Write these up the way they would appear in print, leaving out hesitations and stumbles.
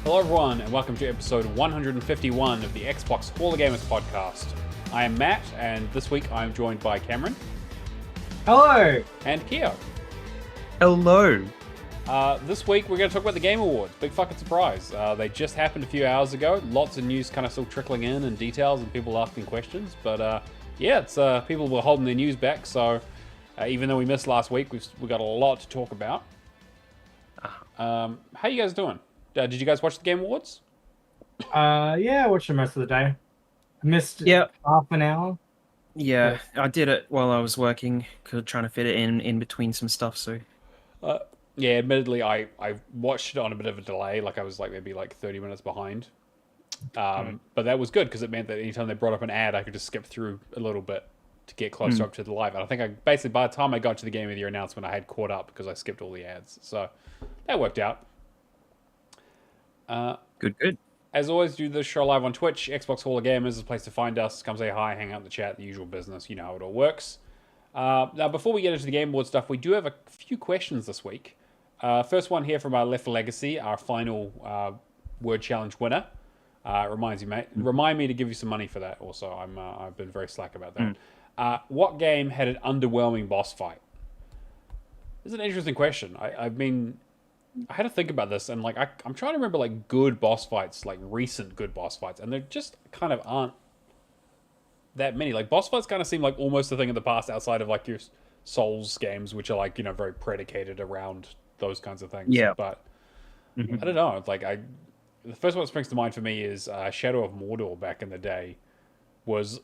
Hello everyone, and welcome to episode 151 of the Xbox Hall of Gamers podcast. I am Matt, and this week I'm joined by Cameron. Hello! And Keo. Hello! This week we're going to talk about the Game Awards. Big fucking surprise. They just happened a few hours ago. Lots of news kind of still trickling in and details and people asking questions. But it's people were holding their news back, so even though we missed last week, we got a lot to talk about. How you guys doing? Did you guys watch the Game Awards? Yeah, I watched it most of the day. I missed half an hour. Yeah, I did it while I was working, trying to fit it in between some stuff, so... Yeah, admittedly, I watched it on a bit of a delay, like I was maybe 30 minutes behind. But that was good, because it meant that anytime they brought up an ad, I could just skip through a little bit to get closer up to the live. And I think by the time I got to the Game of the Year announcement, I had caught up, because I skipped all the ads. So, that worked out. Good. As always, do this show live on Twitch. Xbox Hall of Gamers is a place to find us. Come say hi, hang out in the chat, the usual business. You know how it all works. Now, before we get into the Game Awards stuff, we do have a few questions this week. First one here from our Left Legacy, our final word challenge winner. Reminds you, mate. Remind me to give you some money for that. Also, I've been very slack about that. What game had an underwhelming boss fight? This is an interesting question. I had to think about this, and I'm trying to remember good boss fights, recent good boss fights, and there just kind of aren't that many. Boss fights kind of seem like almost a thing of the past outside of your Souls games, which are very predicated around those kinds of things. Yeah. But I don't know. The first one that springs to mind for me is Shadow of Mordor back in the day. It was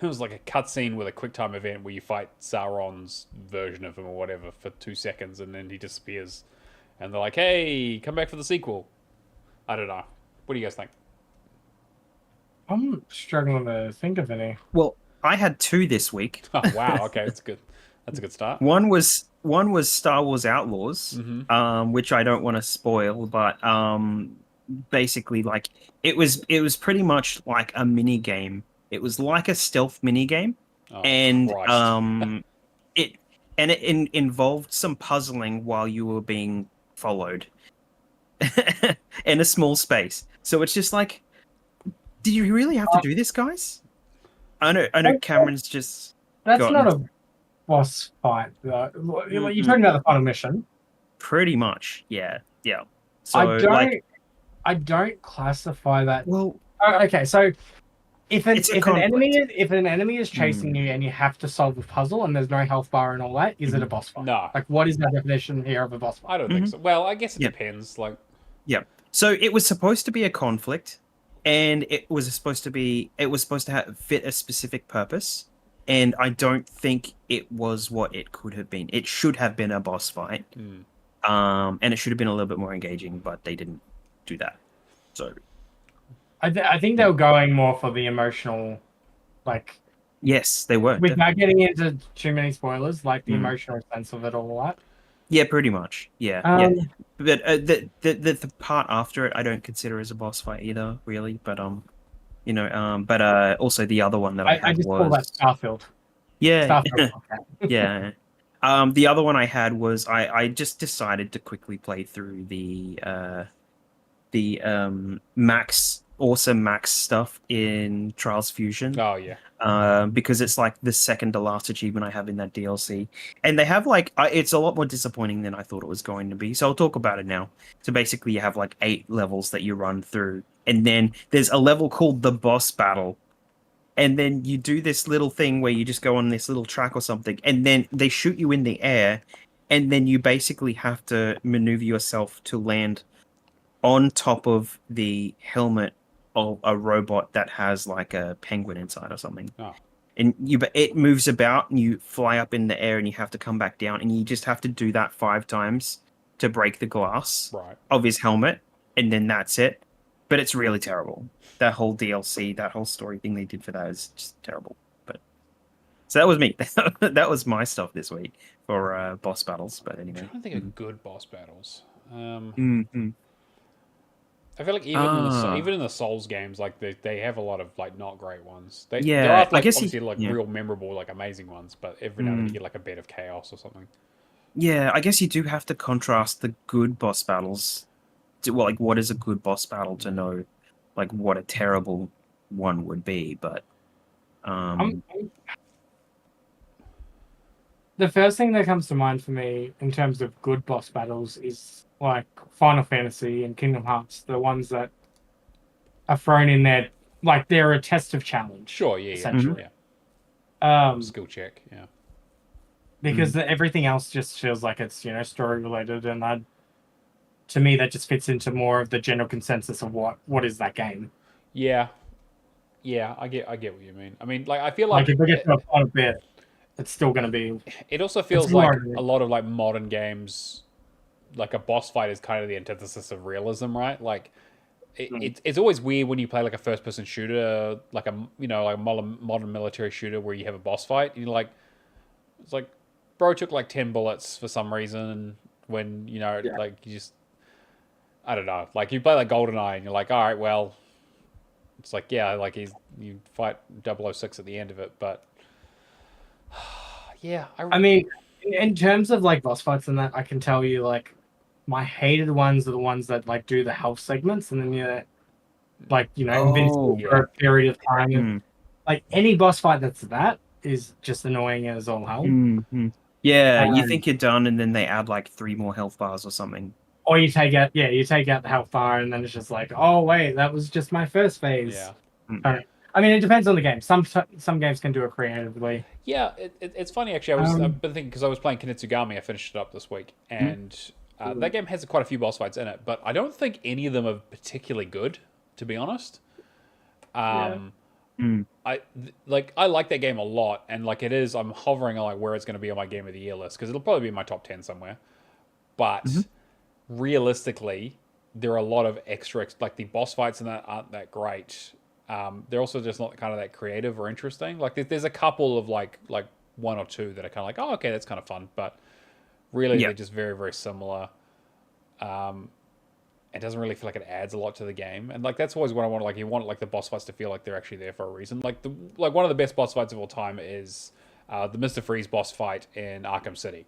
like a cutscene with a QuickTime event where you fight Sauron's version of him or whatever for 2 seconds, and then he disappears. And they're like, hey, come back for the sequel. I don't know. What do you guys think? I'm struggling to think of any. Well, I had two this week. Oh, wow. Okay, that's good. That's a good start. One was Star Wars Outlaws, which I don't want to spoil, but basically, it was pretty much like a mini game. It was like a stealth mini game, and it involved some puzzling while you were being followed in a small space. So it's just did you really have to do this, guys? I know Cameron's just That's not a boss fight, though. You're talking about the final mission. Pretty much, yeah. So I don't classify that. Well, okay, so if an enemy is Hmm. chasing you and you have to solve a puzzle and there's no health bar and all that, is it a boss fight? No. What is the definition here of a boss fight? I don't think so. Well, I guess it depends. Yeah. So it was supposed to be a conflict, and it was supposed to fit a specific purpose, and I don't think it was what it could have been. It should have been a boss fight, and it should have been a little bit more engaging, but they didn't do that. So I think they were going more for the emotional, yes, they were. without getting into too many spoilers, the emotional sense of it all that. Yeah, pretty much. Yeah. But the part after it, I don't consider as a boss fight either, really. But also the other one that I had I just was call that Starfield. yeah, Starfield. yeah. The other one I had was I just decided to quickly play through the awesome max stuff in Trials Fusion. Oh, yeah. Because it's the second to last achievement I have in that DLC, and they have it's a lot more disappointing than I thought it was going to be. So I'll talk about it now. So basically, you have 8 levels that you run through, and then there's a level called the boss battle, and then you do this little thing where you just go on this little track or something, and then they shoot you in the air, and then you basically have to maneuver yourself to land on top of the helmet of a robot that has a penguin inside or something. Oh. And it moves about, and you fly up in the air, and you have to come back down, and you just have to do that 5 times to break the glass of his helmet, and then that's it. But it's really terrible. That whole DLC, that whole story thing they did for that is just terrible. But so that was me. That was my stuff this week for boss battles. But anyway, I'm trying to think of good boss battles. I feel even in the Souls games, they have a lot of not great ones. There are I guess obviously real memorable, amazing ones, but every now and then you get a bit of chaos or something. Yeah, I guess you do have to contrast the good boss battles like what is a good boss battle to know like what a terrible one would be, but the first thing that comes to mind for me in terms of good boss battles is like Final Fantasy and Kingdom Hearts, the ones that are thrown in there, like they're a test of challenge. Sure, yeah, essentially. Skill check, yeah. Because everything else just feels like it's story related, and to me that just fits into more of the general consensus of what is that game. Yeah, I get what you mean. I mean, like I feel like if we get to a final bit, it's still going to be. It also feels like a lot of like modern games, like a boss fight is kind of the antithesis of realism, right? Like it's always weird when you play like a first person shooter, like a like a modern military shooter where you have a boss fight. And you're like, it's like, bro took like 10 bullets for some reason when like you just, I don't know, like you play like GoldenEye and you're like, all right, well, it's like like you fight 006 at the end of it, but yeah, I mean, in terms of like boss fights and that, I can tell you like my hated ones are the ones that like do the health segments and then invincible for a period of time. Like any boss fight that is just annoying as all hell. Yeah, you think you're done and then they add like 3 more health bars or something. Or you take out the health bar and then it's just like, oh wait, that was just my first phase. Yeah. I mean, it depends on the game. Some games can do it creatively. Yeah, it's funny actually. I've been thinking because I was playing Kinetsugami. I finished it up this week, and that game has quite a few boss fights in it, but I don't think any of them are particularly good, to be honest. I like that game a lot, and like it is. I'm hovering on like where it's going to be on my Game of the Year list because it'll probably be in my top 10 somewhere. But realistically, there are a lot of extra like the boss fights in that aren't that great. They're also just not kind of that creative or interesting. Like there's a couple of like 1 or 2 that are kind of like, oh, okay, that's kind of fun, but really they're just very, very similar. It doesn't really feel like it adds a lot to the game, and like that's always what I want. Like you want like the boss fights to feel like they're actually there for a reason. Like one of the best boss fights of all time is the Mr. Freeze boss fight in Arkham City.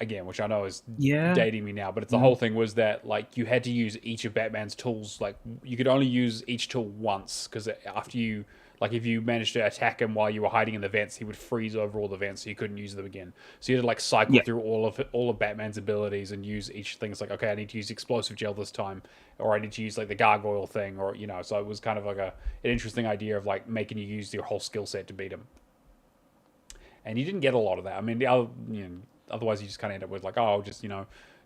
Again, which I know is dating me now, but it's the whole thing was that like you had to use each of Batman's tools. Like you could only use each tool once because after you like if you managed to attack him while you were hiding in the vents, he would freeze over all the vents, so you couldn't use them again. So you had to like cycle through all of Batman's abilities and use each thing. It's like, okay, I need to use explosive gel this time, or I need to use like the gargoyle thing, or So it was kind of like an interesting idea of like making you use your whole skill set to beat him. And you didn't get a lot of that. I mean, the other otherwise you just kind of end up with like, oh, just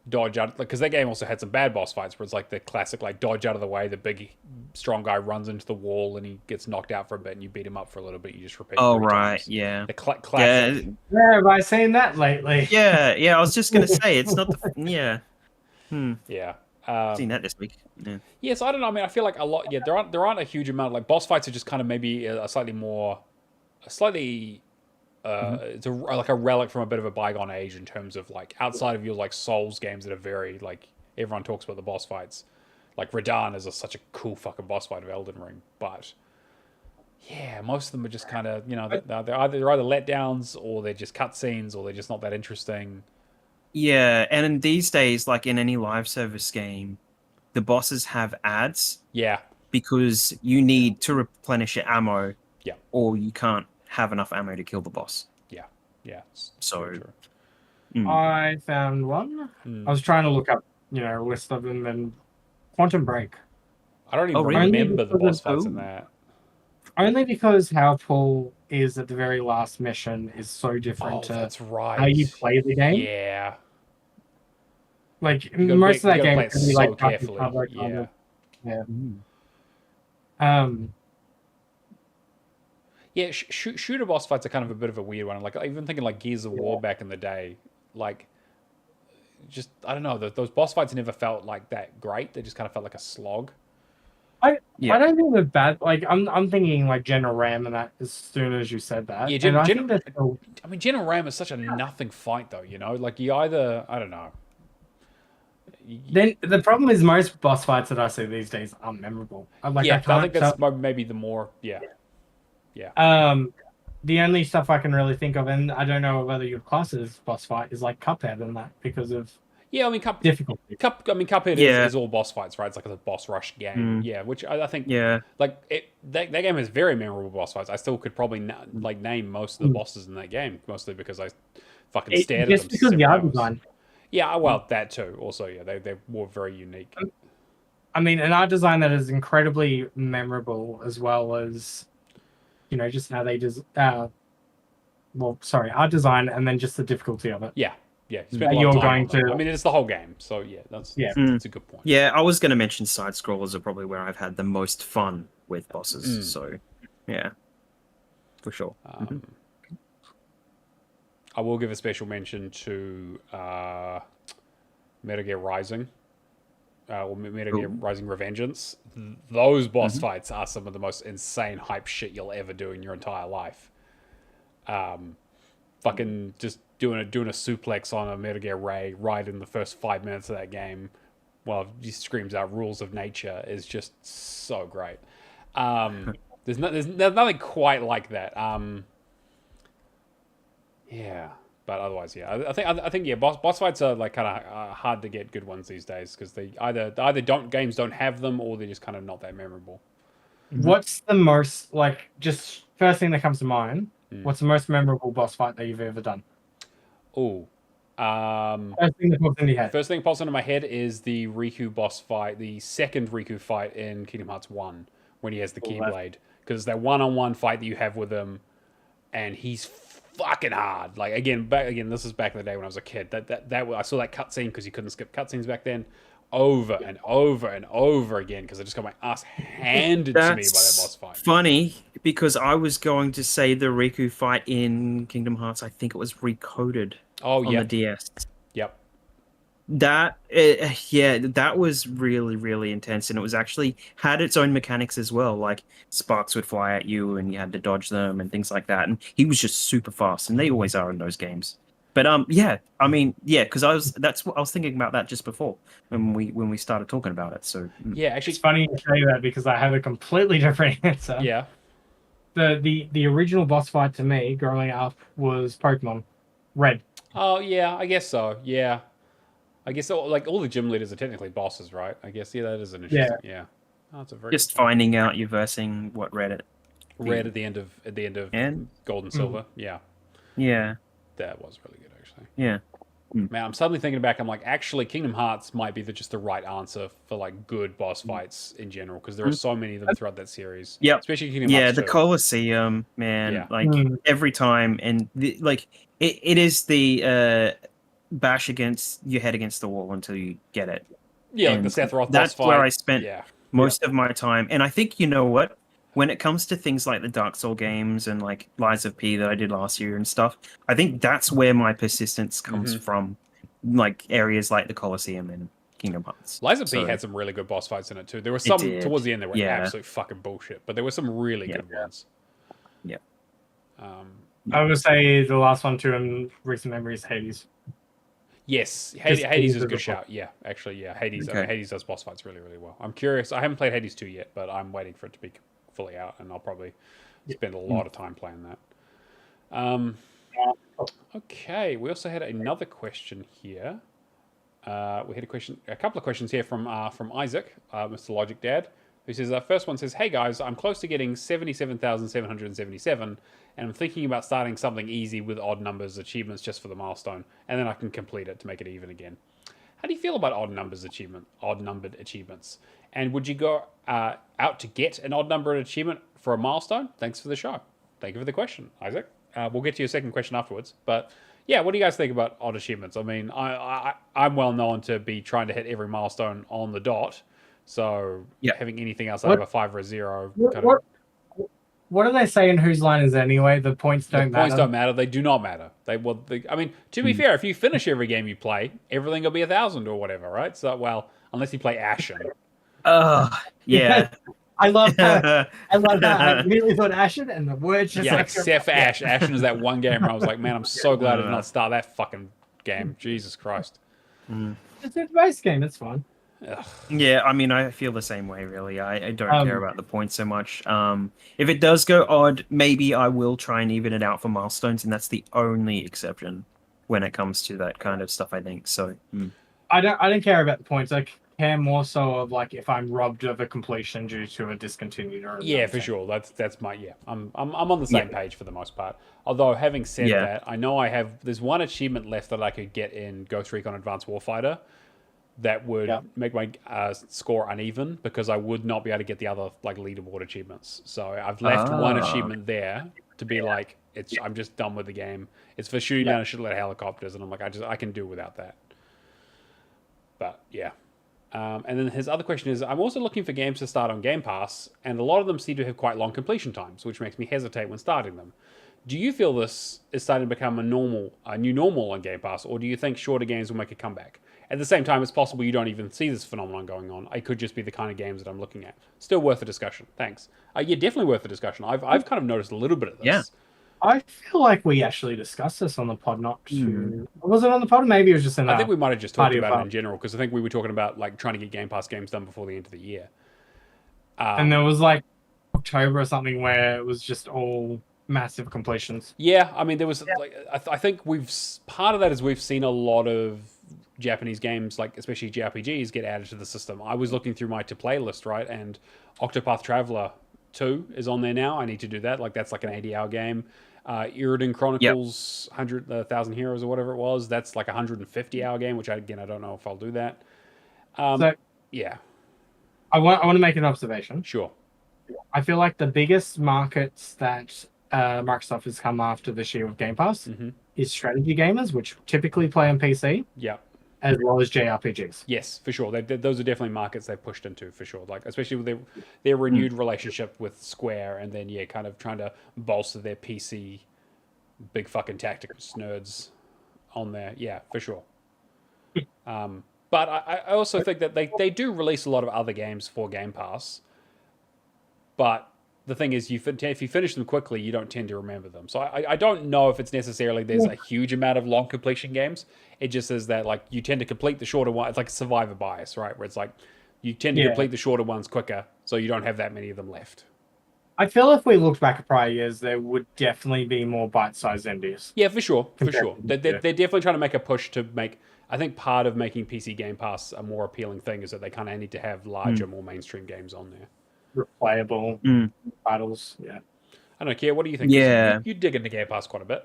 dodge out, because that game also had some bad boss fights where it's like the classic like dodge out of the way, the big strong guy runs into the wall and he gets knocked out for a bit and you beat him up for a little bit, you just repeat times. Yeah, the classic. Have I seen that lately? Yeah, I was just gonna say it's not the seen that this week. So I don't know, I mean I feel like a lot, there aren't a huge amount of like boss fights are just kind of maybe it's like a relic from a bit of a bygone age in terms of like outside of your like Souls games that are very like everyone talks about the boss fights. Like Radahn is such a cool fucking boss fight of Elden Ring, but most of them are just kind of they're either letdowns or they're just cutscenes or they're just not that interesting. Yeah, and in these days, like in any live service game, the bosses have ads. Yeah, because you need to replenish your ammo. Yeah, or you can't have enough ammo to kill the boss. Yeah. So I found one. I was trying to look up, a list of them, and Quantum Break. I don't even remember the boss fights in that. Only because how Paul is at the very last mission is so different to that's right. how you play the game. Yeah. Like most of that game can be like carefully. Yeah, shooter boss fights are kind of a bit of a weird one. Like even thinking like Gears of War back in the day, like just I don't know, those boss fights never felt like that great. They just kind of felt like a slog. I don't think they're bad. Like I'm thinking like General Ram and that as soon as you said that. Yeah, I mean General Ram is such a nothing fight though. Like you either I don't know. Then the problem is most boss fights that I see these days aren't memorable. I think that's maybe the more Yeah. The only stuff I can really think of, and I don't know whether your class's boss fight is like Cuphead and that because of Yeah, I mean, difficulty. Cuphead Yeah. is all boss fights, right? It's like a boss rush game. Mm. Yeah, which I think, Yeah. like, that game has very memorable boss fights. I still could probably name most of the bosses in that game, mostly because I fucking stared at Just them because of the several art hours. design. Yeah, well, that too. Also, yeah, they were very unique. I mean, an art design that is incredibly memorable, as well as, just how they just art design, and then just the difficulty of it. Yeah, you spent a That lot of you're time going on them. to. I mean, it's the whole game, so yeah, that's a good point. Yeah, I was going to mention side scrollers are probably where I've had the most fun with bosses. So, yeah, for sure. I will give a special mention to Metal Gear Rising. Or Metal Gear Rising Revengeance. Those boss fights are some of the most insane hype shit you'll ever do in your entire life. Fucking just doing a suplex on a Metal Gear Ray right in the first 5 minutes of that game, while he screams out "rules of nature" is just so great. There's nothing quite like that. Yeah. But otherwise, yeah, I think yeah, boss fights are like kind of hard to get good ones these days because they either games don't have them, or they're just kind of not that memorable. What's the most, like, just first thing that comes to mind? What's the most memorable boss fight that you've ever done? Oh, First thing that pops into your head. first thing that pops into my head is the Riku boss fight, the second Riku fight in Kingdom Hearts 1, when he has the Keyblade, because it's that one-on-one fight that you have with him, and he's fucking hard. Like again, this is back in the day when I was a kid. That I saw that cutscene because you couldn't skip cutscenes back then, over and over and over again because I just got my ass handed to me by that boss fight. Funny because I was going to say the Riku fight in Kingdom Hearts. I think it was recoded on the DS. Yep. That that was really, really intense, and it was actually had its own mechanics as well. Like sparks would fly at you, and you had to dodge them and things like that. And he was just super fast, and they always are in those games. But because I was thinking about that just before when we started talking about it. So yeah, actually, it's funny you say that because I have a completely different answer. Yeah. The original boss fight to me growing up was Pokemon Red. Oh yeah, I guess so. Yeah. I guess all the gym leaders are technically bosses, right? I guess that is an interesting. Yeah. Oh, that's a very just finding out you're versing what Red at the end of Gold and Silver. Yeah. Yeah. That was really good, actually. Yeah. Man, I'm suddenly thinking back. I'm like, actually, Kingdom Hearts might be just the right answer for like good boss fights in general because there are so many of them throughout that series. Yeah. Especially Kingdom Hearts. Yeah, the Colosseum, man. Yeah. Like every time, and it is the bash against your head against the wall until you get it. Yeah, and like the Sephiroth that's boss fight. where I spent most of my time. And I think you know what? When it comes to things like the Dark Soul games and like Lies of P that I did last year and stuff, I think that's where my persistence comes from. Like areas like the Colosseum and Kingdom Hearts. Lies of P had some really good boss fights in it too. There were some towards the end that were absolute fucking bullshit, but there were some really good ones. Yeah. I would say the last one too in recent memory is Hades. Yes, Hades is a good shout. Yeah, actually, yeah, Hades. Okay. I mean, Hades does boss fights really, really well. I'm curious. I haven't played Hades 2 yet, but I'm waiting for it to be fully out, and I'll probably spend a lot of time playing that. Okay, we also had another question here. We had a couple of questions here from Isaac, Mr. Logic Dad, who says, first one says, "Hey guys, I'm close to getting 77,777, and I'm thinking about starting something easy with odd numbers achievements just for the milestone, and then I can complete it to make it even again. How do you feel about odd numbered achievements? And would you go out to get an odd numbered achievement for a milestone? Thanks for the show." Thank you for the question, Isaac. We'll get to your second question afterwards, but yeah, what do you guys think about odd achievements? I mean, I'm well known to be trying to hit every milestone on the dot, so having anything outside of a 5 or a 0 What do they say in Whose Line Is It Anyway? The points don't matter. Points don't matter. They do not matter. I mean, to be fair, if you finish every game you play, everything will be 1,000 or whatever, right? So, well, unless you play Ashen. Yeah. I love that. I really thought Ashen, and the words just except for Ashen. Ashen is that one game where I was like, man, I'm so glad I did not start that fucking game. Jesus Christ. It's a base game. It's fun. Ugh. Yeah, I mean, I feel the same way, really. I don't care about the points so much. If it does go odd, maybe I will try and even it out for milestones, and that's the only exception when it comes to that kind of stuff, I think. So, I don't care about the points. I care more so of like if I'm robbed of a completion due to a discontinued or Yeah, for sure. That's my I'm on the same page for the most part. Although having said that, I know there's one achievement left that I could get in Ghost Recon Advanced Warfighter that would make my score uneven because I would not be able to get the other like leaderboard achievements. So I've left one achievement there to be like I'm just done with the game. It's for shooting down a shitload of helicopters, and I'm like I can do without that. But yeah. And then his other question is, I'm also looking for games to start on Game Pass, and a lot of them seem to have quite long completion times, which makes me hesitate when starting them. Do you feel this is starting to become a new normal on Game Pass, or do you think shorter games will make a comeback? At the same time, it's possible you don't even see this phenomenon going on. It could just be the kind of games that I'm looking at. Still worth a discussion. Thanks. Yeah, definitely worth a discussion. I've kind of noticed a little bit of this. Yeah. I feel like we actually discussed this on the pod, not too... Was it on the pod? Maybe it was just in I think we might have just talked about it in fun. general, because I think we were talking about like trying to get Game Pass games done before the end of the year. And there was like October or something where it was just all massive completions. Yeah, I mean, there was like I think part of that is we've seen a lot of Japanese games, like especially JRPGs, get added to the system. I was looking through my to play list, right, and Octopath Traveler 2 is on there now. I need to do that. Like that's like an 80-hour game. Iridan Chronicles 100,000 Heroes or whatever it was. That's like a 150-hour game, which I don't know if I'll do that. Yeah. I want to make an observation. Sure. I feel like the biggest markets that Microsoft has come after this year with Game Pass is strategy gamers, which typically play on PC. Yeah. As well as JRPGs. Yes, for sure. Those are definitely markets they've pushed into, for sure. Like especially with their renewed relationship with Square, and then kind of trying to bolster their PC big fucking tactics nerds on there. Yeah, for sure. But I also think that they do release a lot of other games for Game Pass. But the thing is, if you finish them quickly, you don't tend to remember them. So I don't know if it's necessarily there's a huge amount of long completion games. It just is that like you tend to complete the shorter one. It's like survivor bias, right? Where it's like you tend to complete the shorter ones quicker, so you don't have that many of them left. I feel if we looked back at prior years, there would definitely be more bite-sized indies. Yeah, for sure, for sure. They're definitely trying to make a push to make. I think part of making PC Game Pass a more appealing thing is that they kind of need to have larger, more mainstream games on there. Replayable titles, yeah. I don't care. What do you think? Yeah, you dig into Game Pass quite a bit.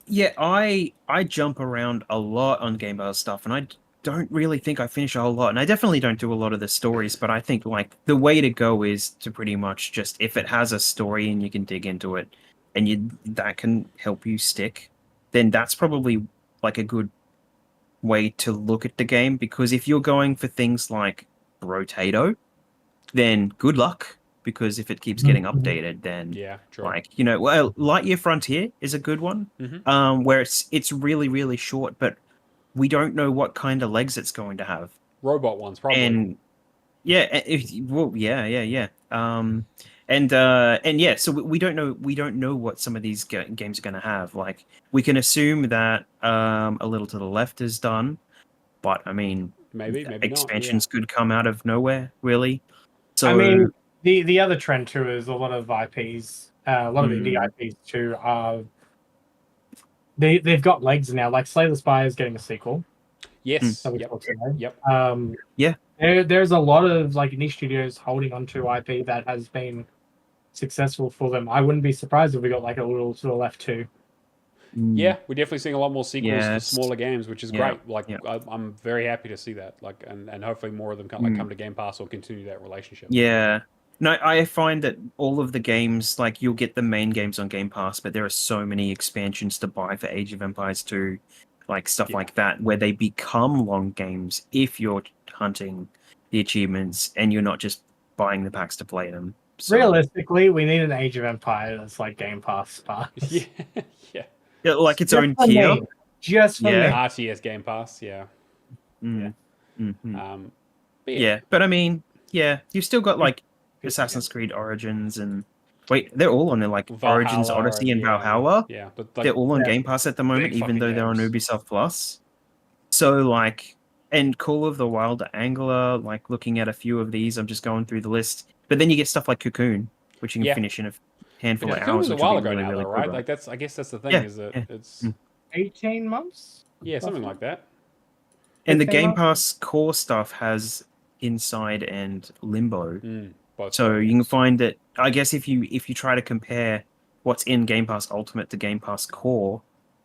Yeah, I jump around a lot on Game Pass stuff, and I don't really think I finish a whole lot, and I definitely don't do a lot of the stories. But I think like the way to go is to pretty much just if it has a story and you can dig into it, and that can help you stick, then that's probably like a good way to look at the game. Because if you're going for things like Rotato, then good luck, because if it keeps getting updated, then true. Like Lightyear Frontier is a good one, where it's really, really short, but we don't know what kind of legs it's going to have. Robot ones, probably. And yeah, so we don't know what some of these games are going to have. Like we can assume that A Little to the Left is done, but I mean, maybe expansions could come out of nowhere, really. So I mean, the other trend too is a lot of IPs, a lot of indie IPs too. They've got legs now. Like Slay the Spire is getting a sequel. Yes. Yep. There's a lot of like niche studios holding onto IP that has been successful for them. I wouldn't be surprised if we got like A Little to the Left too. Yeah, we're definitely seeing a lot more sequels for smaller games, which is great. Like, I'm very happy to see that. Like, and hopefully more of them come to Game Pass or continue that relationship. Yeah. No, I find that all of the games, like you'll get the main games on Game Pass, but there are so many expansions to buy for Age of Empires 2, like stuff like that, where they become long games if you're hunting the achievements and you're not just buying the packs to play them. So, realistically, we need an Age of Empires that's like Game Pass. Yeah, like its own tier. Just for me. RTS Game Pass, But I mean, you've still got like Assassin's Creed Origins and they're all on there, like Valhalla, Origins, Odyssey, and Valhalla. Yeah, but they're all on Game Pass at the moment, even though they're on Ubisoft Plus. So like, and Call of the Wild Angler, like looking at a few of these, I'm just going through the list. But then you get stuff like Cocoon, which you can finish in a handful of hours. Cocoon was a while ago now, though, right? Like I guess that's the thing is that it's 18 months. Yeah, something like that. And the 15 Game months? Pass core stuff has Inside and Limbo. Both So great you can games. find it. I guess if you try to compare what's in Game Pass Ultimate to Game Pass Core,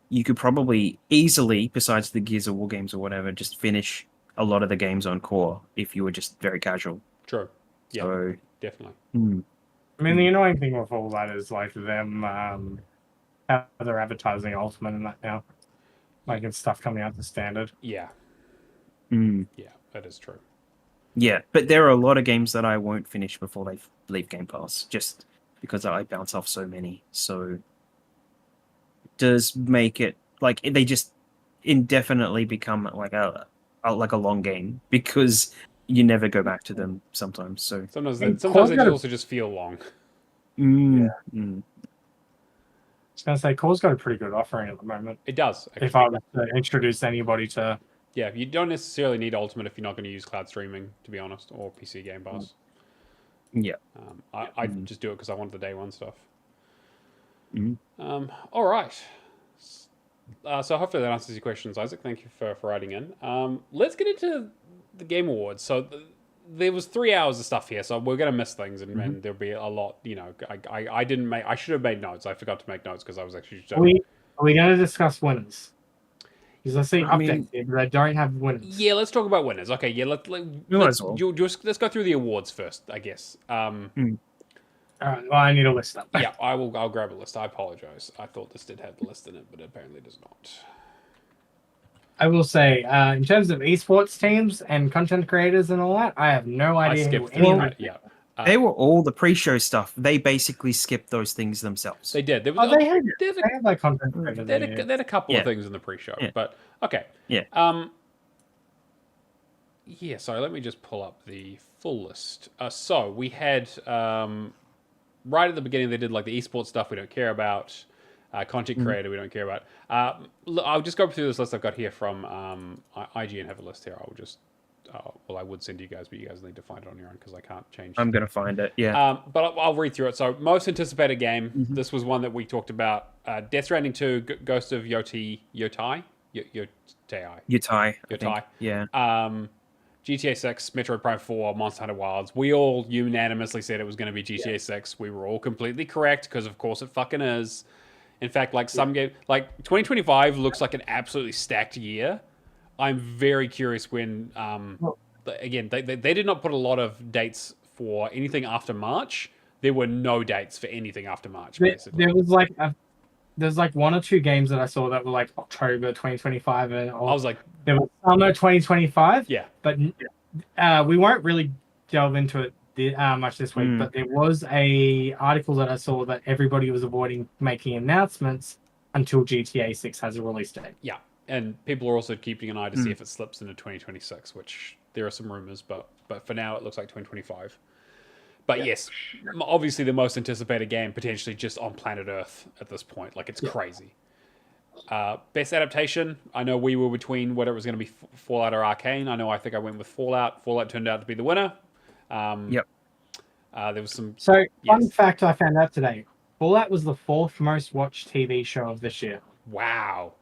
you could probably easily, besides the Gears of War games or whatever, just finish a lot of the games on Core if you were just very casual. True. Yeah, So, definitely. I mean, the annoying thing with all that is like them how they're advertising Ultimate and that now, like it's stuff coming out to standard. Yeah, mm, yeah, that is true. yeah, but there are a lot of games that I won't finish before they leave Game Pass, just because I bounce off so many. So, it does make it like they just indefinitely become like a long game because you never go back to them sometimes. So Sometimes And sometimes they Core's got also just feel long. mm. I was gonna say Core's got a pretty good offering at the moment. It does. Actually. If I was to introduce anybody to, Yeah, you don't necessarily need Ultimate if you're not going to use cloud streaming, to be honest, or PC Game Pass. Yeah. I just do it because I want the day one stuff. Mhm. All right. So hopefully that answers your questions, Isaac. Thank you for writing in. Let's get into the Game Awards. So there was 3 hours of stuff here, so we're going to miss things, and there'll be a lot. You know, I didn't make. I should have made notes. I forgot to make notes because I was actually. are we going to discuss winners? Because I see I mean- updates here, but I don't have winners. Yeah, let's talk about winners. Okay, yeah, let's as well. let's go through the awards first, I guess. All right, well, I need a list up. Yeah, I'll grab a list. I apologize. I thought this did have the list in it, but it apparently does not. I will say, in terms of esports teams and content creators and all that, I have no I idea who skipped any through of that. them Yeah, They were all the pre-show stuff. They basically skipped those things themselves. they did. There was, Oh, they have like content they creators. had a couple Yeah. of things in the pre-show, Yeah. but okay. Yeah. Yeah. Sorry, let me just pull up the full list. So we had right at the beginning they did like the esports stuff we don't care about. Content creator we don't care about. I'll just go through this list I've got here from IGN have a list here. I'll just well I would send you guys, but you guys need to find it on your own because I can't change. I'm gonna find it. Yeah. But I'll read through it. So most anticipated game. This was one that we talked about. Death Stranding 2, Ghost of Yotai. Yutai. Yotai. Yeah. GTA 6, Metroid Prime 4, Monster Hunter Wilds. We all unanimously said it was going to be GTA 6. We were all completely correct because, of course, it fucking is. In fact, like some game, like 2025 looks like an absolutely stacked year. I'm very curious when. Again, they did not put a lot of dates for anything after March. There were no dates for anything after March. Basically, There was there's like 1 or 2 games that I saw that were like October 2025, and I was like, there was summer 2025. yeah, But we won't really delve into it much this week. But there was a article that I saw that everybody was avoiding making announcements until GTA 6 has a release date. yeah. And people are also keeping an eye to see if it slips into 2026, which there are some rumors, but for now it looks like 2025. But yes, obviously the most anticipated game potentially just on planet Earth at this point. Like it's crazy. Best adaptation. I know we were between whether it was going to be Fallout or Arcane. I think I went with Fallout. Fallout turned out to be the winner. Yep. There was some. So, fun Yes. fact I found out today: Fallout was the 4th most watched TV show of this year. Wow.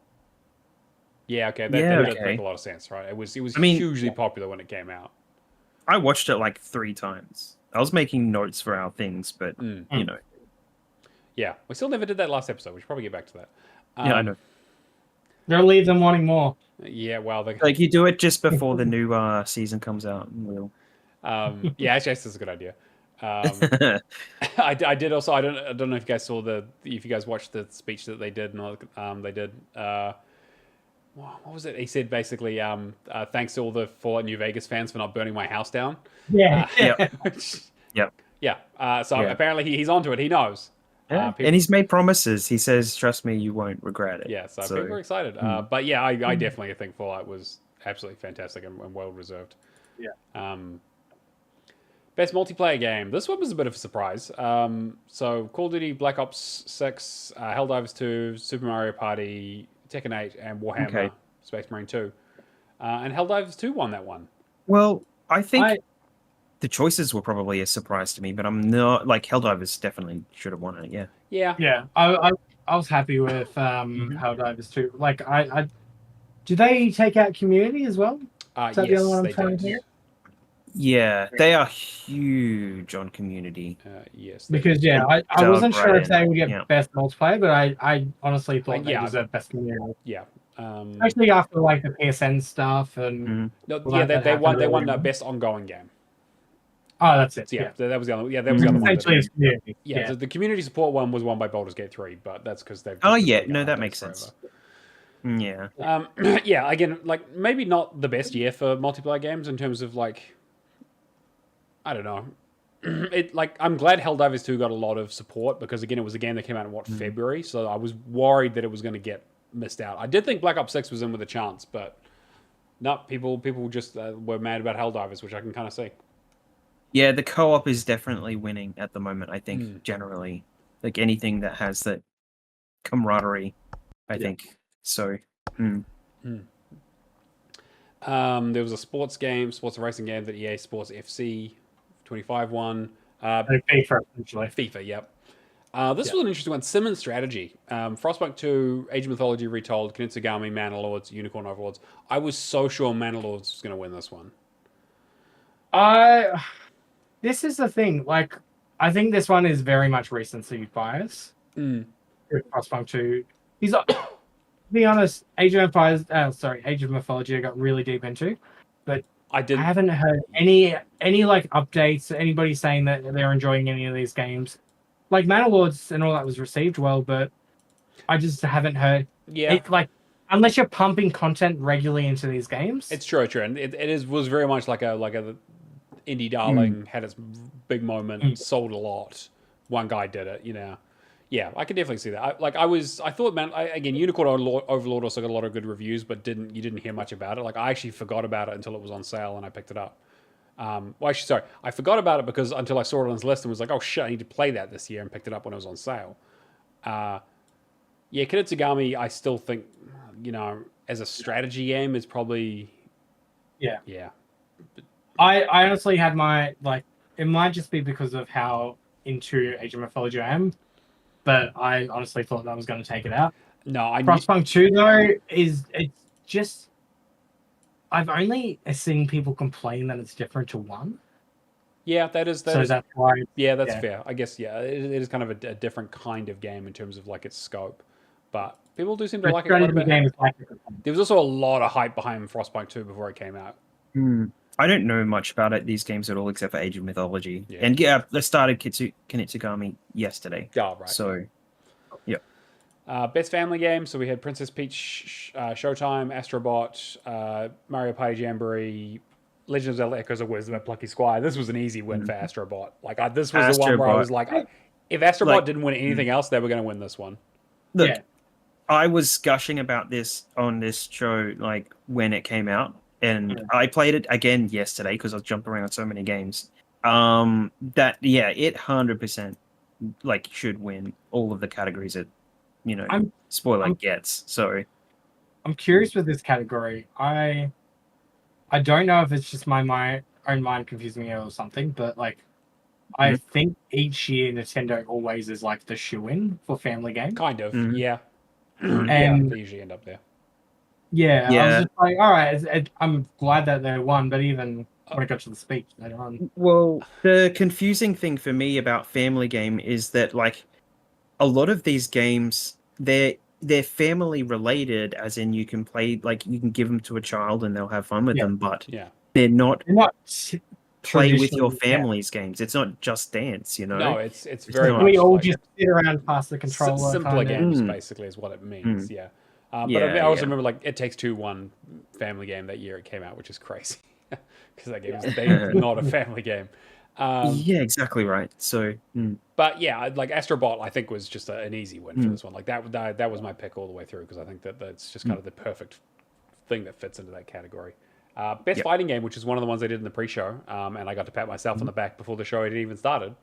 Yeah. Okay. That does make a lot of sense, right? It was hugely popular when it came out. I watched it like 3 times. I was making notes for our things, but you know. Yeah, we still never did that last episode. We should probably get back to that. Yeah, I know. They'll leave them wanting more. Yeah, well, Like you do it just before the new season comes out, and we'll. yeah, actually, this is a good idea. I did also. I don't know if you guys saw if you guys watched the speech that they did. They did. What was it? He said basically, thanks to all the Fallout New Vegas fans for not burning my house down. Yeah. Yep. Yeah. So apparently he's onto it. He knows. Yeah. And he's made promises. He says, "Trust me, you won't regret it." Yeah. So people are excited. But yeah, I definitely think Fallout was absolutely fantastic and well deserved. Yeah. Best multiplayer game. This one was a bit of a surprise. So Call of Duty Black Ops 6, Helldivers 2, Super Mario Party, Tekken 8, and Warhammer Space Marine 2. And Helldivers 2 won that one. Well, I think the choices were probably a surprise to me, but I'm not like Helldivers definitely should have won it. Yeah. Yeah. Yeah. I was happy with Helldivers too. Like I Do they take out Community as well? Is that the other Yes, one I'm they trying to did. hear? Yeah, they are huge on Community. Yes. Because I dug wasn't sure right if they in. would get Yeah. best multiplayer, but I honestly thought they yeah. deserved best community. Yeah. Especially after like the PSN stuff and Mhm. No, all yeah, that they won. happened They won earlier. best ongoing game. Oh, that's it. So yeah, Yeah. that was the other. Yeah, that was the other one. Essentially, That, it's community. yeah, Yeah. the community support one was won by Baldur's Gate 3, but that's because they've. Oh just been yeah, making no, that updates makes forever. sense. Yeah. Yeah, again, like maybe not the best year for multiplayer games in terms of like, I don't know. It like I'm glad Helldivers 2 got a lot of support because again it was a game that came out in February, so I was worried that it was going to get missed out. I did think Black Ops 6 was in with a chance, but no, people just were mad about Helldivers, which I can kind of see. Yeah, the co-op is definitely winning at the moment, I think, generally. Like anything that has that camaraderie, I think. So, There was a sports racing game that EA Sports FC 25 won. FIFA, essentially. FIFA, yep. This was an interesting one. Sim and Strategy. Frostpunk 2, Age of Mythology Retold, Kinitsugami, Mana Lords, Unicorn Overlords. I was so sure Mana Lords was going to win this one. This is the thing. Like, I think this one is very much recency bias. With Frostpunk 2. To be honest, Age of Mythology I got really deep into, but I haven't heard any like updates, anybody saying that they're enjoying any of these games. Like Mana Lords and all that was received well, but I just haven't heard. Yeah. Like, unless you're pumping content regularly into these games. It's true, and it was very much like a indie darling, had its big moment, sold a lot. One guy did it, Yeah, I can definitely see that. I thought, man, again, Unicorn Overlord also got a lot of good reviews, but you didn't hear much about it. Like, I actually forgot about it until it was on sale and I picked it up. I forgot about it because until I saw it on his list and was like, oh shit, I need to play that this year, and picked it up when it was on sale. Yeah, Kinitsugami, I still think, as a strategy game, is probably. Yeah. I honestly had my, like, it might just be because of how into Age of Mythology I am, but I honestly thought that was going to take it out. No, Frostpunk 2, though, it's just... I've only seen people complain that it's different to 1. Yeah, that is... That's why... Yeah, that's fair. I guess, yeah, it is kind of a different kind of game in terms of, like, its scope. But people do seem to like it quite a bit. There was also a lot of hype behind Frostpunk 2 before it came out. I don't know much about these games at all except for Age of Mythology. Yeah. And yeah, I started Kinitsugami yesterday. Oh, right. So, yeah. Best family game. So we had Princess Peach, Showtime, Astrobot, Mario Party Jamboree, Legend of Zelda Echoes of Wisdom, and Plucky Squire. This was an easy win for Astrobot. Like, this was the one where I was like, if Astrobot didn't win anything else, they were going to win this one. Look, I was gushing about this on this show, like, when it came out. And I played it again yesterday because I was jumping around so many games. It 100% like should win all of the categories that spoiler gets. So I'm curious with this category. I don't know if it's just my own mind confusing me or something, but like I think each year Nintendo always is like the shoe-in for family game. Kind of, yeah. And they usually end up there. Yeah, I was just like, all right, I'm glad that they won, but even when it got to the speech later on. Well, the confusing thing for me about family game is that, like, a lot of these games, they're family related, as in you can play, like, you can give them to a child and they'll have fun with them, but they're not play with your family's games. It's not Just Dance, No, it's very much we all like just sit around past the controller. Simpler games, basically, is what it means, But I also remember, like, It Takes Two won family game that year it came out, which is crazy. Because that game is not a family game. Yeah, exactly right. So, But yeah, like Astrobot, I think was just an easy win for this one. Like that was my pick all the way through because I think that's just kind of the perfect thing that fits into that category. Best fighting game, which is one of the ones I did in the pre-show, and I got to pat myself on the back before the show had even started.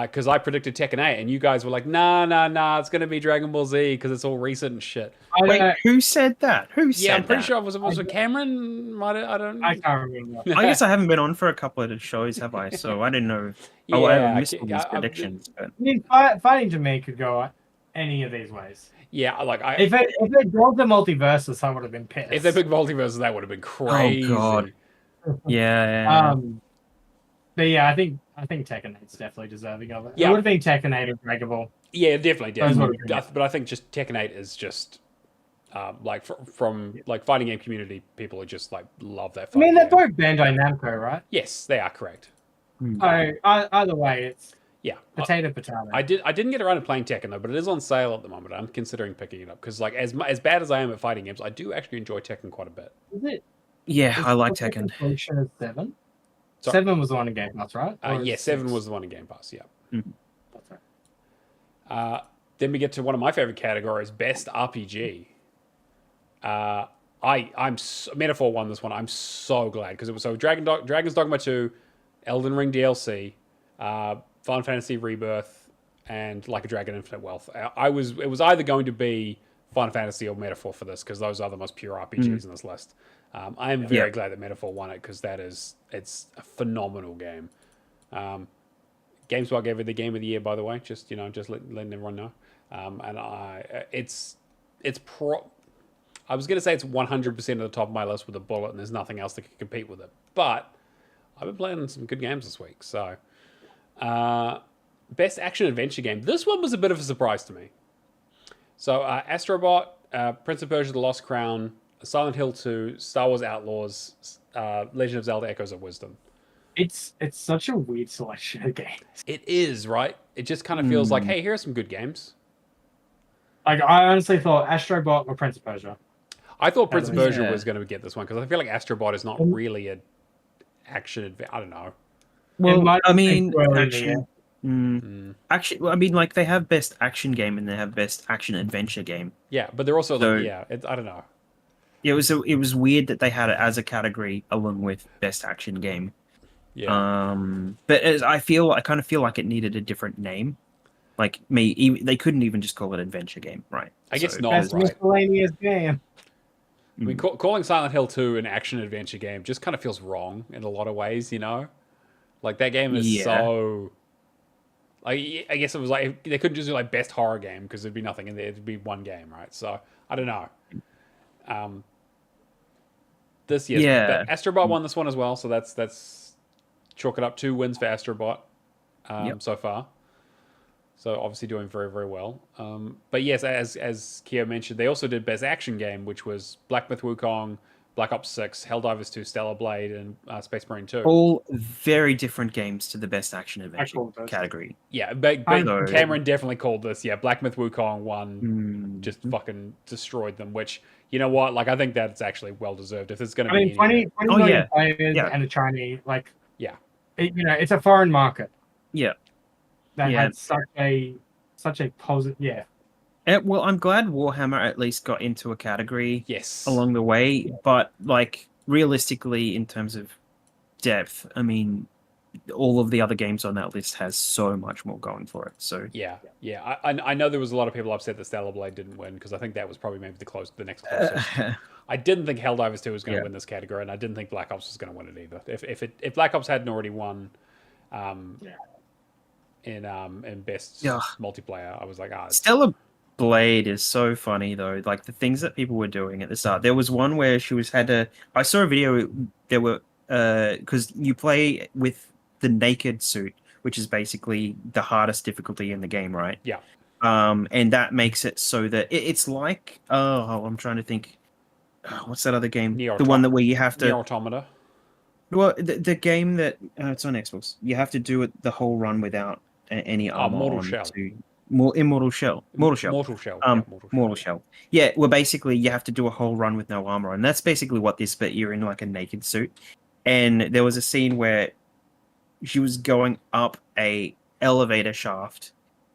Because I predicted Tekken 8, and you guys were like, nah, it's going to be Dragon Ball Z because it's all recent and shit. Wait, who said that? Who said that? Yeah, I'm pretty sure it was Cameron? I can't remember. I guess I haven't been on for a couple of shows, have I? So I didn't know. I missed all these predictions. But... I mean, fighting to me could go any of these ways. Yeah, like If they built the multiverses, I would have been pissed. if they picked multiverses, that would have been crazy. Oh god. Yeah. But yeah, I think Tekken 8's definitely deserving of it. Yeah. It would have been Tekken 8 or Dragon Ball. Yeah, definitely. Those would have been- But I think just Tekken 8 is just like from like fighting game community, people who just like love that. I mean, they're fighting game. both Bandai Namco, right? Yes, they are correct. So either way, it's Yeah, potato. I didn't get around to playing Tekken though, but it is on sale at the moment. I'm considering picking it up because like as bad as I am at fighting games, I do actually enjoy Tekken quite a bit. Is it? Yeah, is I like the Tekken. completion of 7? Sorry? 7 was the one in Game Pass, right? Or Yeah, is 7 6? was the one in Game Pass. Yeah. That's right. Then we get to one of my favorite categories, best RPG. Metaphor won this one. I'm so glad because it was Dragon's Dogma 2, Elden Ring DLC, Final Fantasy Rebirth, and Like a Dragon Infinite Wealth. It was either going to be Final Fantasy or Metaphor for this because those are the most pure RPGs in this list. I am very glad that Metaphor won it because it's a phenomenal game. GameSpot gave it the Game of the Year, by the way. Just letting everyone know. I was going to say it's 100% at the top of my list with a bullet, and there's nothing else that can compete with it. But I've been playing some good games this week. So, best action adventure game. This one was a bit of a surprise to me. So, Astrobot, Prince of Persia: The Lost Crown, Silent Hill 2, Star Wars Outlaws, Legend of Zelda: Echoes of Wisdom. It's such a weird selection of games. It is, right? It just kind of feels like, hey, here are some good games. Like, I honestly thought Astrobot or Prince of Persia. I thought Prince of Persia was going to get this one because I feel like Astrobot is not really a action. I don't know. Well, I mean, action. I mean, like they have best action game and they have best action adventure game. Yeah, but they're also So- I don't know. It was weird that they had it as a category along with best action game. Yeah. But I kind of feel like it needed a different name. Like they couldn't even just call it adventure game, right? I guess So- not. Best Right. miscellaneous game. I mean, calling Silent Hill 2 an action adventure game just kind of feels wrong in a lot of ways, you know? Like, that game is so... Like, I guess it was like, they couldn't just do, like, best horror game, because there'd be nothing in there. It'd be one game, right? So, I don't know. But Astrobot won this one as well, so that's chalk it up 2 wins for Astrobot so far. So obviously doing very, very well. But yes, as Keo mentioned, they also did Best Action Game, which was Black Myth Wukong, Black Ops 6, Helldivers 2, Stellar Blade, and Space Marine 2. All very different games to the best action adventure category. Yeah, but Cameron definitely called this. Yeah, Black Myth Wukong won, just fucking destroyed them, which, you know what, like, I think that's actually well-deserved. If there's going to be 20 million players and a Chinese, like, it's a foreign market. Yeah. That had such a positive, well, I'm glad Warhammer at least got into a category along the way, but like realistically, in terms of depth, I mean, all of the other games on that list has so much more going for it. So I know there was a lot of people upset that Stellar Blade didn't win because I think that was probably maybe the next closest. I didn't think Helldivers 2 was going to win this category, and I didn't think Black Ops was going to win it either. If Black Ops hadn't already won, in best multiplayer, I was like, Stellar Blade is so funny though. Like the things that people were doing at the start. There was one where I saw a video. There were because you play with the naked suit, which is basically the hardest difficulty in the game, right? Yeah. And that makes it so that it's like I'm trying to think. What's that other game? The one that where you have to Nier Automata. Well, the game that it's on Xbox, you have to do it the whole run without any armor Mortal on. Shell. Mortal Shell. Mortal Shell. Yeah, well, basically, you have to do a whole run with no armor, and that's basically what this. But you're in like a naked suit, and there was a scene where she was going up a elevator shaft,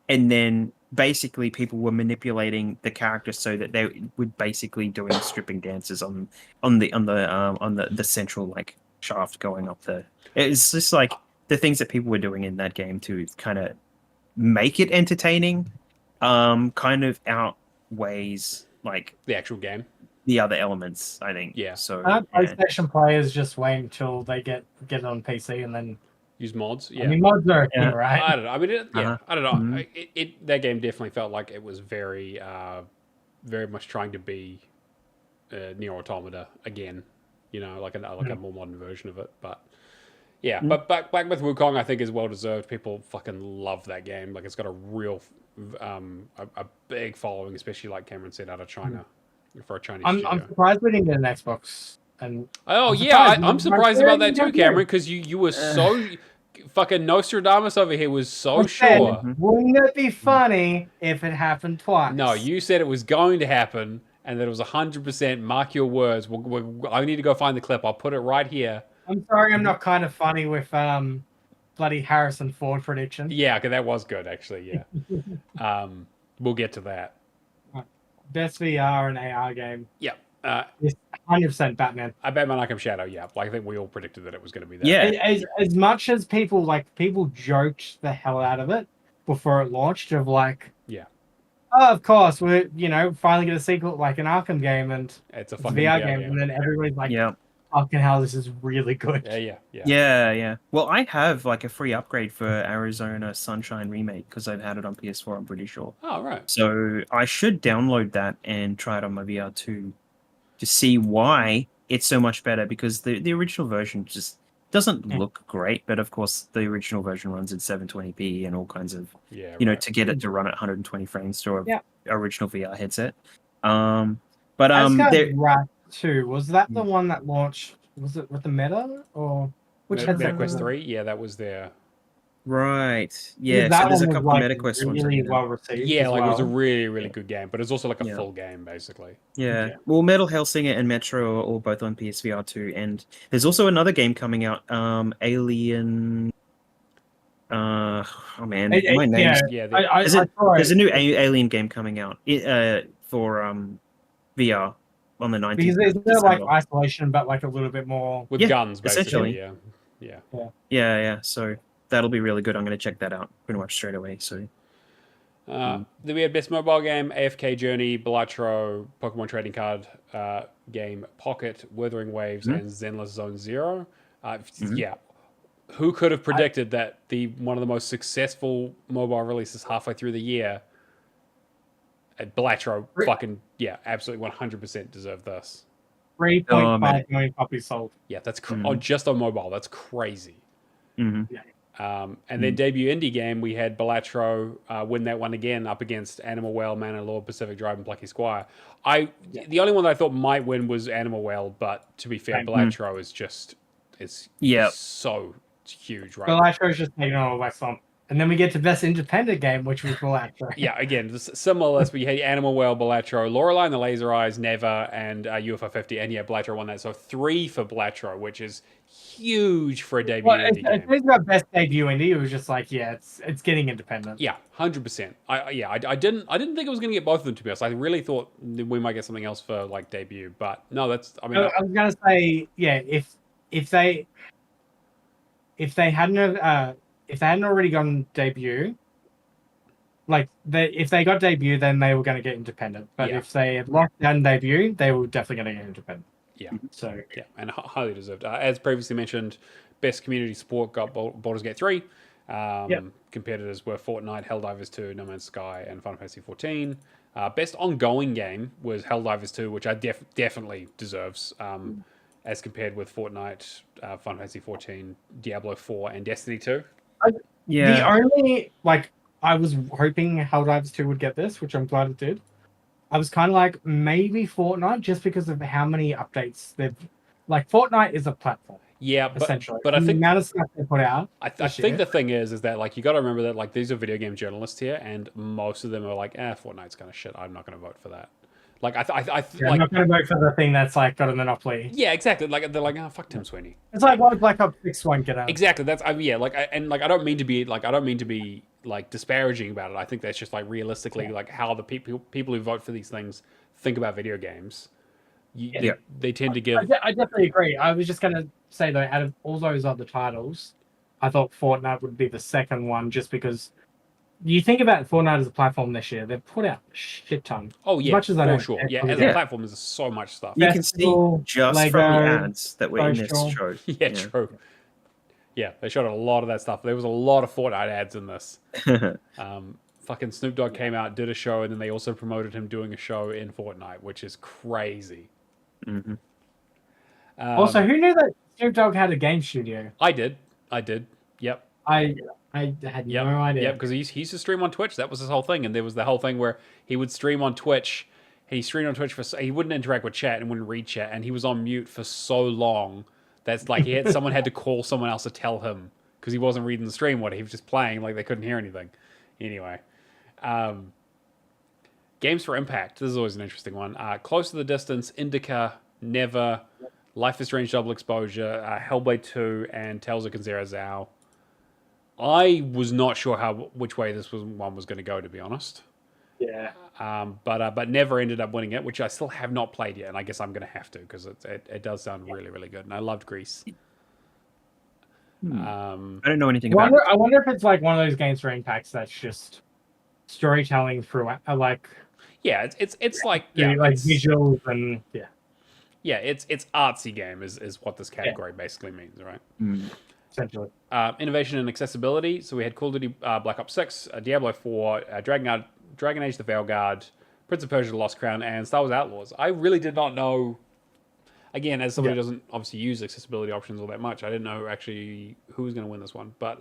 and then basically people were manipulating the character so that they were basically doing stripping dances on the central like shaft going up there. It's just like the things that people were doing in that game to kind of make it entertaining kind of outweighs like the actual game, the other elements, I think. Yeah. So PlayStation players just wait until they get it on PC and then Use mods. I Yeah. mean, mods are a thing, Yeah. right? I don't know. I mean, I don't know. Mhm. That game definitely felt like it was very, very much trying to be Nier Automata again. You know, like a more modern version of it. But yeah, Mm. but Black Myth Wukong I think is well deserved. People fucking love that game. Like it's got a real, a big following, especially like Cameron said, out of China for a Chinese I'm studio. surprised we didn't get an Xbox. And Oh I'm yeah, surprised. I'm surprised about that too, Cameron, Cameron. because you were so fucking Nostradamus over here was so I said, sure. Mhm. wouldn't it be funny if it happened twice? No, you said it was going to happen and that it was 100%. Mark your words. I need to go find the clip. I'll put it right here. I'm sorry, I'm not kind of funny with bloody Harrison Ford prediction. Yeah, okay, that was good actually. Yeah, we'll get to that. Best VR and AR game. Yeah, It's 100% Batman. I Batman Arkham Shadow. Yeah, like I think we all predicted that it was going to be that. Yeah. As much as people joked the hell out of it before it launched, of like, Yeah. Oh, of course, we're finally get a sequel like an Arkham game and It's a it's a fucking VR game, and then everybody's like, Yeah. fucking hell, this is really good. Yeah. Well, I have like a free upgrade for Arizona Sunshine Remake because I've had it on PS4, I'm pretty sure. Oh, right. So I should download that and try it on my VR2 to see why it's so much better, because the original version just doesn't look great, but of course the original version runs at 720p and all kinds of, to get it to run at 120 frames to a original VR headset. Asgard Wrath 2, was that the one that launched? Was it with the Meta or which headset? MetaQuest 3? Yeah, that was there. Right. Yeah, that so there's a one couple was, of MetaQuest ones. really well received. Yeah, as like well. it was a really, really good game, but it's also like a full game basically. Yeah. Well, Metal Hellsinger and Metro are all both on PSVR 2, and there's also another game coming out, Alien. Oh man, my name's there's a new Alien game coming out for VR on the 19th. Because it's like Isolation, but like a little bit more with guns, basically. Essentially. Yeah. So that'll be really good. I'm going to check that out pretty much straight away. So. Then we had Best Mobile Game, AFK Journey, Balatro, Pokemon Trading Card Game, Pocket, Wuthering Waves, and Zenless Zone Zero. Yeah. Who could have predicted that one of the most successful mobile releases halfway through the year, Balatro absolutely 100% deserved this. 3.5 million copies sold. Yeah, that's just on mobile. That's crazy. Mm-hmm. And then debut indie game, we had Balatro win that one again up against Animal Well, Man and Lord, Pacific Drive, and Plucky Squire. The only one that I thought might win was Animal Well, but to be fair, Balatro is just so huge, right? Balatro's just taking on all that song. And then we get to Best Independent Game, which was Balatro. Yeah, again, similar list, but you had Animal Well, Balatro, Lorelei and the Laser Eyes, Never, and UFO 50, and Balatro won that. So 3 for Balatro, which is huge for a debut indie game. It's about Best Debut Indie. It was just like, it's getting independent. Yeah, 100%. I didn't think it was going to get both of them, to be honest. I really thought we might get something else for like debut, but no, that's. I was gonna say, if they hadn't already gotten debut, if they got debut, then they were going to get independent. But if they had locked down debut, they were definitely going to get independent. Yeah. So and highly deserved. As previously mentioned, best community support got Baldur's Gate 3. Competitors were Fortnite, Helldivers 2, No Man's Sky, and Final Fantasy 14. Best ongoing game was Helldivers 2, which I definitely deserves. As compared with Fortnite, Final Fantasy 14, Diablo 4, and Destiny 2. The only, I was hoping Helldivers 2 would get this, which I'm glad it did. I was kind of like, maybe Fortnite, just because of how many updates they've... Fortnite is a platform. Yeah, essentially. But I think... the amount of stuff they put out... I think the thing is that, you got to remember that, these are video game journalists here, and most of them are like, Fortnite's kind of shit. I'm not going to vote for that. I'm not going to vote for the thing that's got a monopoly. Yeah, exactly. They're like, fuck Tim Sweeney. It's like why Black Ops 6 won't get out. Exactly. That's I don't mean to be disparaging about it. I think that's just realistically how the people who vote for these things think about video games. They tend to give. I definitely agree. I was just going to say though, out of all those other titles, I thought Fortnite would be the second one, just because. You think about Fortnite as a platform this year, they've put out a shit ton. Oh, yeah, as for sure. Yeah, as a platform, there's so much stuff. You can see just from the ads that were in this show. Yeah, true. Yeah, they showed a lot of that stuff. There was a lot of Fortnite ads in this. Fucking Snoop Dogg came out, did a show, and then they also promoted him doing a show in Fortnite, which is crazy. Mm-hmm. Also, who knew that Snoop Dogg had a game studio? I did. Yep. I had no idea. Yep, because he used to stream on Twitch. That was his whole thing. And there was the whole thing where he would stream on Twitch. He streamed on Twitch he wouldn't interact with chat and wouldn't read chat. And he was on mute for so long that's like someone had to call someone else to tell him because he wasn't reading the stream. He was just playing, like they couldn't hear anything. Anyway. Games for Impact. This is always an interesting one. Close to the Distance, Indica, Never, Life is Strange Double Exposure, Hellblade 2, and Tales of Kenzera Zao. I was not sure which way this one was going to go, to be honest. Yeah. But Never ended up winning it, which I still have not played yet, and I guess I'm going to have to because it does sound really, really good, and I loved Grease. I don't know anything about it. I wonder if it's like one of those games for Impacts that's just storytelling through like it's like visuals and it's artsy game is what this category basically means, right? Essentially. Innovation and accessibility. So we had Call of Duty Black Ops 6, Diablo 4, Dragon Age: The Veilguard, Prince of Persia: The Lost Crown, and Star Wars Outlaws. I really did not know. Again, as somebody who doesn't obviously use accessibility options all that much, I didn't know actually who was going to win this one. But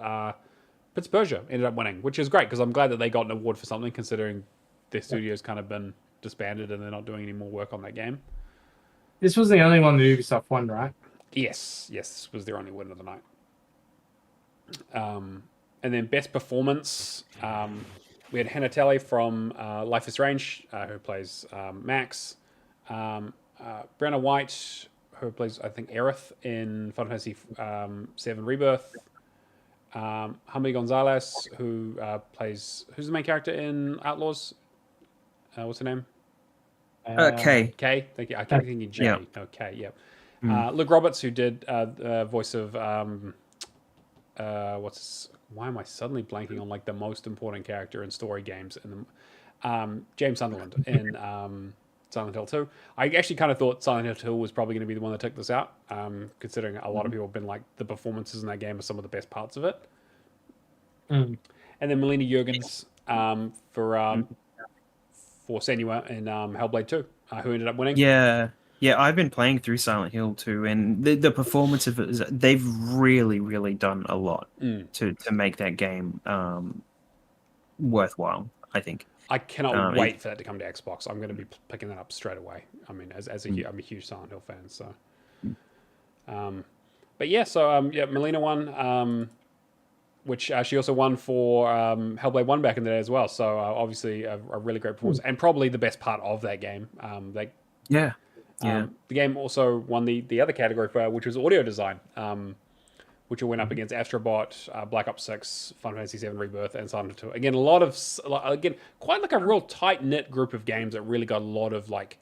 Prince of Persia ended up winning, which is great because I'm glad that they got an award for something, considering their studio's kind of been disbanded and they're not doing any more work on that game. This was the only one that Ubisoft won, right? Yes, this was their only win of the night. And then best performance, we had Hannah Telle from Life is Strange, who plays Max. Brenna White, who plays, I think, Aerith in Final Fantasy VII Rebirth. Hamid Gonzalez, who plays... Who's the main character in Outlaws? What's her name? Kay. Kay, thank you. I keep thinking Jay. Yeah. No, Kay, yeah. Luke Roberts, who did the voice of... why am I suddenly blanking on like the most important character in story games? In the, James Sunderland in Silent Hill 2. I actually kind of thought Silent Hill 2 was probably going to be the one that took this out, considering a lot of people have been like, the performances in that game are some of the best parts of it. And then Melina Juergens for Senua in Hellblade 2, who ended up winning. Yeah, I've been playing through Silent Hill 2, and the performance of it they've really, really done a lot to make that game worthwhile, I think. I cannot wait for that to come to Xbox. I'm going to be picking that up straight away. I mean, I'm a huge Silent Hill fan, so. But yeah, so Melina won, which she also won for Hellblade 1 back in the day as well. So obviously a really great performance, and probably the best part of that game. The game also won the other category, which was audio design, which went up against Astrobot, Black Ops 6, Final Fantasy VII Rebirth, and Silent Hill 2. Again, quite like a real tight-knit group of games that really got a lot of, like,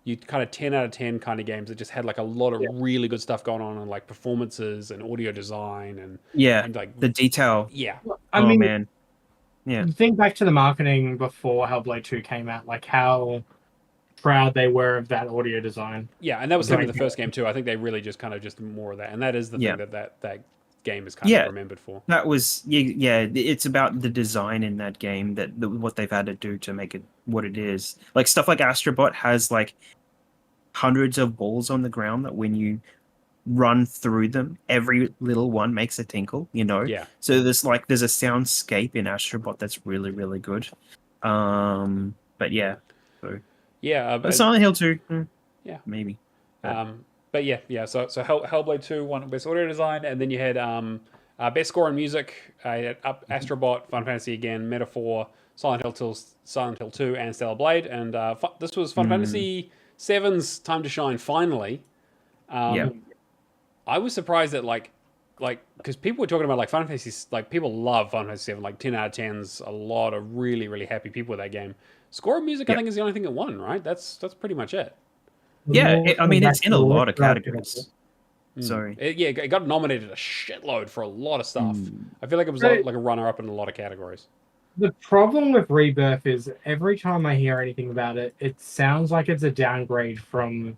you kind of 10 out of 10 kind of games that just had, like, a lot of really good stuff going on, and, like, performances and audio design and like, the detail. Yeah. I mean, man. Yeah. Think back to the marketing before Hellblade 2 came out, like how proud they were of that audio design. Yeah, and that was something in the first game too. I think they really just kind of just more of that, and that is the thing that game is kind of remembered for. That was it's about the design in that game what they've had to do to make it what it is. Like stuff like Astrobot has like hundreds of balls on the ground that when you run through them, every little one makes a tinkle, Yeah. So there's a soundscape in Astrobot that's really, really good. But yeah. So yeah, but Silent Hill 2, maybe. But yeah. So Hellblade 2 won Best Audio Design, and then you had Best Score in Music. You had Astrobot, Final Fantasy again, Metaphor, Silent Hill 2, and Stellar Blade. And this was Final Fantasy 7's time to shine finally. I was surprised that like because people were talking about like Final Fantasy, like people love Final Fantasy 7, like 10 out of 10's a lot of really, really happy people with that game. Score of music, I think, is the only thing that won, right? That's pretty much it. Yeah, it's in a lot of categories. Sorry. It got nominated a shitload for a lot of stuff. I feel like it was like a runner-up in a lot of categories. The problem with Rebirth is every time I hear anything about it, it sounds like it's a downgrade from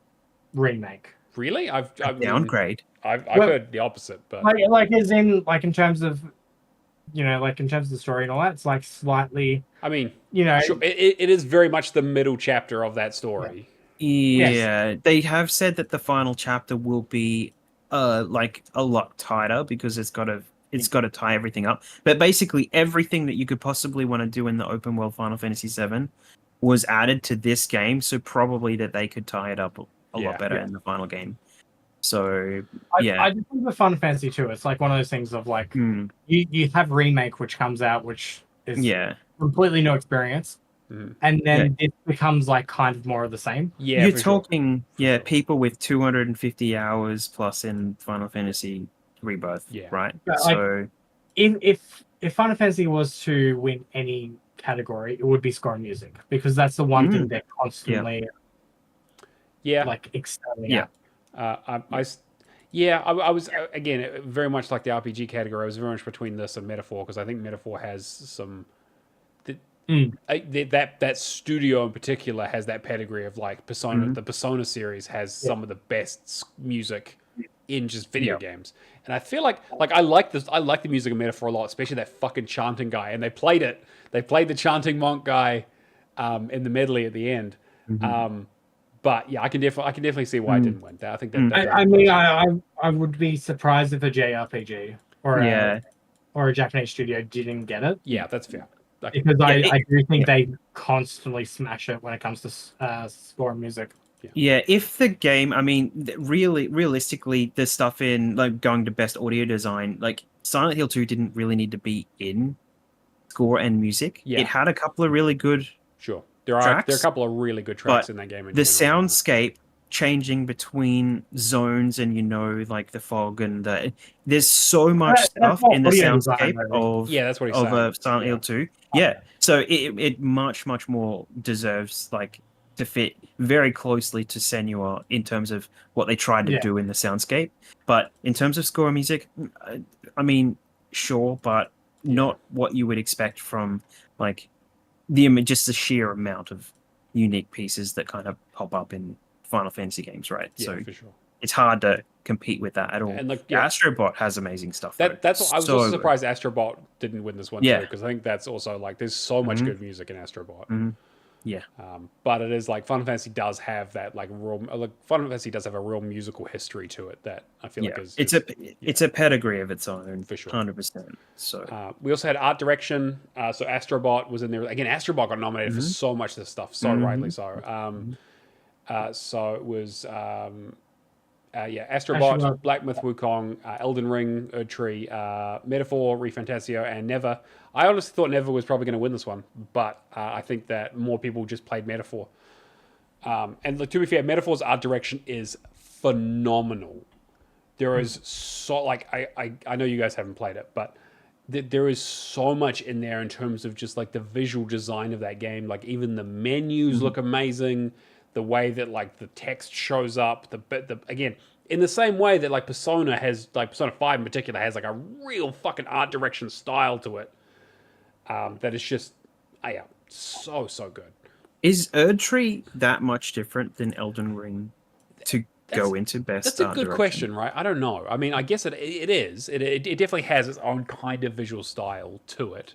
Remake. Really? I mean, Downgrade. I've Well- heard the opposite, but Like as in like in terms of like in terms of the story and all that, it's like slightly I mean, sure, sure, it is very much the middle chapter of that story. Yeah, they have said that the final chapter will be like a lot tighter because it's got to tie everything up. But basically everything that you could possibly want to do in the open world Final Fantasy VII was added to this game, so probably that they could tie it up a lot better in the final game. So I just think with Final Fantasy 2, it's like one of those things of like you have remake which comes out, which is completely new experience. And then it becomes like kind of more of the same. Yeah, you're for talking sure. people with 250 hours plus in Final Fantasy Rebirth, right? But, so if Final Fantasy was to win any category, it would be score and music because that's the one thing they're constantly like excelling at. I was again very much like the RPG category. I was very much between this and Metaphor because I think Metaphor has some that studio in particular has that pedigree of like Persona. The Persona series has some of the best music in just video games, and I feel like I like this. I like the music of Metaphor a lot, especially that fucking chanting guy. And they played it. They played the chanting monk guy in the medley at the end. But yeah, I can definitely see why I didn't win. I think that. I mean, I would be surprised if a JRPG or a Japanese studio didn't get it. Yeah, that's fair. Because I do think they constantly smash it when it comes to score and music. Yeah, if the game, I mean, realistically, the stuff in like going to best audio design, like Silent Hill 2 didn't really need to be in score and music. Yeah. It had a couple of really good there are tracks, there are a couple of really good tracks in that game. The soundscape changing between zones and like the fog and there's so much stuff in the soundscape of that's what he's saying. Of Silent Hill 2. Yeah. So it much more deserves like to fit very closely to Senua in terms of what they tried to do in the soundscape. But in terms of score and music, I mean, sure, but not what you would expect from like just the sheer amount of unique pieces that kind of pop up in Final Fantasy games, right? Yeah, so for sure. It's hard to compete with that at all. And Astrobot has amazing stuff. That's what, I was also surprised Astrobot didn't win this one too, because I think that's also like there's so much good music in Astrobot. Yeah. But it is like Final Fantasy does have that like real Final Fantasy does have a real musical history to it that I feel like is it's a pedigree of its own for sure, 100%. So we also had art direction. So Astrobot was in there again. Astrobot got nominated for so much of this stuff, so rightly so. So it was Astrobot, Black Myth Wukong, Elden Ring, Erdtree, Metaphor, ReFantasio, and Never. I honestly thought Never was probably going to win this one, but I think that more people just played Metaphor. And to be fair, Metaphor's art direction is phenomenal. There is so like I know you guys haven't played it, but there is so much in there in terms of just like the visual design of that game. Like even the menus look amazing. The way that like the text shows up, the again in the same way that like Persona has, like Persona 5 in particular has like a real fucking art direction style to it. That is just so good. Is Erdtree that much different than Elden Ring to go into best? That's a good question, right? I don't know. I mean, I guess it is. It definitely has its own kind of visual style to it,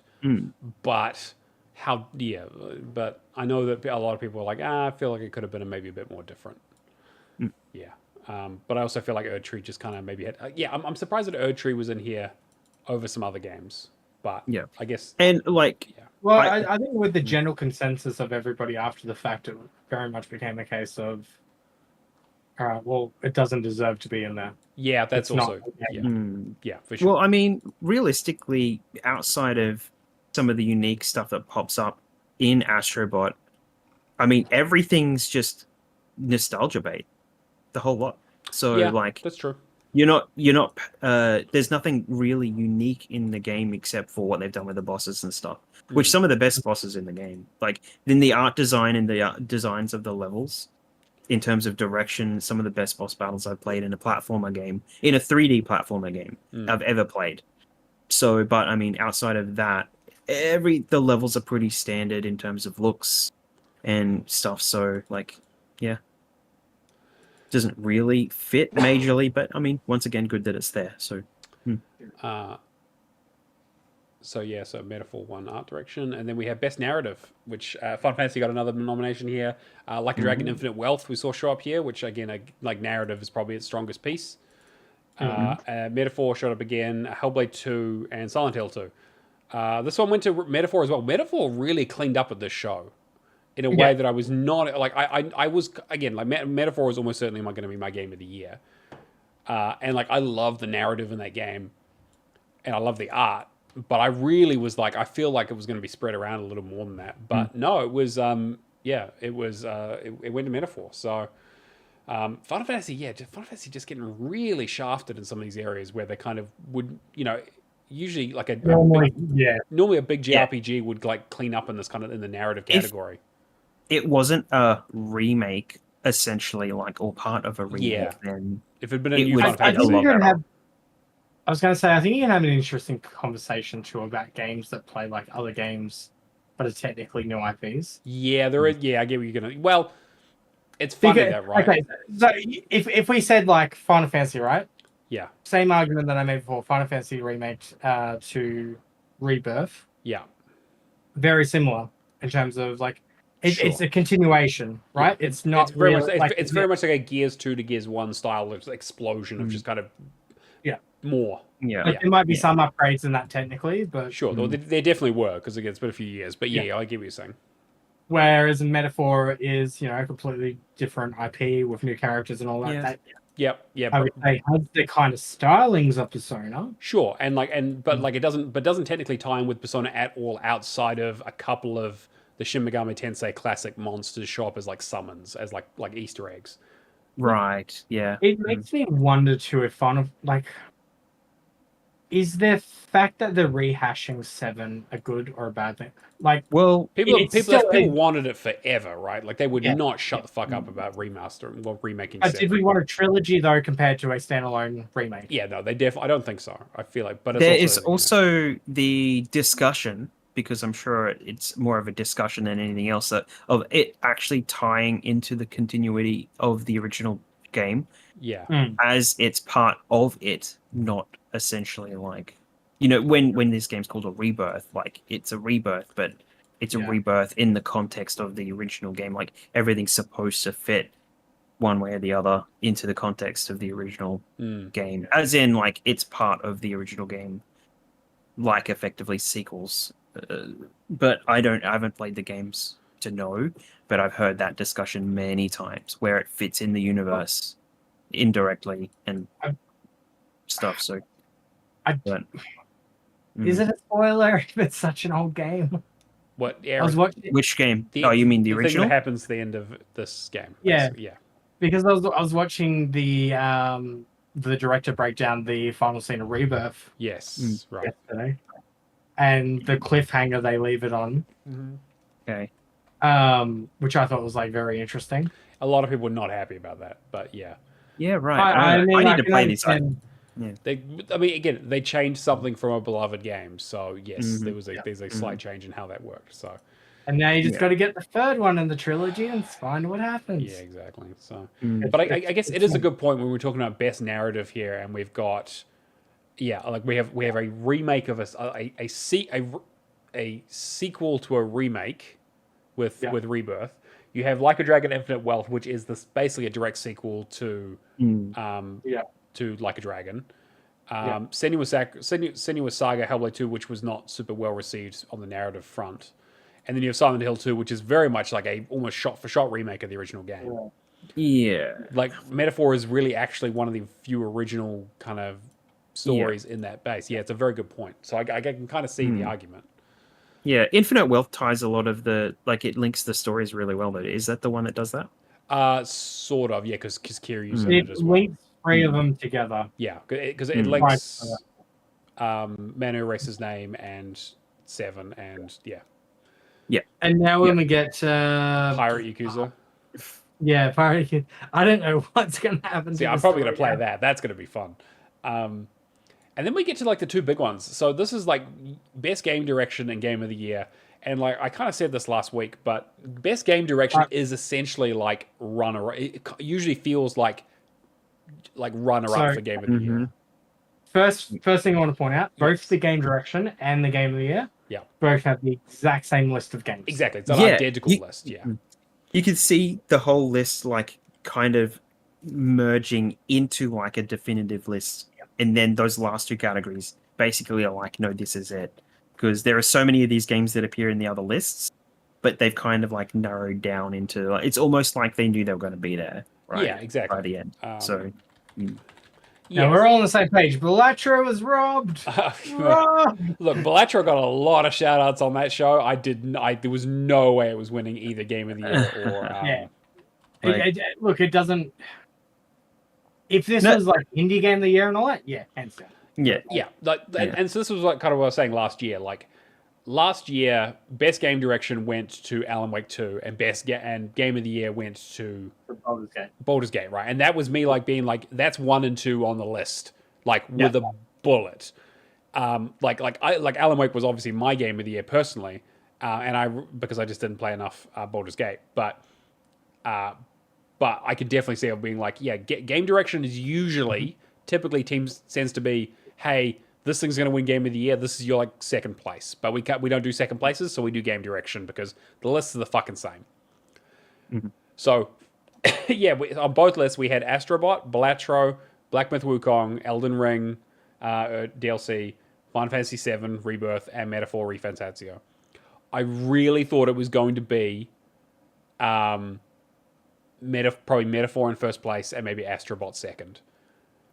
but. But I know that a lot of people are like, I feel like it could have been maybe a bit more different. Yeah. But I also feel like Erdtree just kind of maybe had... I'm surprised that Erdtree was in here over some other games. But I guess... And like... Yeah. Well, I think with the general consensus of everybody after the fact, it very much became a case of, well, it doesn't deserve to be in there. Yeah, that's also... Yeah, for sure. Well, I mean, realistically, outside of some of the unique stuff that pops up in Astrobot, I mean, everything's just nostalgia bait, the whole lot. So like, that's true. You're not. There's nothing really unique in the game except for what they've done with the bosses and stuff. Which some of the best bosses in the game, like in the art design and the designs of the levels, in terms of direction, some of the best boss battles I've played in a platformer game, in a 3D platformer game I've ever played. So, but I mean, outside of that. The levels are pretty standard in terms of looks and stuff, so like doesn't really fit majorly, but I mean, once again, good that it's there. So So Metaphor won art direction, and then we have best narrative, which Final Fantasy got another nomination here. Like a Dragon, Infinite Wealth we saw show up here, which again, like narrative is probably its strongest piece. Metaphor showed up again, Hellblade 2, and Silent Hill 2. This one went to Metaphor as well. Metaphor really cleaned up at this show in a way that I was not like. I was again like Metaphor was almost certainly going to be my game of the year, and like I love the narrative in that game, and I love the art. But I really was like, I feel like it was going to be spread around a little more than that. But no, it was it was it went to Metaphor. So Final Fantasy, Final Fantasy just getting really shafted in some of these areas where they kind of would, usually like normally a big JRPG would like clean up in this kind of in the narrative category. It wasn't a remake, essentially, like or part of a remake. Then if it had been a new Final Fantasy, I was going to say, I think you can have an interesting conversation too about games that play like other games, but are technically new IPs. Yeah, there is. Yeah, I get what you're gonna. Well, it's funny that, right? Okay, so if we said like Final Fantasy, right? Yeah. Same argument that I made before. Final Fantasy remake to Rebirth. Yeah. Very similar in terms of like it's a continuation, right? Yeah. It's not it's very really, much. It's very much like a Gears 2 to Gears 1 style of explosion of just kind of more. Like, there might be some upgrades in that technically, but sure, there definitely were because again, it's been a few years. But I get what you're saying. Whereas Metaphor is a completely different IP with new characters and all that. I would say has the kind of stylings of Persona. Sure, but it doesn't technically tie in with Persona at all outside of a couple of the Shin Megami Tensei classic monsters show up as like summons, as like Easter eggs. Right. Yeah. It makes me wonder too if is the fact that they're rehashing 7 a good or a bad thing? Like, well, people wanted it forever, right? Like they would not shut the fuck up about remastering or remaking. Did we want a trilogy though, compared to a standalone remake? Yeah, no, they definitely. I don't think so. I feel like, but there is also the discussion, because I'm sure it's more of a discussion than anything else, of it actually tying into the continuity of the original game. Yeah, as it's part of it, not essentially like when this game's called a rebirth, like it's a rebirth, but it's a rebirth in the context of the original game. Like everything's supposed to fit one way or the other into the context of the original game, as in like it's part of the original game, like effectively sequels. But I haven't played the games to know, but I've heard that discussion many times where it fits in the universe indirectly and stuff. So is it a spoiler if it's such an old game? What? Which game? You mean the original? Thing that happens at the end of this game. Yeah. Yeah. Because I was watching the director break down the final scene of Rebirth. Yes. Right. Yesterday, and the cliffhanger they leave it on. Okay. Which I thought was like very interesting. A lot of people were not happy about that, but yeah. Yeah, right. I need to play these. Again, they changed something from a beloved game, so yes, there's a slight change in how that worked. So, and now you just got to get the third one in the trilogy and find what happens. Yeah, exactly. So, but I guess it is a good point when we're talking about best narrative here, and we've got, we have a remake of a sequel to a remake with Rebirth. You have Like a Dragon, Infinite Wealth, which is basically a direct sequel to Like a Dragon. Senua's Saga Hellblade 2, which was not super well received on the narrative front. And then you have Silent Hill 2, which is very much like a almost shot-for-shot remake of the original game. Yeah. Like, Metaphor is really actually one of the few original kind of stories in that base. Yeah, it's a very good point. So I can kind of see the argument. Yeah, Infinite Wealth ties a lot of it links the stories really well, though. Is that the one that does that? Sort of, yeah, because Kiryu's in it as well. It links 3 of them together. Yeah, because it links Manu Race's name and 7, and yeah. And now when we get Pirate Yakuza. Yeah, Pirate Yakuza. I don't know what's going to happen. See, I'm probably going to play that. That's going to be fun. And then we get to like the 2 big ones. So this is like best game direction and game of the year. And like I kind of said this last week, but best game direction is essentially like runner. It usually feels like runner up for game of the year. First thing I want to point out, both the game direction and the game of the year, both have the exact same list of games. Exactly, it's an identical list. Yeah, you can see the whole list like kind of merging into like a definitive list, and then those last two categories basically are like, no, this is it, because there are so many of these games that appear in the other lists, but they've kind of like narrowed down into like, it's almost like they knew they were going to be there. Right? Yeah, exactly. By the end, so. Yeah, we're all on the same page. Bellatrix was robbed. Look, Bellatrix got a lot of shout outs on that show. There was no way it was winning either game of the year or. Look, it doesn't. If this was like indie game of the year and all that, hands down. Yeah. And so this was like kind of what I was saying last year. Like last year, best game direction went to Alan Wake 2, and game of the year went to Baldur's Gate, right? And that was me like being like, that's 1 and 2 on the list, like with a bullet. Like Alan Wake was obviously my game of the year personally, because I just didn't play enough Baldur's Gate, but I could definitely see it being like, game direction is usually typically teams tends to be, hey, this thing's going to win game of the year. This is your like second place, but we don't do second places, so we do game direction because the lists are the fucking same. So, on both lists we had Astrobot, Balatro, Black Myth Wukong, Elden Ring, DLC, Final Fantasy VII Rebirth, and Metaphor ReFantazio. I really thought it was going to be, probably Metaphor in first place and maybe Astrobot second.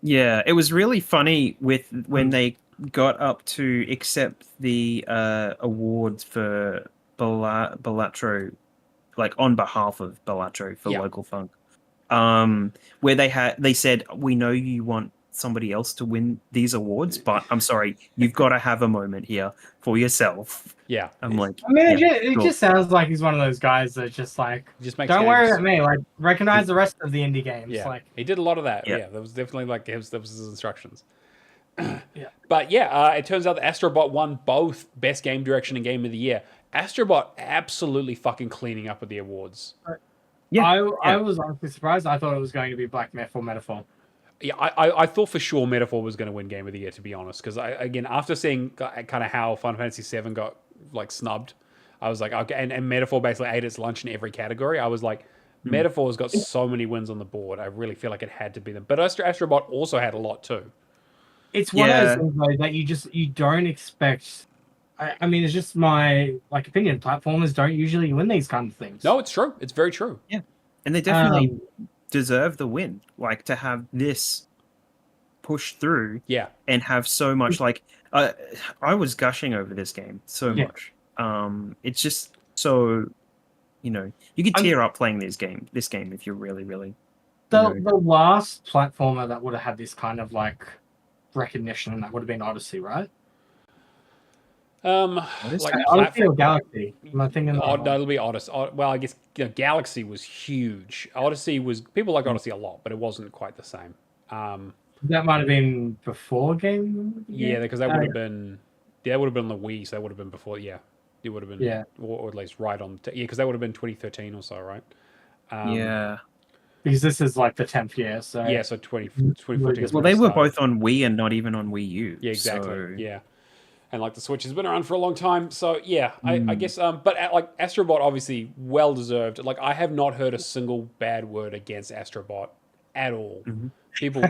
Yeah, it was really funny when they got up to accept the awards for Balatro, like on behalf of Balatro for Local Funk, where they said, we know you want somebody else to win these awards, but I'm sorry, you've got to have a moment here for yourself. Yeah, I'm like, I mean, it just sounds like he's one of those guys that just like, don't worry about me, like recognize the rest of the indie games. Yeah, like he did a lot of that. Yeah, that was definitely like that was his instructions. But it turns out that Astrobot won both best game direction and game of the year. Astrobot absolutely fucking cleaning up with the awards. I was honestly surprised. I thought it was going to be Black Myth or Metaphor. Yeah, I thought for sure Metaphor was going to win game of the year, to be honest, because after seeing kind of how Final Fantasy VII got like snubbed, I was like, okay, and Metaphor basically ate its lunch in every category. I was like, Metaphor's got so many wins on the board. I really feel like it had to be them. But Astrobot also had a lot too. It's one of those things though, that you don't expect. I mean, it's just my like opinion. Platformers don't usually win these kind of things. No, it's true. It's very true. Yeah, and they definitely deserve the win. Like to have this push through. Yeah, and have so much like I was gushing over this game so much. It's just so, you could tear up playing this game if you're really, really. The last platformer that would have had this kind of like recognition, and that would have been Odyssey, right? Like Odyssey or Galaxy? Am I thinking? No, it'll be Odyssey. Well, I guess Galaxy was huge. Odyssey was people like Odyssey a lot, but it wasn't quite the same. That might have been before game. Yeah, because that would have been. That would have been on the Wii, so that would have been before. Yeah, it would have been. Yeah, or at least right on. Because that would have been 2013 or so, right? Yeah. Because this is like the 10th year, so yeah, so 2014. Well, they were both on Wii and not even on Wii U. Yeah, exactly. So... Yeah, and like the Switch has been around for a long time, so yeah, I guess. But like Astrobot, obviously, well deserved. Like I have not heard a single bad word against Astrobot at all. People,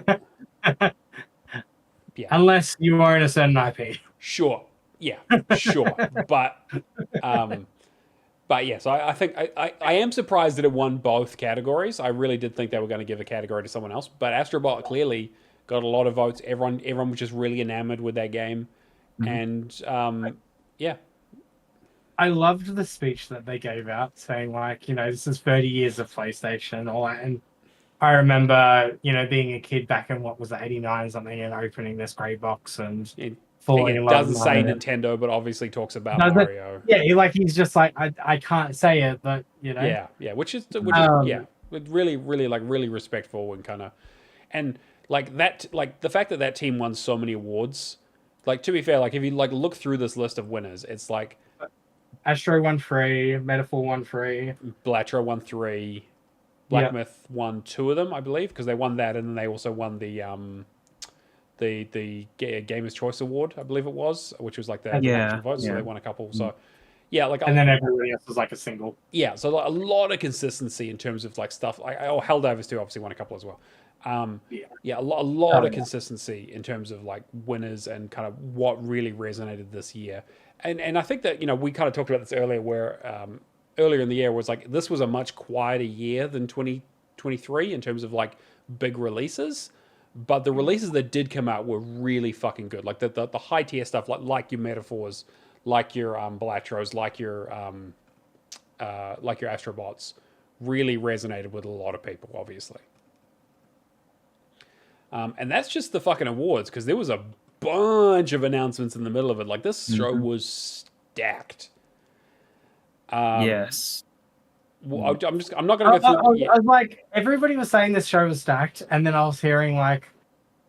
unless you own a certain IP. Sure, but yes, I think I am surprised that it won both categories. I really did think they were going to give a category to someone else, but Astrobot clearly got a lot of votes. Everyone was just really enamored with that game, and I loved the speech that they gave out, saying like, this is 30 years of PlayStation, all that. And I remember, being a kid back in what was it, 89 or something, and opening this grey box and falling in love. Doesn't say Nintendo, but obviously talks about Mario. He's just like, I can't say it, but Yeah, which is really, really like really respectful and like that, like the fact that team won so many awards. Like to be fair, like if you like look through this list of winners, it's like Astro won 3, Metaphor won 3. Blatro won 3. Black Myth won 2 of them, I believe, because they won that, and then they also won the Gamers' Choice Award, I believe it was, which was like the election vote. So they won a couple. So yeah, like and then everybody else was like a single. Yeah, so like a lot of consistency in terms of like stuff. Like Helldivers too, obviously won a couple as well. A lot of consistency in terms of like winners and kind of what really resonated this year. And I think that we kind of talked about this earlier, where earlier in the year was like this was a much quieter year than 2023 in terms of like big releases. But the releases that did come out were really fucking good. Like the high tier stuff, like your Metaphors, like your Balatros, like your Astrobots, really resonated with a lot of people, obviously. And that's just the fucking awards, because there was a bunch of announcements in the middle of it. Like this show was stacked. Yes. Well, I'm not going to go through. I was like, everybody was saying this show was stacked, and then I was hearing like,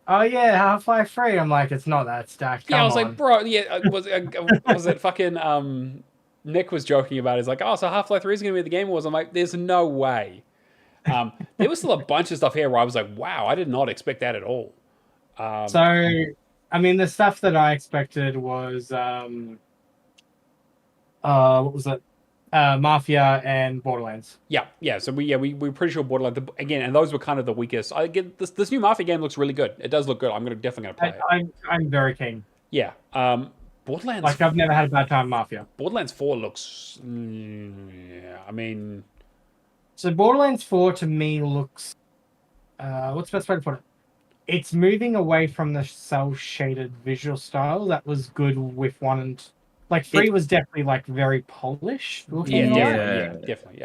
oh yeah, Half-Life 3. I'm like, it's not that stacked. Come I was on. like, bro, was it fucking Nick was joking about it. He's like, oh, so Half-Life 3 is going to be the Game Awards. I'm like, there's no way. There was still a bunch of stuff here where I was like, wow, I did not expect that at all. So, I mean, the stuff that I expected was, what was it? Mafia and Borderlands. Yeah. So we're pretty sure Borderlands again, and those were kind of the weakest. I get this new Mafia game looks really good. It does look good. I'm definitely gonna play it. I'm very keen. Yeah. Borderlands. Like I've never had a bad time with Mafia. Borderlands 4 looks. I mean. So Borderlands 4 to me looks. What's the best way to put it? It's moving away from the cel shaded visual style that was good with 1 and. Like 3 was definitely like very polished. Definitely.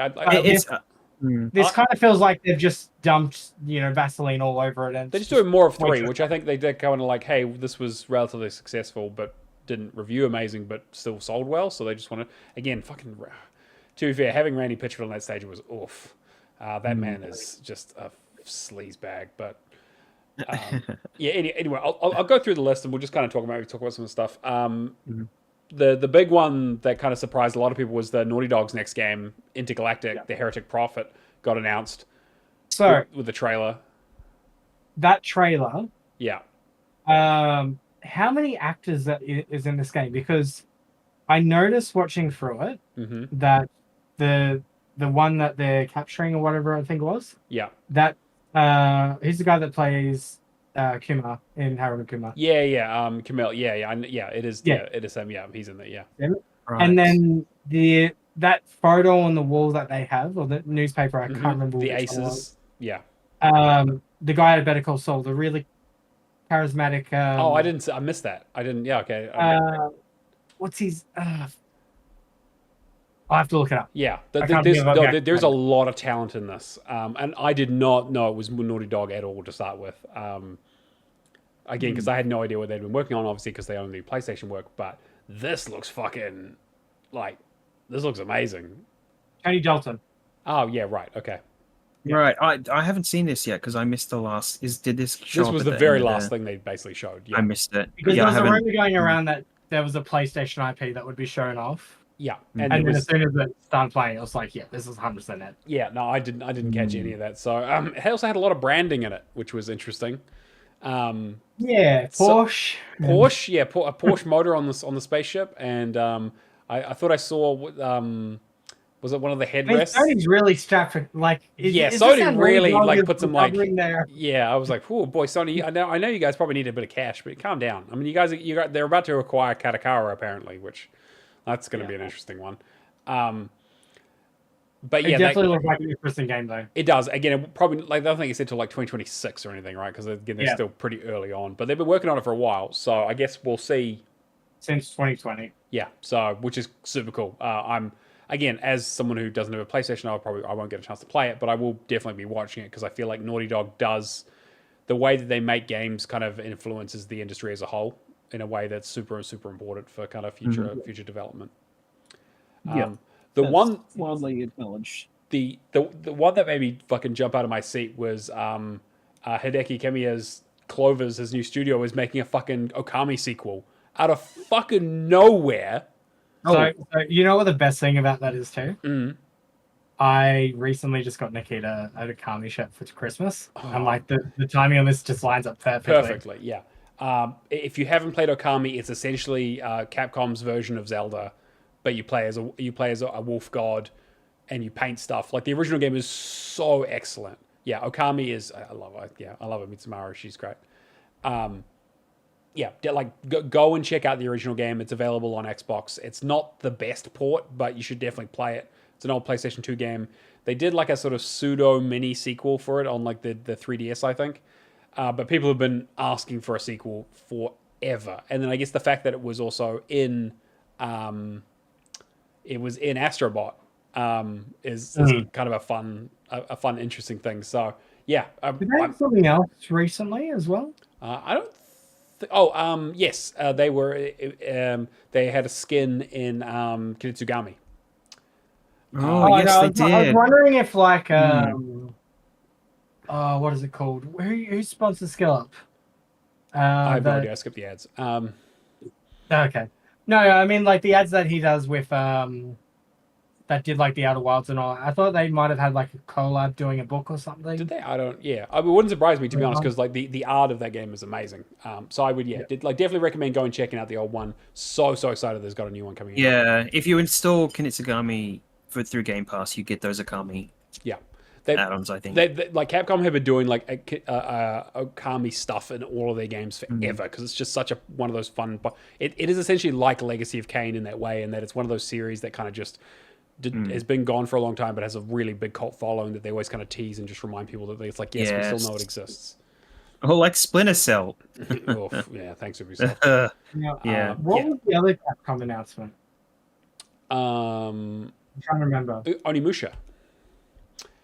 This kind of feels like they've just dumped, Vaseline all over it, and they're just doing more of 3, which I think they did kind of like, hey, this was relatively successful, but didn't review amazing, but still sold well. So they just want to again fucking. To be fair, having Randy Pitchford on that stage was oof. That man is just a sleaze bag, but. Anyway, I'll go through the list and we'll just kind of talk about some of the stuff. The big one that kind of surprised a lot of people was the Naughty Dog's next game, Intergalactic, The Heretic Prophet, got announced. So with the trailer. That trailer. Yeah. How many actors that is in this game? Because I noticed watching through it that the one that they're capturing or whatever I think it was. Yeah. That he's the guy that plays Kumar in Harold and Kumar. Camille. It is. Yeah, it is him. Yeah, he's in there. Yeah. Right. And then that photo on the wall that they have, or the newspaper, I can't remember. The Aces. Yeah. The guy at Better Call Saul, the really charismatic. I missed that. I didn't. Yeah. Okay. What's his? I'll have to look it up. Yeah, there's a lot of talent in this, and I did not know it was Naughty Dog at all to start with. Again, because I had no idea what they'd been working on, obviously, because they only do PlayStation work. But this looks fucking this looks amazing. Tony Dalton. Oh yeah, right. Okay. Yeah. Right, I haven't seen this yet because I missed the last. Did this show? This was the very last thing they basically showed. Yeah. I missed it because there was a rumor going around that there was a PlayStation IP that would be shown off. Yeah, and then as soon as it started playing, I was like, "Yeah, this is 100% it." Yeah, no, I didn't catch any of that. So, it also had a lot of branding in it, which was interesting. Porsche. Porsche, a Porsche motor on the spaceship, and I thought I saw was it one of the headrests? Sony's really strapped for Sony really put some there. Yeah, I was like, oh boy, Sony, I know you guys probably need a bit of cash, but calm down. I mean, they're about to acquire Katakara apparently, which. That's going to be an interesting one. But yeah, it definitely looks like an interesting game, though. It does. Again, it probably I don't think it's until 2026 or anything, right? Because again, they're still pretty early on, but they've been working on it for a while. So I guess we'll see. Since 2020. Yeah. So which is super cool. I'm again as someone who doesn't have a PlayStation, I won't get a chance to play it, but I will definitely be watching it because I feel like Naughty Dog does the way that they make games kind of influences the industry as a whole. In a way that's super important for kind of future development. The one widely acknowledged. The one that made me fucking jump out of my seat was Hideki Kamiya's Clover's, his new studio, is making a fucking Okami sequel out of fucking nowhere. So you know what the best thing about that is too? Mm. I recently just got Nikita a Kami shirt for Christmas, and Oh. like the timing on this just lines up perfectly. Perfectly, yeah. If you haven't played Okami, it's essentially Capcom's version of Zelda, but you play as a wolf god, and you paint stuff. Like the original game is so excellent. Yeah, Okami is. I love her. Yeah, I love her. Mitsumaru, she's great. Yeah, like go and check out the original game. It's available on Xbox. It's not the best port, but you should definitely play it. It's an old PlayStation 2 game. They did like a sort of pseudo mini sequel for it on like the 3DS, I think. But people have been asking for a sequel forever. And then I guess the fact that it was also in Astrobot is kind of a fun, interesting thing. So yeah, Did they have something else recently as well? I don't. Yes, they were. They had a skin in Kiritsugami. Yes, no, they did. I was wondering if like what is it called? Who sponsors Skill Up? I have no idea. I skipped the ads. Okay. No, I mean like the ads that he does with that did like the Outer Wilds and all. I thought they might have had like a collab doing a book or something. Did they? I don't. Yeah, it wouldn't surprise me to be honest, because like the art of that game is amazing. So I would definitely recommend going checking out the old one. So excited there's got a new one coming. Yeah, if you install Kinitsugami through Game Pass, you get those Okami. Yeah. Add-ons, I think. They like Capcom have been doing like Okami stuff in all of their games forever, because it's just such one of those fun. It is essentially like Legacy of Kain in that way, in that it's one of those series that kind of just has been gone for a long time, but has a really big cult following that they always kind of tease and just remind people that it's like, yes, we still know it exists. Oh, like Splinter Cell. Yeah, thanks Ubisoft. What was the other Capcom announcement? I'm trying to remember. Onimusha.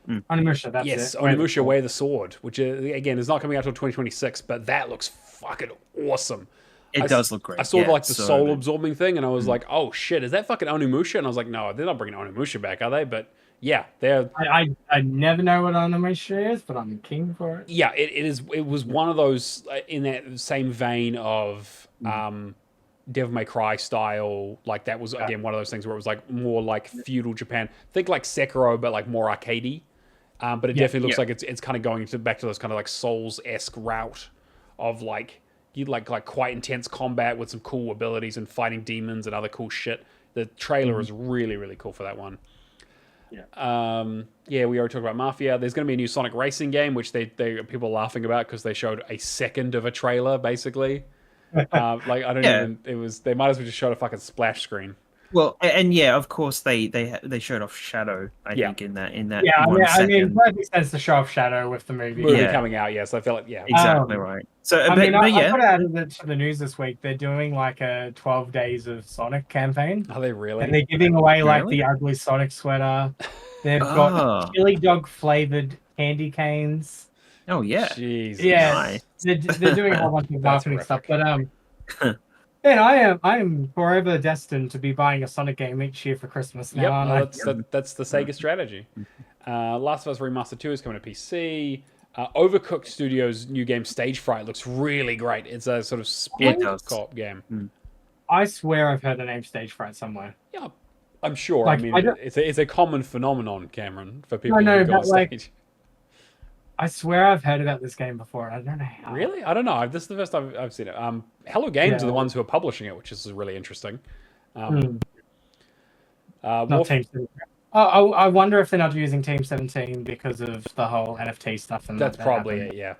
Onimusha, that's it. Yes, Onimusha Wear the Sword, which again is not coming out until 2026, but that looks fucking awesome. It does look great. I saw like the soul absorbing thing, and I was like, "Oh shit, is that fucking Onimusha?" And I was like, "No, they're not bringing Onimusha back, are they?" But yeah, they're. I never know what Onimusha is, but I'm keen for it. Yeah, it is. It was one of those in that same vein of Devil May Cry style. Like that was again one of those things where it was like more like feudal Japan. Think like Sekiro, but like more arcadey. But it definitely looks like it's kind of going back to those kind of like Souls-esque route of like you like quite intense combat with some cool abilities and fighting demons and other cool shit. The trailer is really, really cool for that one. Yeah. We already talked about Mafia. There's going to be a new Sonic racing game, which they people are laughing about because they showed a second of a trailer, basically. Like I don't even. It was they might as well just showed a fucking splash screen. Well, and yeah, of course they showed off Shadow. I think in that. Yeah, I mean, it makes sense to show off Shadow with the movie coming out. Yes, I feel like exactly right. So I got added it to the news this week. They're doing like a 12 days of Sonic campaign. Are they really? And they're giving away like the ugly Sonic sweater. They've got chili dog flavored candy canes. Oh yeah, Jesus. Yeah, nice. they're doing a whole bunch of marketing stuff, but man, I am forever destined to be buying a Sonic game each year for Christmas now. Yep, that's the Sega strategy. Last of Us Remastered 2 is coming to PC. Overcooked Studios' new game Stage Fright looks really great. It's a sort of split co-op game. I swear I've heard the name Stage Fright somewhere. Yeah, I'm sure. Like, I mean, it's a common phenomenon, Cameron, for people who go on stage. I swear I've heard about this game before. I don't know how. Really? I don't know. This is the first time I've seen it. Hello Games are the ones who are publishing it, which is really interesting. Not Team 17. I wonder if they're not using Team 17 because of the whole NFT stuff. And that's probably it, yeah.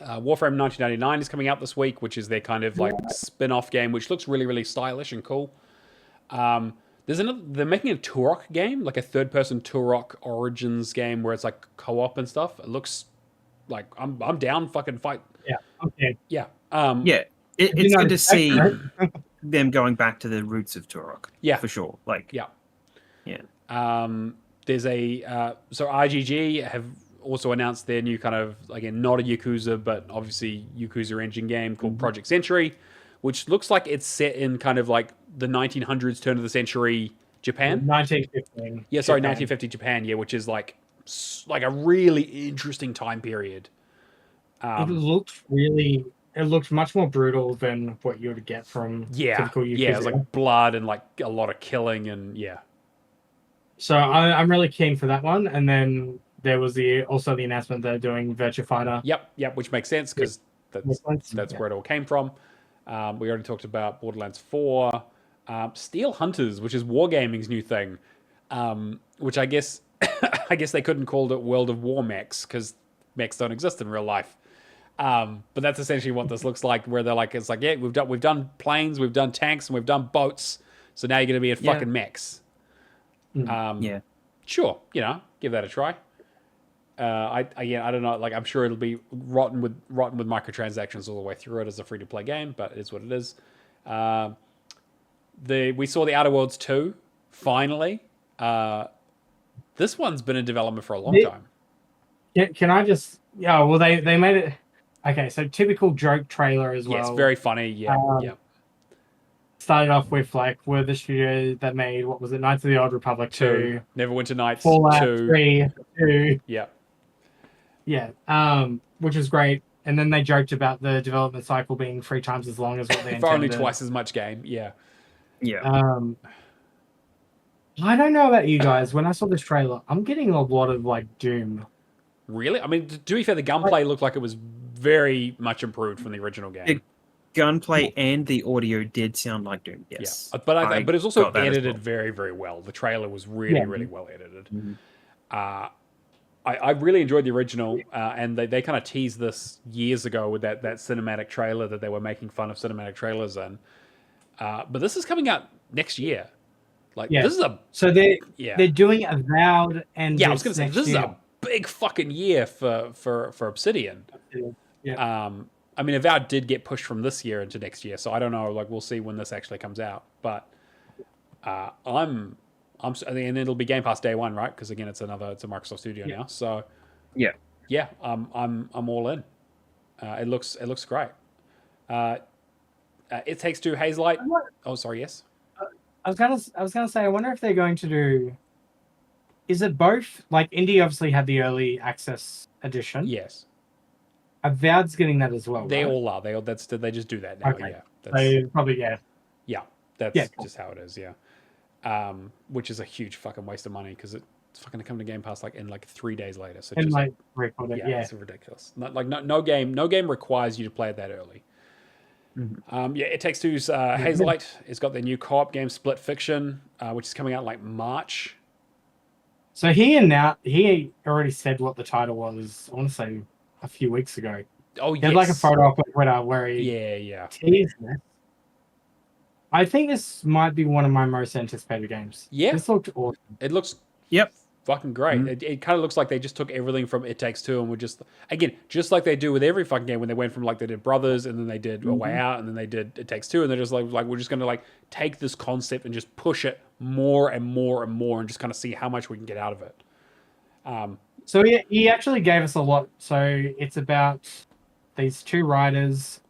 Warframe 1999 is coming out this week, which is their kind of like spin-off game, which looks really, really stylish and cool. They're making a Turok game, like a third-person Turok Origins game where it's like co-op and stuff. It looks like I'm down. Fucking fight. Yeah. Okay. Yeah. It's good to see them going back to the roots of Turok. Yeah, for sure. Like yeah. There's so RGG have also announced their new kind of again not a Yakuza but obviously Yakuza engine game called Project Century, which looks like it's set in kind of like the 1900s, turn of the century Japan. 1915. Yeah, sorry, 1950 Japan. Yeah, which is like a really interesting time period. It looked really it looked much more brutal than what you would get from Yeah, typical yeah, it was Yakuza. like blood and like a lot of killing and yeah. So I'm really keen for that one. And then there was also the announcement they're doing Virtua Fighter. Yep, which makes sense because that's Yeah. where it all came from. We already talked about Borderlands 4, Steel Hunters, which is Wargaming's new thing, which I guess I guess they couldn't call it World of War mechs because mechs don't exist in real life. But that's essentially what this looks like, where they're like, it's like, yeah, we've done planes, we've done tanks, and we've done boats, so now you're gonna be in fucking mechs. Yeah. Sure, give that a try. I don't know. Like, I'm sure it'll be rotten with microtransactions all the way through it as a free to play game, but it is what it is. We saw the Outer Worlds 2 finally. This one's been in development for a long time. Can I just? Yeah. Well, they made it. Okay, so typical joke trailer as well. Yes, very funny. Yeah, yeah. Started off with like, we're the studio that made, what was it, Knights of the Old Republic 2, Neverwinter Nights Fallout 2, 3, 2. Yeah. Yeah. Which is great. And then they joked about the development cycle being 3 times as long as what they intended. For only twice as much game. Yeah. Yeah. I don't know about you guys. When I saw this trailer, I'm getting a lot of like Doom. Really? I mean, to be fair, the gunplay looked like it was very much improved from the original game. The gunplay and the audio did sound like Doom. Yes. Yeah. But it's also edited well. very, very well. The trailer was really, really well edited. Mm-hmm. I really enjoyed the original, and they kind of teased this years ago with that cinematic trailer that they were making fun of cinematic trailers in. But this is coming out next year. Like, this is so they're doing Avowed and I was going to say this is a big fucking year for Obsidian. Yeah. I mean, Avowed did get pushed from this year into next year, so I don't know. Like, we'll see when this actually comes out. But and it'll be Game Pass day one, right? Because again, it's a Microsoft Studio now. So yeah, I'm all in. It looks great. It Takes Two Hazelight. Oh, sorry, yes. I was gonna say, I wonder if they're going to do. Is it both? Like, Indie obviously had the early access edition. Yes. Avowed's getting that as well. They right? all are. They just do that now. Okay. Yeah. They probably Yeah, that's just how it is. Yeah. Which is a huge fucking waste of money because it's fucking come to Game Pass in 3 days later. So and just record it. it's ridiculous. No game requires you to play it that early. Mm-hmm. It Takes Two's Hazelight. It's got their new co-op game Split Fiction, which is coming out March. So he already said what the title was. I want to say a few weeks ago. Oh, he had a photo up with Twitter where he teased this. I think this might be one of my most anticipated games. Yeah, this looked awesome. It looks fucking great. Mm-hmm. It kind of looks like they just took everything from It Takes Two and were just like they do with every fucking game when they went from they did Brothers and then they did A Way Out and then they did It Takes Two and they're just like we're just gonna take this concept and just push it more and more and more and just kind of see how much we can get out of it. So he actually gave us a lot. So it's about these 2 writers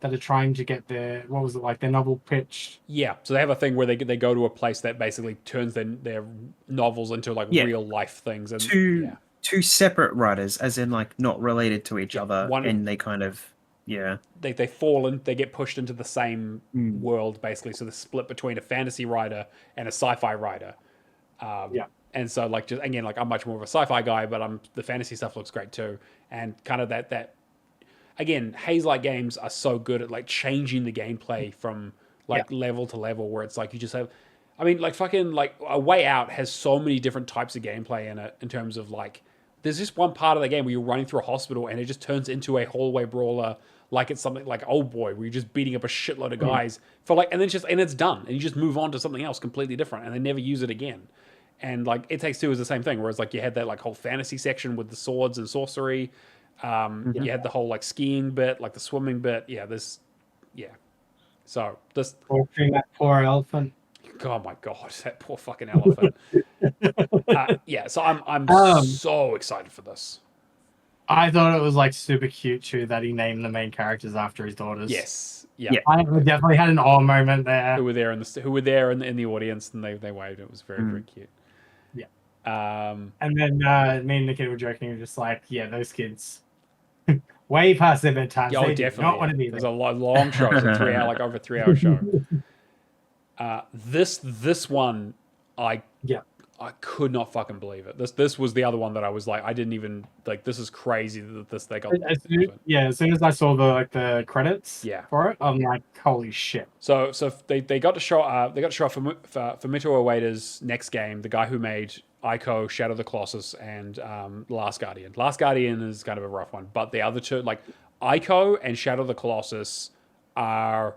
that are trying to get their novel pitched. Yeah, so they have a thing where they go to a place that basically turns their novels into real life things. And two separate writers, as in not related to each other, and they kind of they fall in, they get pushed into the same world basically. So they're split between a fantasy writer and a sci-fi writer. And so just again I'm much more of a sci-fi guy, but the fantasy stuff looks great too, and kind of that. Again, Hazelight games are so good at changing the gameplay from level to level, where it's you just have, I mean, A Way Out has so many different types of gameplay in it. In terms of there's just one part of the game where you're running through a hospital and it just turns into a hallway brawler, it's something like Old Boy, where you're just beating up a shitload of guys and then it's done, and you just move on to something else completely different, and they never use it again. And It Takes Two is the same thing, whereas you had that whole fantasy section with the swords and sorcery. You had the whole skiing bit, the swimming bit. So this that poor elephant. Oh my god, that poor fucking elephant. So I'm so excited for this. I thought it was super cute too that he named the main characters after his daughters. Yes. Yeah. I definitely had an awe moment there. Who were there in the audience and they waved. It was very, very cute. Yeah. And then me and Nikita were joking, just those kids. way past their bedtimes. Oh, They do definitely. not want to be It was there. a long show. It was a 3 hour, like over 3 hour show. This one, I could not fucking believe it. This was the other one that I was like, I didn't even like. This is crazy that they got. As soon as I saw the credits, Yeah. for it, I'm like, holy shit. So they got to show Fumito Ueda's next game, the guy who made Ico, Shadow of the Colossus, and Last Guardian. Last Guardian is kind of a rough one, but the other two, like Ico and Shadow of the Colossus, are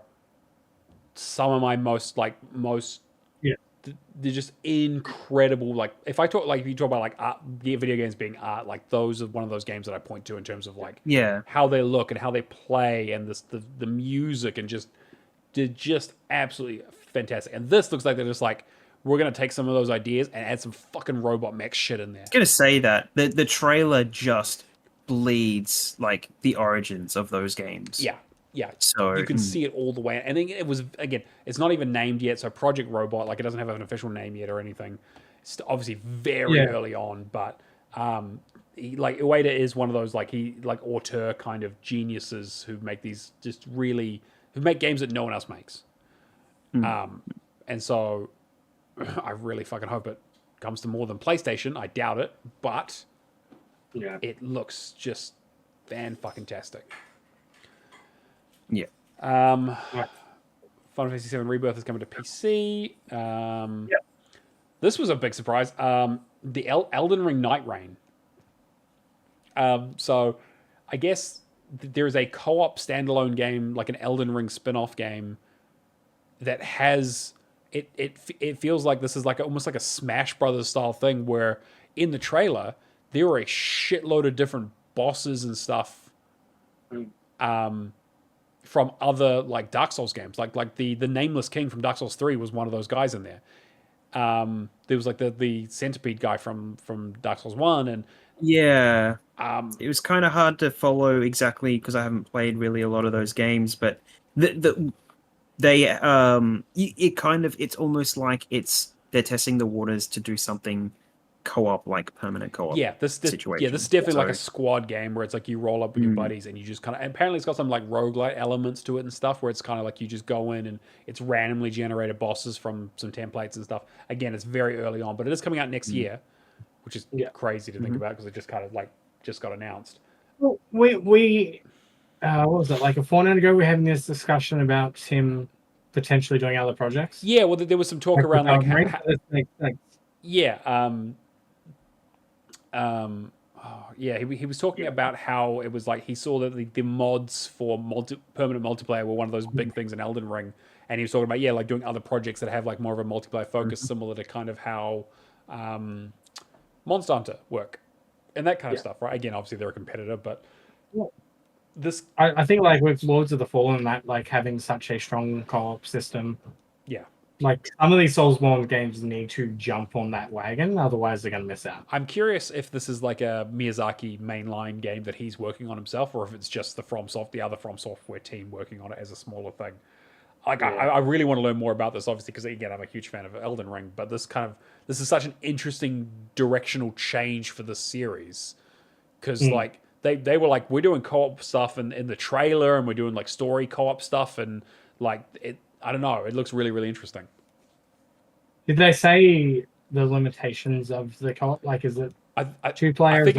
some of my most they're just incredible. Like if you talk about like art, video games being art, like those are one of those games that I point to in terms of like how they look and how they play and the music, and they're just absolutely fantastic. And this looks like they're just like, we're gonna take some of those ideas and add some fucking robot mech shit in there. I'm gonna say that the trailer just bleeds like the origins of those games. Yeah, so you can see it all the way. And then it was, again, it's not even named yet. So Project Robot, like it doesn't have an official name yet or anything. It's obviously very early on, but Ueda is one of those auteur kind of geniuses who make these who make games that no one else makes. And so I really fucking hope it comes to more than PlayStation. I doubt it, but it looks just fan-fucking-tastic. Yeah. Final Fantasy VII Rebirth is coming to PC. This was a big surprise. The Elden Ring Night Rain. So I guess there is a co-op standalone game, like an Elden Ring spin-off game, that has it feels like this is like almost like a Smash Brothers style thing, where in the trailer there were a shitload of different bosses and stuff from other like Dark Souls games, like the Nameless King from Dark Souls 3 was one of those guys in there. There was like the centipede guy from Dark Souls 1, and it was kind of hard to follow exactly because I haven't played really a lot of those games, but it's almost like they're testing the waters to do something co-op, like permanent co-op. This situation. This is definitely like a squad game where it's like you roll up with your buddies and you just kind of, and apparently it's got some like roguelite elements to it and stuff, where it's kind of like you just go in and it's randomly generated bosses from some templates and stuff. Again, it's very early on, but it is coming out next year, which is crazy to think about because it just kind of like just got announced. Well, we what was it, like a fortnight ago? We were having this discussion about him potentially doing other projects. Yeah, well, there was some talk around he was talking about how it was like he saw that the mods for permanent multiplayer were one of those big things in Elden Ring, and he was talking about like doing other projects that have like more of a multiplayer focus, similar to kind of how Monster Hunter work and that kind of stuff, right? Again, obviously they're a competitor, but I think like with Lords of the Fallen, that like having such a strong co-op system, like some of these Soulsborne games need to jump on that wagon, otherwise they're gonna miss out. I'm curious if this is like a Miyazaki mainline game that he's working on himself, or if it's just the other From Software team working on it as a smaller thing. Like I really want to learn more about this, obviously, because again I'm a huge fan of Elden Ring, but this is such an interesting directional change for the series, because like they were like, we're doing co-op stuff in the trailer, and we're doing like story co-op stuff, and like I don't know, it looks really, really interesting. Did they say the limitations of the co-op? Like, is it 2-player? I think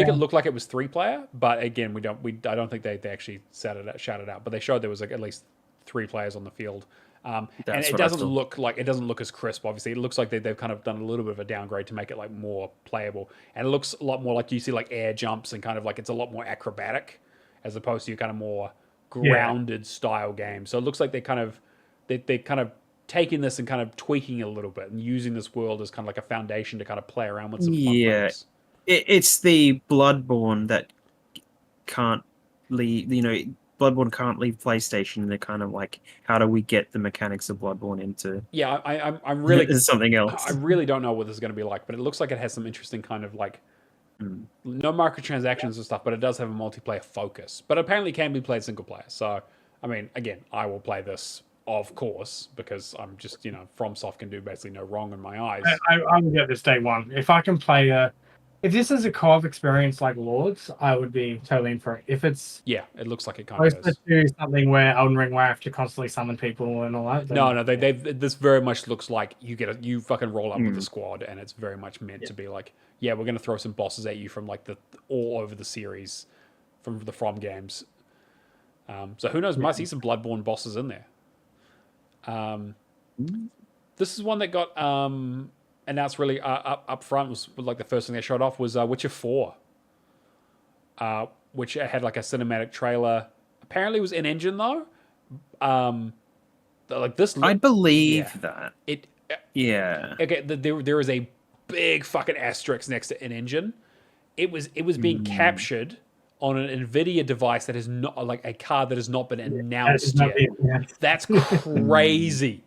it looked like it was 3-player, but again, I don't think they actually shouted out. But they showed there was like at least 3 players on the field, and it doesn't look as crisp. Obviously, it looks like they've kind of done a little bit of a downgrade to make it like more playable, and it looks a lot more like you see like air jumps and kind of like it's a lot more acrobatic as opposed to kind of more grounded style game. So it looks like they kind of taking this and kind of tweaking it a little bit and using this world as kind of like a foundation to kind of play around with some fun things. It's the Bloodborne that can't leave. Bloodborne can't leave PlayStation. They're kind of like, how do we get the mechanics of Bloodborne into? Yeah, I'm really something else. I really don't know what this is going to be like, but it looks like it has some interesting kind of like no microtransactions and stuff, but it does have a multiplayer focus. But apparently, it can be played single player. So, I mean, again, I will play this, of course, because I'm just FromSoft can do basically no wrong in my eyes. I will get this day one if I can play If this is a co-op experience like Lords, I would be totally in for it. If it's Yeah, it looks like it kind of closer is. to something where Elden Ring, where I have to constantly summon people and all that, then No, this very much looks like you fucking roll up with a squad, and it's very much meant to be like, yeah, we're gonna throw some bosses at you from like the all over the series, from the From games. So who knows? Might see some Bloodborne bosses in there. This is one that got announced really up front. Was like the first thing they showed off was Witcher 4, which had like a cinematic trailer. Apparently, it was in engine though. Like this, I believe yeah. that. It Yeah. okay. There is a big fucking asterisk next to in engine. It was being captured on an Nvidia device that is not like a card that has not been announced yet. That's crazy.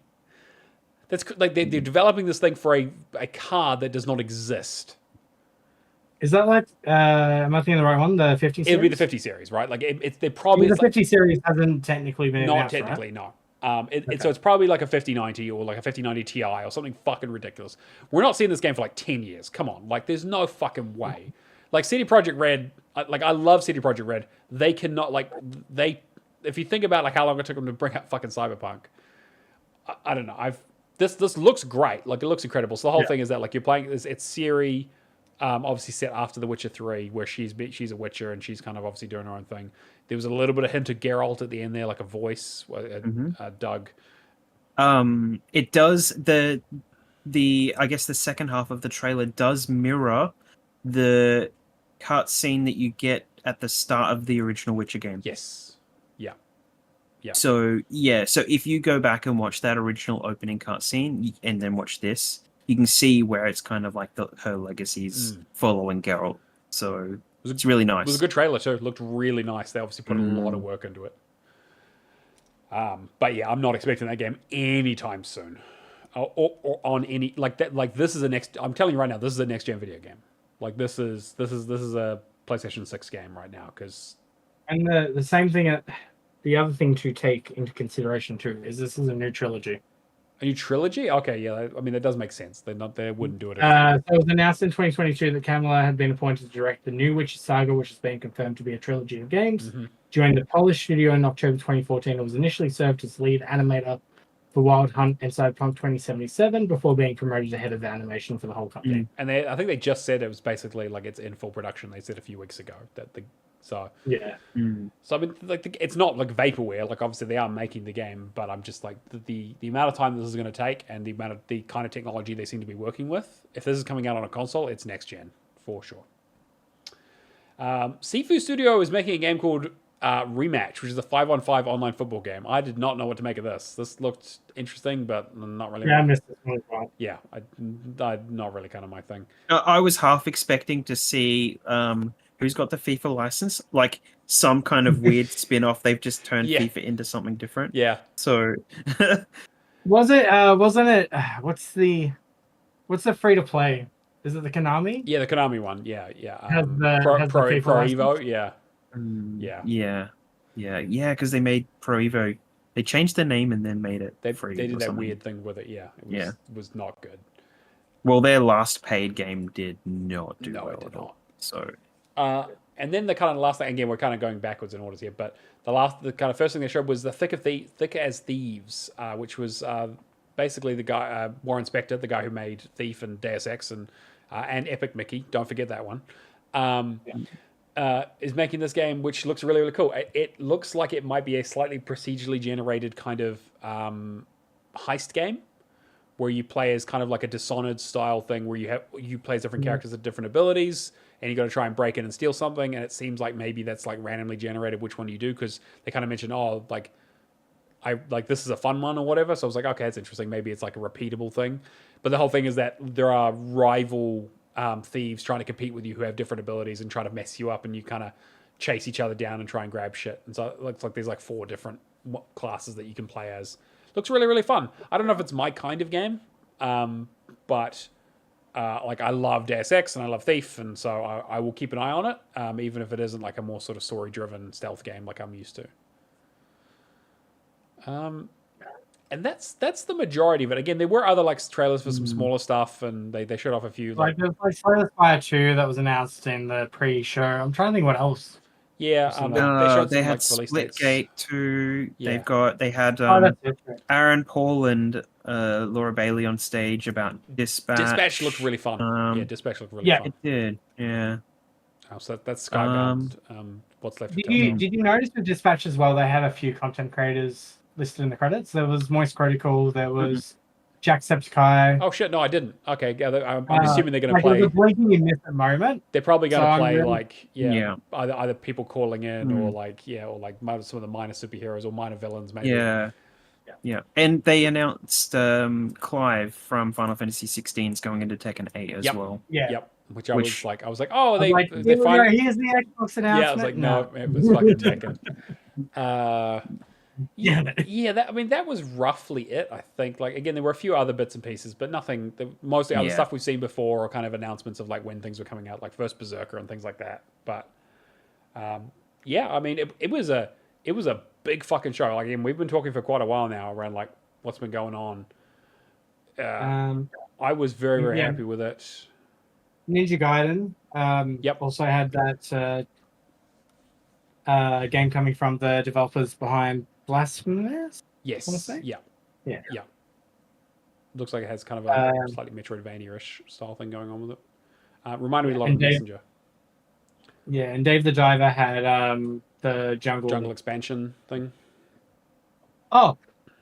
That's like they're developing this thing for a card that does not exist. Is that like, am I thinking of the right one? The 50 series? It'll be the 50 series, right? Like they're probably the 50 series hasn't technically been not announced, technically, right? no. So it's probably like a 5090 or like a 5090 Ti or something fucking ridiculous. We're not seeing this game for like 10 years. Come on, like there's no fucking way. Like CD Projekt Red, like I love CD Projekt Red. They cannot if you think about like how long it took them to bring out fucking Cyberpunk, I don't know. This looks great. Like it looks incredible. So the whole thing is that like you're playing it's Ciri, obviously set after The Witcher 3, where she's a Witcher and she's kind of obviously doing her own thing. There was a little bit of hint of Geralt at the end there, like a voice, Doug. It does the I guess the second half of the trailer does mirror the cutscene that you get at the start of the original Witcher game. Yes. Yeah. Yeah. So if you go back and watch that original opening cutscene and then watch this, you can see where it's kind of like her legacy's following Geralt. So it's really nice. It was a good trailer too. It looked really nice. They obviously put a lot of work into it. But yeah, I'm not expecting that game anytime soon, or on any like that. Like this is a next. I'm telling you right now, this is a next gen video game. Like this is a PlayStation 6 game right now because. And the same thing. The other thing to take into consideration too is this is a new trilogy. A new trilogy? Okay, yeah. I mean, that does make sense. They wouldn't do it. So it was announced in 2022 that Kamala had been appointed to direct the new Witcher saga, which has been confirmed to be a trilogy of games. Joined the Polish studio in October 2014, and was initially served as lead animator for Wild Hunt and Cyberpunk 2077 before being promoted to head of animation for the whole company. And I think they just said it was basically like it's in full production. They said a few weeks ago that So I mean, like it's not like vaporware. Like obviously they are making the game, but I'm just like the amount of time this is going to take and the kind of technology they seem to be working with. If this is coming out on a console, it's next gen for sure. Sifu Studio is making a game called Rematch, which is a 5-on-5 online football game. I did not know what to make of this. This looked interesting, but not really. Yeah, I missed this one as well. Yeah, not really kind of my thing. I was half expecting to see who's got the FIFA license, like some kind of weird spin-off. They've just turned FIFA into something different. Yeah. So wasn't it what's the free to play? Is it the Konami? Yeah, the Konami one. Yeah. Has Pro the Evo. Yeah. Yeah. Because they made Pro Evo. They changed the name and then made it free. They did that weird thing with it. Yeah. It was not good. Well, their last paid game did not do well it did at all. not. So. And then the kind of last thing, again, we're kind of going backwards in orders here, but the kind of first thing they showed was the Thick as Thieves, which was basically the guy Warren Spector, the guy who made Thief and Deus Ex and Epic Mickey. Don't forget that one. Is making this game, which looks really, really cool. It looks like it might be a slightly procedurally generated kind of heist game, where you play as kind of like a Dishonored style thing, where you play as different characters with different abilities, and you got to try and break in and steal something. And it seems like maybe that's like randomly generated which one you do, because they kind of mentioned, this is a fun one or whatever. So I was like, okay, that's interesting. Maybe it's like a repeatable thing. But the whole thing is that there are rival thieves trying to compete with you who have different abilities and try to mess you up, and you kind of chase each other down and try and grab shit. And so it looks like there's like 4 different classes that you can play as. Looks really, really fun. I don't know if it's my kind of game, but I love Deus Ex and I love Thief, and so I will keep an eye on it, even if it isn't like a more sort of story-driven stealth game like I'm used to. And that's the majority of it. Again, there were other like trailers for some smaller stuff, and they showed off a few. Like there's like Slay Fire 2 that was announced in the pre-show. I'm trying to think what else. Yeah, Some they showed they some had like release dates. Splitgate 2. Yeah. They had Oh, that's it. Aaron Paul and Laura Bailey on stage about Dispatch. Dispatch looked really fun. Yeah, Dispatch looked really fun. It did. Yeah. Oh, so that's Skybound. What's left? Did you notice with Dispatch as well? They had a few content creators listed in the credits. There was Moist Critical. There was Jacksepticeye. Oh shit! No, I didn't. Okay, I'm assuming they're going to like play. The blinking you missed a moment. They're probably going to play really, like either people calling in or like some of the minor superheroes or minor villains maybe. Yeah. And they announced Clive from Final Fantasy 16 is going into Tekken 8 as well. Yeah. Which I was like, oh, they here's the Xbox announcement. Yeah, I was like, no, it was fucking Tekken. That was roughly it. I think. Like again, there were a few other bits and pieces, but nothing. Most of the other stuff we've seen before, or kind of announcements of like when things were coming out, like first Berserker and things like that. But I mean, it was a big fucking show. Like again, we've been talking for quite a while now around like what's been going on. I was very very happy with it. Ninja Gaiden. Also had that game coming from the developers behind Blasphemous. Yes. I want to say? Yeah. Looks like it has kind of a slightly Metroidvania-ish style thing going on with it. Reminded me a lot of Messenger. Yeah, and Dave the Diver had the jungle expansion thing. Oh,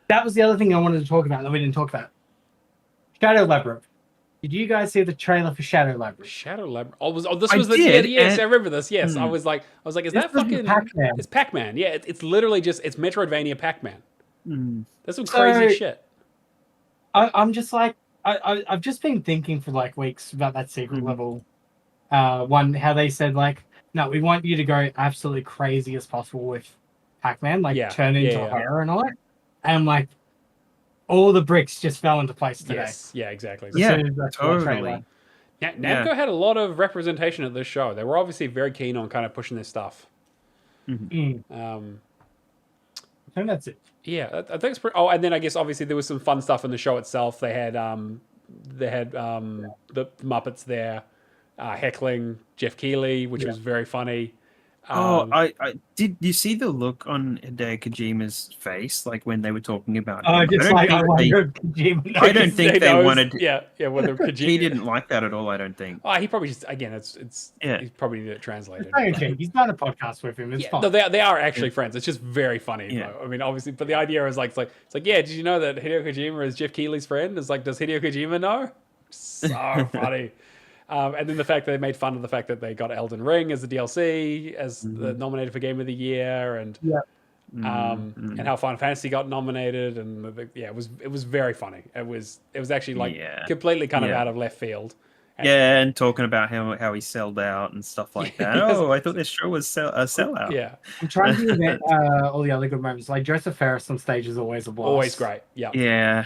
that was the other thing I wanted to talk about that we didn't talk about. Shadow Labyrinth. Did you guys see the trailer for Shadow Labyrinth? Shadow Labyrinth. This was yes, I remember this. Yes, I was like, is that fucking Pac-Man? It's Pac-Man. Yeah, it's literally just it's Metroidvania Pac-Man. That's some crazy shit. I'm just like I've just been thinking for like weeks about that secret level. One, how they said like, no, we want you to go absolutely crazy as possible with Pac-Man, like turn into a horror and all that. And I'm like, all the bricks just fell into place today. Yes, yeah, exactly. Totally. Namco had a lot of representation at this show. They were obviously very keen on kind of pushing this stuff. I think that's it. Yeah, I think it's pretty. Oh, and then I guess obviously there was some fun stuff in the show itself. They had the Muppets there, heckling Jeff Keighley, which was very funny. I did you see the look on Hideo Kojima's face, like when they were talking about I don't think they wanted. Whether Kojima, he didn't like that at all. I don't think. He probably just he probably need it translated. He's done a podcast with him. It's fine. No, they are actually friends. It's just very funny. Yeah. Though. I mean, obviously, but the idea is like, did you know that Hideo Kojima is Jeff Keighley's friend? It's like, does Hideo Kojima know? So funny. And then the fact that they made fun of the fact that they got Elden Ring as the DLC, as nominated for Game of the Year, and and how Final Fantasy got nominated, and it was very funny. It was actually like completely kind of out of left field. And talking about how he sold out and stuff like that. I thought this show was a sellout. Yeah, I'm trying to get all the other good moments. Like Joseph Ferris on stage is always a blast. Always great.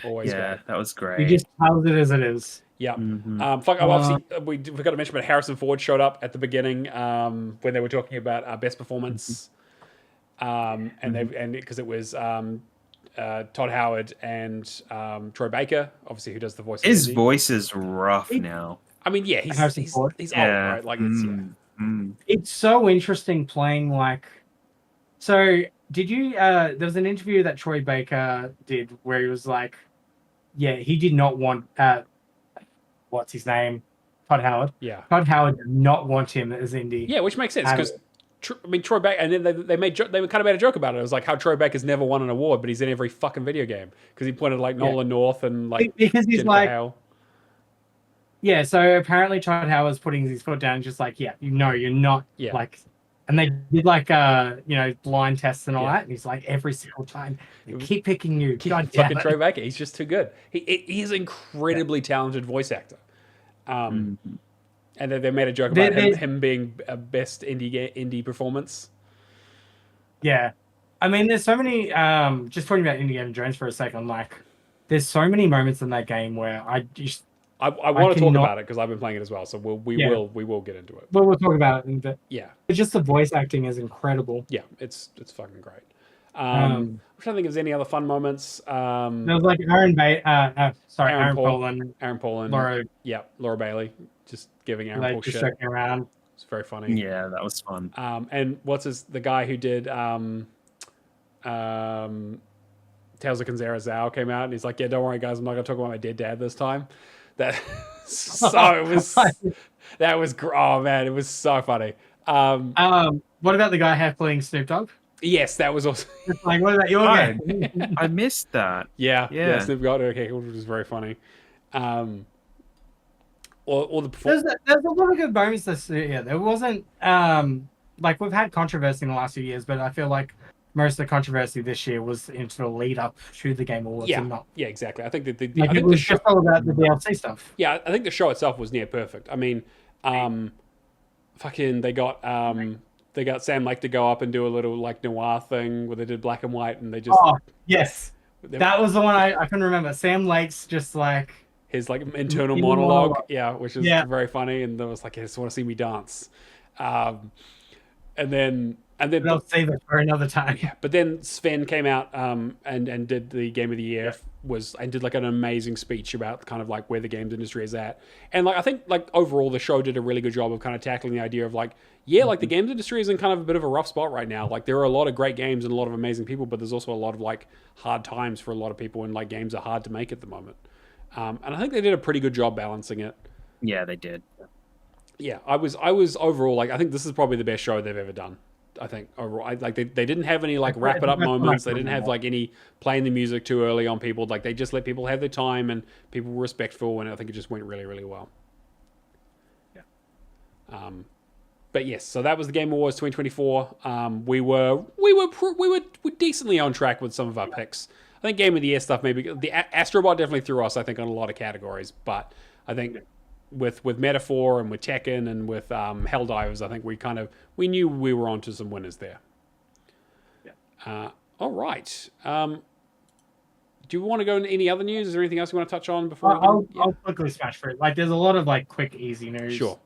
Always great. That was great. He just tells it as it is. Yeah. Obviously, we forgot to mention, but Harrison Ford showed up at the beginning when they were talking about our best performance, and because it was Todd Howard and Troy Baker, obviously, who does the voice. His voice is rough now. I mean, he's old, right? Like, it's so interesting playing like. So, did you? There was an interview that Troy Baker did where he was like, he did not want. What's his name? Todd Howard. Yeah. Todd Howard did not want him as Indy. Yeah, which makes sense because Troy Baker, and then they kind of made a joke about it. It was like how Troy Baker's never won an award, but he's in every fucking video game because he pointed like Nolan North and like because he's Jennifer like. Hale. Yeah, so apparently Todd Howard's putting his foot down, just like, you're not like, and they did like blind tests and all that, and he's like every single time, they keep picking you. God damn fucking it. Troy Baker, he's just too good. He's an incredibly talented voice actor. And then they made a joke about him being a best indie performance. Yeah, I mean, there's so many. Just talking about Indiana Jones for a second, like, there's so many moments in that game where I want to talk about it because I've been playing it as well. So we will get into it. But we'll talk about it. Yeah, but just the voice acting is incredible. Yeah, it's fucking great. I'm trying to think of any other fun moments. There was like Aaron Poland, Aaron Paul, and Laura, Laura Bailey, just giving Aaron Paul just shit. joking around. It's very funny. Yeah, that was fun. And the guy who did Tales of Kanzera Zhao came out and he's like, yeah, don't worry guys, I'm not gonna talk about my dead dad this time. That oh man, it was so funny. What about the guy heckling Snoop Dogg? Yes, that was also It's like, what about your game? I missed that. Yeah, Snoop Dogg which was very funny. Or the performance. There's a lot of good moments this year. There wasn't like we've had controversy in the last few years, but I feel like most of the controversy this year was into the lead up to the Game Awards. Yeah, and not, yeah, exactly. I think that I think it was just all about the DLC stuff. Yeah, I think the show itself was near perfect. I mean, fucking they got Sam Lake to go up and do a little like noir thing where they did black and white and they just yes, that was the one I couldn't remember. Sam Lake's just like his like internal monologue, which is very funny, and there was like, I just want to see me dance, and then I'll save it for another time. Yeah, but then Sven came out and did the Game of the Year and did like an amazing speech about kind of like where the games industry is at, and like I think like overall the show did a really good job of kind of tackling the idea of like like the games industry is in kind of a bit of a rough spot right now. Like there are a lot of great games and a lot of amazing people, but there's also a lot of like hard times for a lot of people, and like games are hard to make at the moment. And I think they did a pretty good job balancing it. Yeah, they did. Yeah, I was overall like I think this is probably the best show they've ever done. I think overall, like they didn't have any like wrap it up moments. They didn't have like any playing the music too early on people. Like they just let people have their time and people were respectful, and I think it just went really, really well. Yeah. But yes, so that was the Game Awards 2024. We were decently on track with some of our picks. I think Game of the Year stuff maybe the Astrobot definitely threw us, I think, on a lot of categories, but I think with Metaphor and with Tekken and with Helldivers, I think we knew we were onto some winners there. Yeah. All right. Do you want to go into any other news? Is there anything else you want to touch on before? I'll quickly smash through it. Like, there's a lot of like quick, easy news. Sure.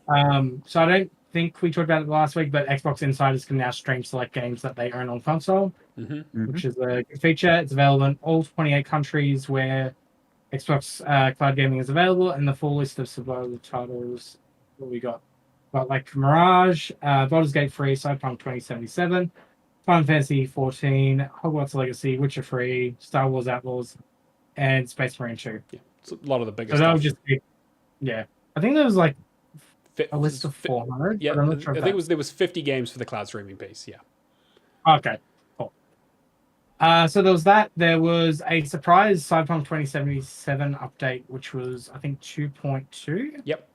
So I don't think we talked about it last week, but Xbox insiders can now stream select games that they own on console, which is a good feature. It's available in all 28 countries where Xbox cloud gaming is available, and the full list of survival titles. What we got? Like Mirage, Baldur's Gate 3, Cyberpunk 2077, Final Fantasy 14, Hogwarts Legacy, Witcher 3, Star Wars Outlaws, and Space Marine 2. Yeah, it's a lot of the biggest. So that stuff. would just be, I think there was like a list of 400. Yeah, I think there was 50 games for the cloud streaming piece. Yeah. Okay. Cool. So there was that. There was a surprise Cyberpunk 2077 update, which was I think 2.2. Yep.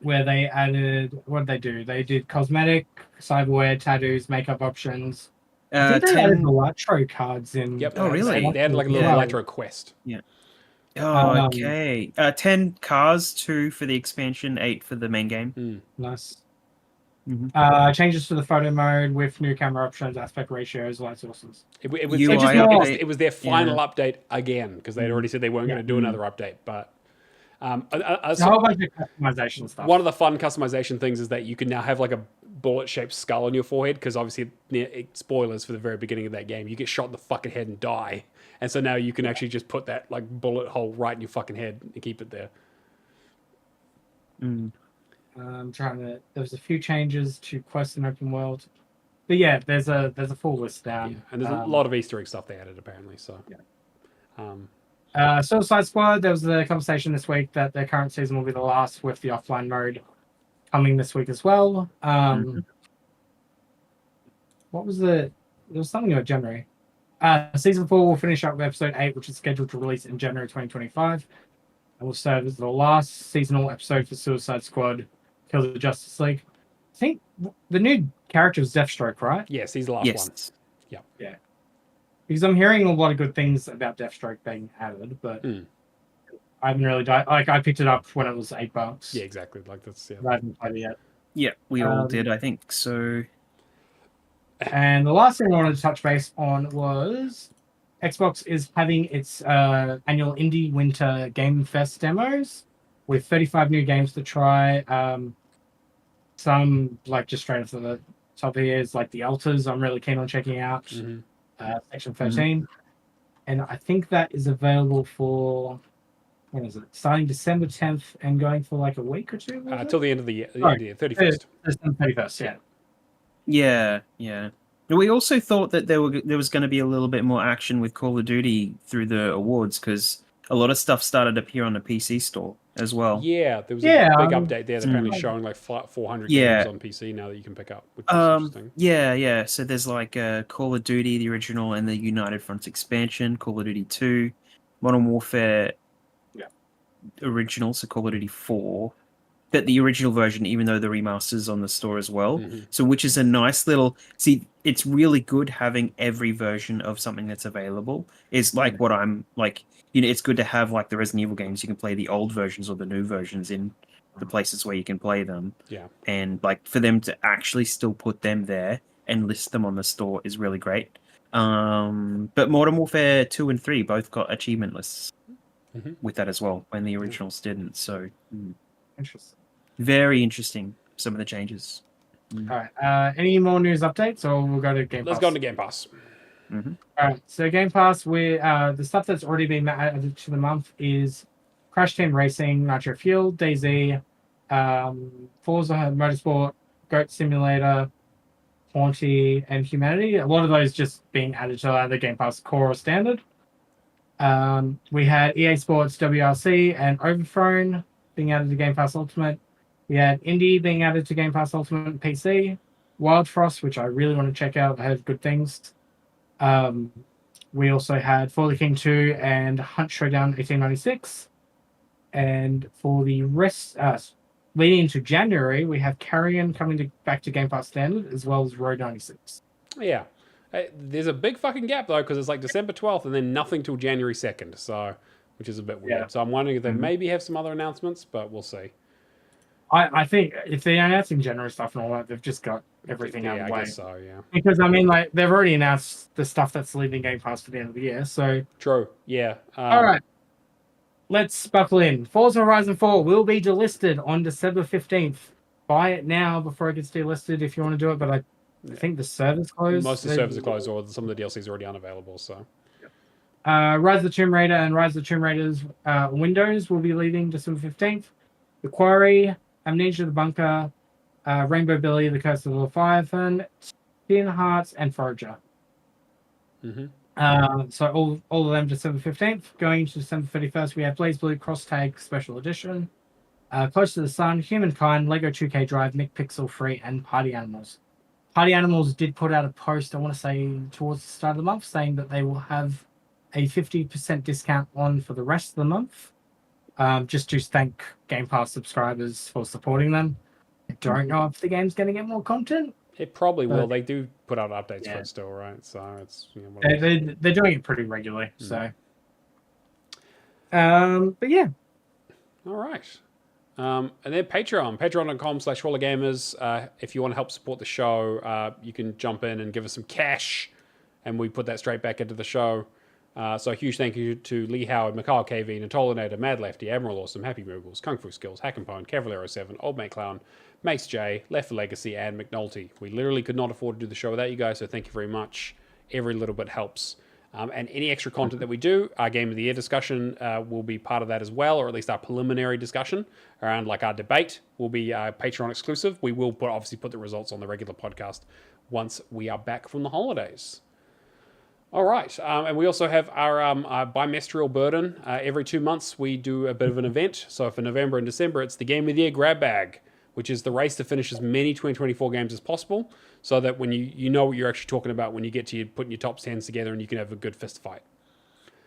Where they added, what did they do? They did cosmetic, cyberware, tattoos, makeup options. I think they added Electro cards in. Yep. Oh, really? They had like a little Electro quest. Yeah. Oh, okay. 10 cars, 2 for the expansion, 8 for the main game. Nice. Mm-hmm. Changes to the photo mode with new camera options, aspect ratios, light sources. It was their final update again because they'd already said they weren't going to do another update. But a whole bunch of customization stuff. One of the fun customization things is that you can now have like a bullet-shaped skull on your forehead because obviously, spoilers for the very beginning of that game, you get shot in the fucking head and die. And so now you can actually just put that like bullet hole right in your fucking head and keep it there. There was a few changes to Quest and Open World, but yeah, there's a full list down. Yeah. And there's a lot of Easter egg stuff they added apparently. So Suicide Squad. There was the conversation this week that their current season will be the last with the offline mode coming this week as well. What was there was something about January. Season 4 will finish up with episode 8, which is scheduled to release in January 2025. And will serve as the last seasonal episode for Suicide Squad, Kill the Justice League. I think the new character is Deathstroke, right? Yes, he's the last one. Yeah. Because I'm hearing a lot of good things about Deathstroke being added, but I haven't really I picked it up when it was $8. Yeah, exactly. Like that's I haven't played it yet. Yeah, we all did, I think. So and the last thing I wanted to touch base on was Xbox is having its annual Indie Winter Game Fest demos with 35 new games to try. Some like just straight off the top here is like the Altars. I'm really keen on checking out. Mhm. Section 13. And I think that is available for, when is it? Starting December 10th and going for like a week or two? Till the end of the year, Sorry, 31st. December 31st, yeah. Yeah, yeah. We also thought that there was going to be a little bit more action with Call of Duty through the awards because a lot of stuff started to appear on the PC store as well. Yeah, there was a Yeah, big update there. They're apparently Mm. showing like 400 Yeah. games on PC now that you can pick up, which is interesting. Yeah. So there's like Call of Duty, the original, and the United Fronts expansion, Call of Duty 2, Modern Warfare original, so Call of Duty 4. But the original version, even though the remaster's on the store as well. Mhm. So which is a nice little... See, it's really good having every version of something that's available. It's like what I'm... like, you know, it's good to have like the Resident Evil games. You can play the old versions or the new versions in the places where you can play them. Yeah. And like for them to actually still put them there and list them on the store is really great. But Modern Warfare 2 and 3 both got achievement lists with that as well, when the originals didn't. So Interesting. very interesting, some of the changes. All right. Any more news updates, or we'll go to Game Pass? Let's go into Game Pass. All right. So Game Pass, we the stuff that's already been added to the month is Crash Team Racing, Nitro Fuel, DayZ, Forza Motorsport, Goat Simulator, Haunty, and Humanity. A lot of those just being added to either Game Pass Core or Standard. We had EA Sports WRC and Overthrown being added to Game Pass Ultimate. We had Indie being added to Game Pass Ultimate and PC. Wild Frost, which I really want to check out. I heard good things. We also had For the King 2 and Hunt Showdown 1896. And for the rest, leading into January, we have Carrion coming back to Game Pass Standard, as well as Road 96. Yeah. There's a big fucking gap, though, because it's like December 12th and then nothing till January 2nd, so which is a bit weird. Yeah. So I'm wondering if they maybe have some other announcements, but we'll see. I think if they're announcing January stuff and all that, they've just got everything out of the way. I guess so, yeah. Because, I mean, like, they've already announced the stuff that's leaving Game Pass for the end of the year, so... True, yeah. All right. Let's buckle in. Forza Horizon 4 will be delisted on December 15th. Buy it now before it gets delisted if you want to do it, but I think the server's closed. Most of the servers are closed, or some of the DLCs are already unavailable, so... Rise of the Tomb Raider and Rise of the Tomb Raider's Windows will be leaving December 15th. The Quarry, Amnesia the Bunker, Rainbow Billy, The Curse of the Leviathan, Tin Hearts, and Forager. So all of them December 15th. Going to December 31st, we have Blaze Blue Cross Tag Special Edition, Close to the Sun, Humankind, Lego 2K Drive, Nick Pixel Free, and Party Animals. Party Animals did put out a post, I want to say, towards the start of the month, saying that they will have a 50% discount on for the rest of the month, just to thank Game Pass subscribers for supporting them. I don't know if the game's going to get more content. It probably will. They do put out updates for it still, right? So it's... You know, they're doing it pretty regularly, so... but yeah. All right. And then Patreon, patreon.com/HawlerGamers. If you want to help support the show, you can jump in and give us some cash, and we put that straight back into the show. So a huge thank you to Lee Howard, Mikhail KV, Natolinator, Mad Lefty, Admiral Awesome, Happy Moogles, Kung Fu Skills, Hack'n'Pone, Cavaliero7, Old Mate Clown, Mace J, Left for Legacy, and McNulty. We literally could not afford to do the show without you guys, so thank you very much. Every little bit helps. And any extra content that we do, our Game of the Year discussion will be part of that as well, or at least our preliminary discussion around like our debate will be Patreon exclusive. We will obviously put the results on the regular podcast once we are back from the holidays. All right, and we also have our bimestral burden. Every 2 months, we do a bit of an event. So for November and December, it's the Game of the Year Grab Bag, which is the race to finish as many 2024 games as possible, so that when you know what you're actually talking about when you get to putting your top 10s together and you can have a good fist fight.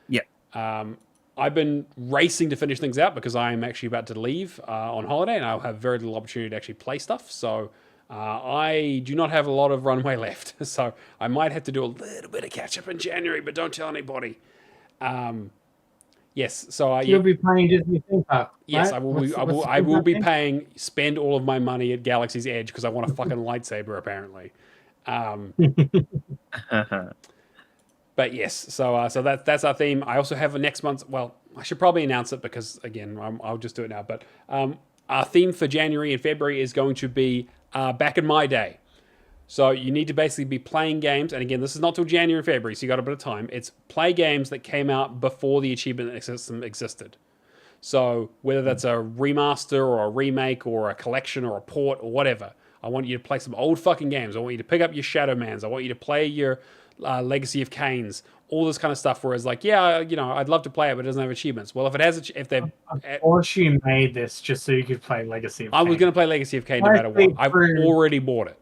Yeah. I've been racing to finish things out because I am actually about to leave on holiday, and I'll have very little opportunity to actually play stuff. So I do not have a lot of runway left. So I might have to do a little bit of catch-up in January, but don't tell anybody. Yes, so you'll be playing Disney theme park. Yes, right? I will be paying. Spend all of my money at Galaxy's Edge because I want a fucking lightsaber. Apparently, but yes. So that's our theme. I also have a next month. Well, I should probably announce it because again, I'll just do it now. But our theme for January and February is going to be back in my day. So you need to basically be playing games, and again, this is not till January and February, so you got a bit of time. It's play games that came out before the achievement system existed. So whether that's a remaster or a remake or a collection or a port or whatever, I want you to play some old fucking games. I want you to pick up your Shadowmans. I want you to play your Legacy of Kains, all this kind of stuff. Whereas like, yeah, I'd love to play it, but it doesn't have achievements. Well, if it has, if they've, Of course, you made this just so you could play Legacy of I was Kain. going to play Legacy of Kain no matter what. I've already bought it.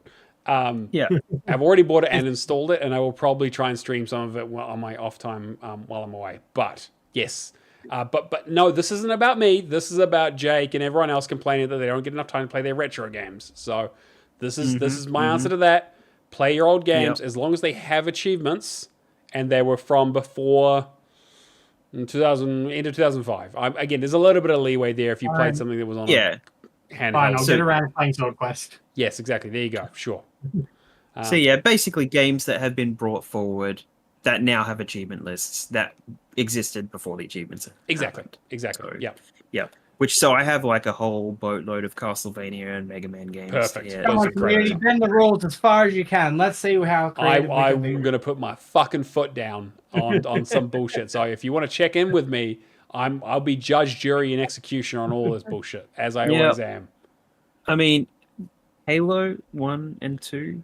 Yeah. I've already bought it and installed it, and I will probably try and stream some of it on my off time while I'm away. But yes, but no, this isn't about me. This is about Jake and everyone else complaining that they don't get enough time to play their retro games. So this is my answer to that. Play your old games as long as they have achievements and they were from before 2000 into 2005. Again, there's a little bit of leeway there if you played something that was on a handheld. Fine, I'll get around to playing Sword Quest. Yes, exactly. There you go. Sure. So yeah, basically games that have been brought forward that now have achievement lists that existed before the achievements. Exactly. Happened. Exactly. So, yeah. So I have like a whole boatload of Castlevania and Mega Man games. Perfect. Yeah, Come on, community, bend the rules as far as you can. Let's see how creative I'm we can be. going to put my fucking foot down on some bullshit. So if you want to check in with me, I'll be judge, jury, and executioner on all this bullshit, as I always am. I mean, Halo 1 and 2.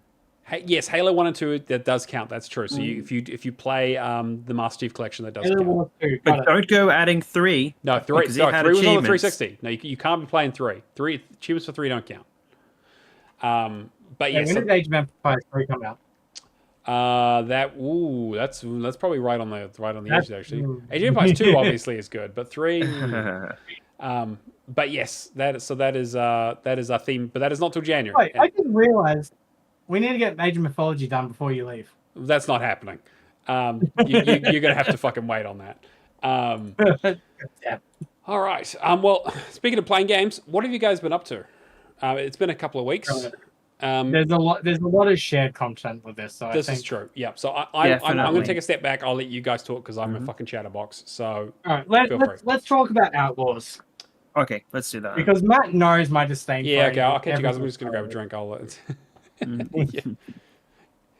Yes, Halo 1 and 2, that does count. That's true. So if you play the Master Chief Collection, that does count. But don't go adding 3. No, 3 was on the 360. No, you can't be playing 3. Achievements for 3 don't count. But yes, when did Age of Empires 3 come out? That's probably right on the edge actually. Age of Empires 2 obviously is good, but 3 but yes, that is our theme, but that is not till January. Wait, I didn't realize we need to get Age of Mythology done before you leave. That's not happening. You're gonna have to fucking wait on that. Yeah. All right. Well, speaking of playing games, what have you guys been up to? It's been a couple of weeks. There's a lot of shared content with this. So this is true. Yeah. So I'm going to take a step back. I'll let you guys talk because I'm a fucking chatterbox. So all right, let's talk about Outlaws. Okay, let's do that. Because Matt knows my disdain. Yeah. Okay. I'll catch you guys. I'm just going to grab a drink. I'll let.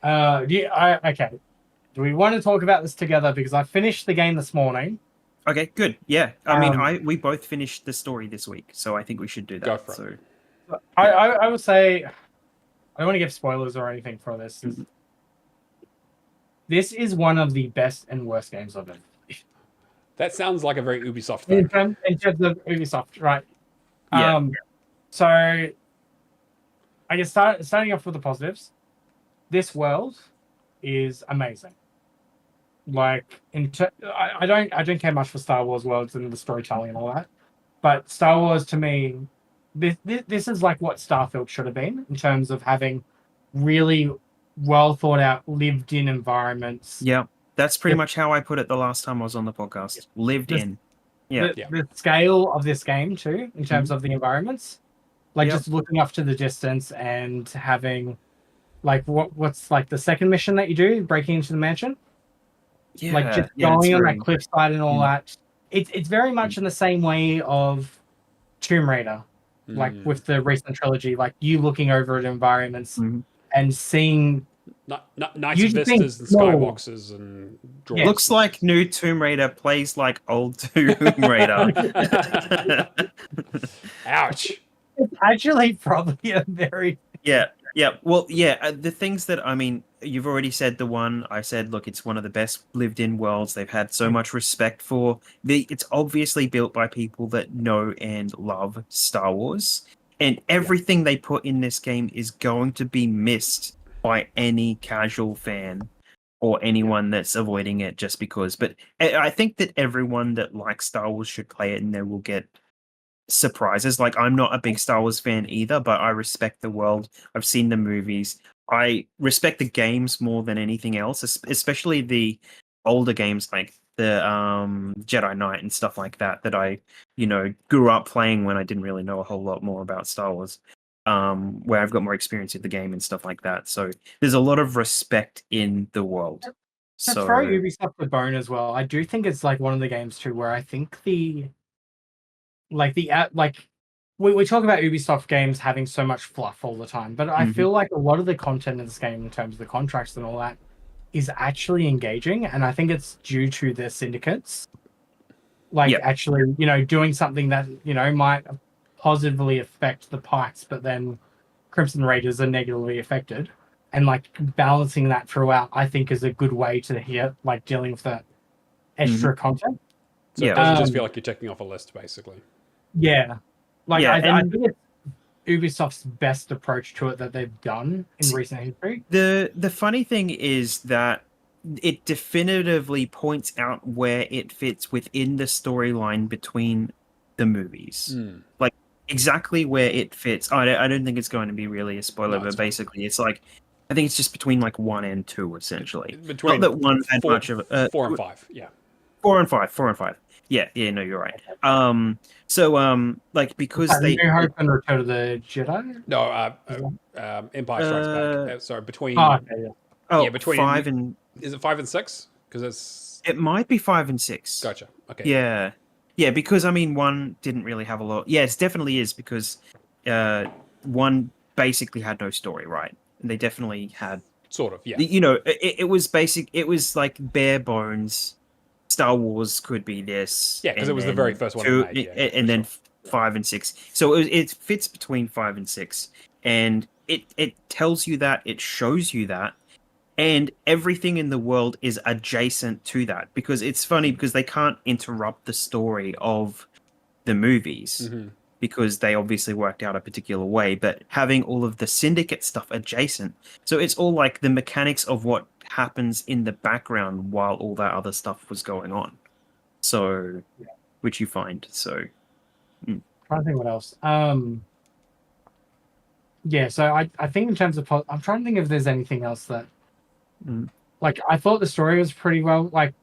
Okay. Do we want to talk about this together? Because I finished the game this morning. Okay, good. Yeah. I mean, we both finished the story this week, so I think we should do that. Go for it. I would say, I don't want to give spoilers or anything for this. This is one of the best and worst games I've ever played. That sounds like a very Ubisoft thing. In terms of Ubisoft, right? Yeah. So, I guess starting off with the positives, this world is amazing. Like, I don't care much for Star Wars worlds and the storytelling and all that, but Star Wars to me, this is like what Starfield should have been in terms of having really well thought out, lived in environments. Yeah, that's pretty much how I put it the last time I was on the podcast. Lived in. Yeah. The scale of this game too, in terms of the environments, like just looking off to the distance and having, like, what's like the second mission that you do, breaking into the mansion. Yeah, like just going on that cliffside and all that. It's very much in the same way of Tomb Raider, like with the recent trilogy, like you looking over at environments and seeing nice vistas and skyboxes and drawings. Looks like new Tomb Raider plays like old Tomb Raider. Ouch. It's actually probably a very Well, the things that, I mean, you've already said the one I said, look, it's one of the best lived-in worlds. They've had so much respect for. It's obviously built by people that know and love Star Wars. And everything they put in this game is going to be missed by any casual fan or anyone that's avoiding it just because. But I think that everyone that likes Star Wars should play it and they will get surprises. Like, I'm not a big Star Wars fan either, but I respect the world. I've seen the movies. I respect the games more than anything else, especially the older games like the Jedi Knight and stuff like that I, grew up playing when I didn't really know a whole lot more about Star Wars, where I've got more experience with the game and stuff like that. So there's a lot of respect in the world. That's very Ubisoft the bone as well. I do think it's like one of the games too where I think we talk about Ubisoft games having so much fluff all the time, but I Mhm. feel like a lot of the content in this game, in terms of the contracts and all that, is actually engaging, and I think it's due to the syndicates, like Yep. actually, doing something that might positively affect the Pikes, but then Crimson Raiders are negatively affected, and like balancing that throughout, I think is a good way to hear like dealing with that extra content. So it Yeah. doesn't just feel Um, like you're ticking off a list, basically. yeah, like Yeah, I and think it's Ubisoft's best approach to it that they've done in recent history. the funny thing is that it definitively points out where it fits within the storyline between the movies. Mm. Like exactly where it fits. I don't think it's going to be really a spoiler, No, it's but fine. basically it's like I think it's just between like 1 and 2 essentially. Between Not that one had four, much of a 4 and 5, yeah. 4 and 5. Yeah, no, you're right. So like because New they Hope and Return of the Jedi. No, Is that- Empire Strikes Back. uh Sorry, between Oh, okay, yeah. oh yeah, between 5 and is it 5 and 6? Because it's it might be 5 and 6. gotcha. Okay. Yeah. Yeah, because I mean one didn't really have a lot. Yeah, it definitely is because one basically had no story, right? And they definitely had Sort of, yeah. it was basic, it was like bare bones. Star Wars could be this. Yeah, because and it was the then very first one they two, made. Yeah, and for then sure. 5 and 6. So it fits between 5 and 6, and it tells you that, it shows you that, and everything in the world is adjacent to that. Because it's funny because they can't interrupt the story of the movies Mhm. because they obviously worked out a particular way, but having all of the syndicate stuff adjacent, so it's all like the mechanics of what happens in the background while all that other stuff was going on. So, which you find. So, Trying to think what else. Yeah, so I think in terms of I'm trying to think if there's anything else that mm, like I thought the story was pretty well. Like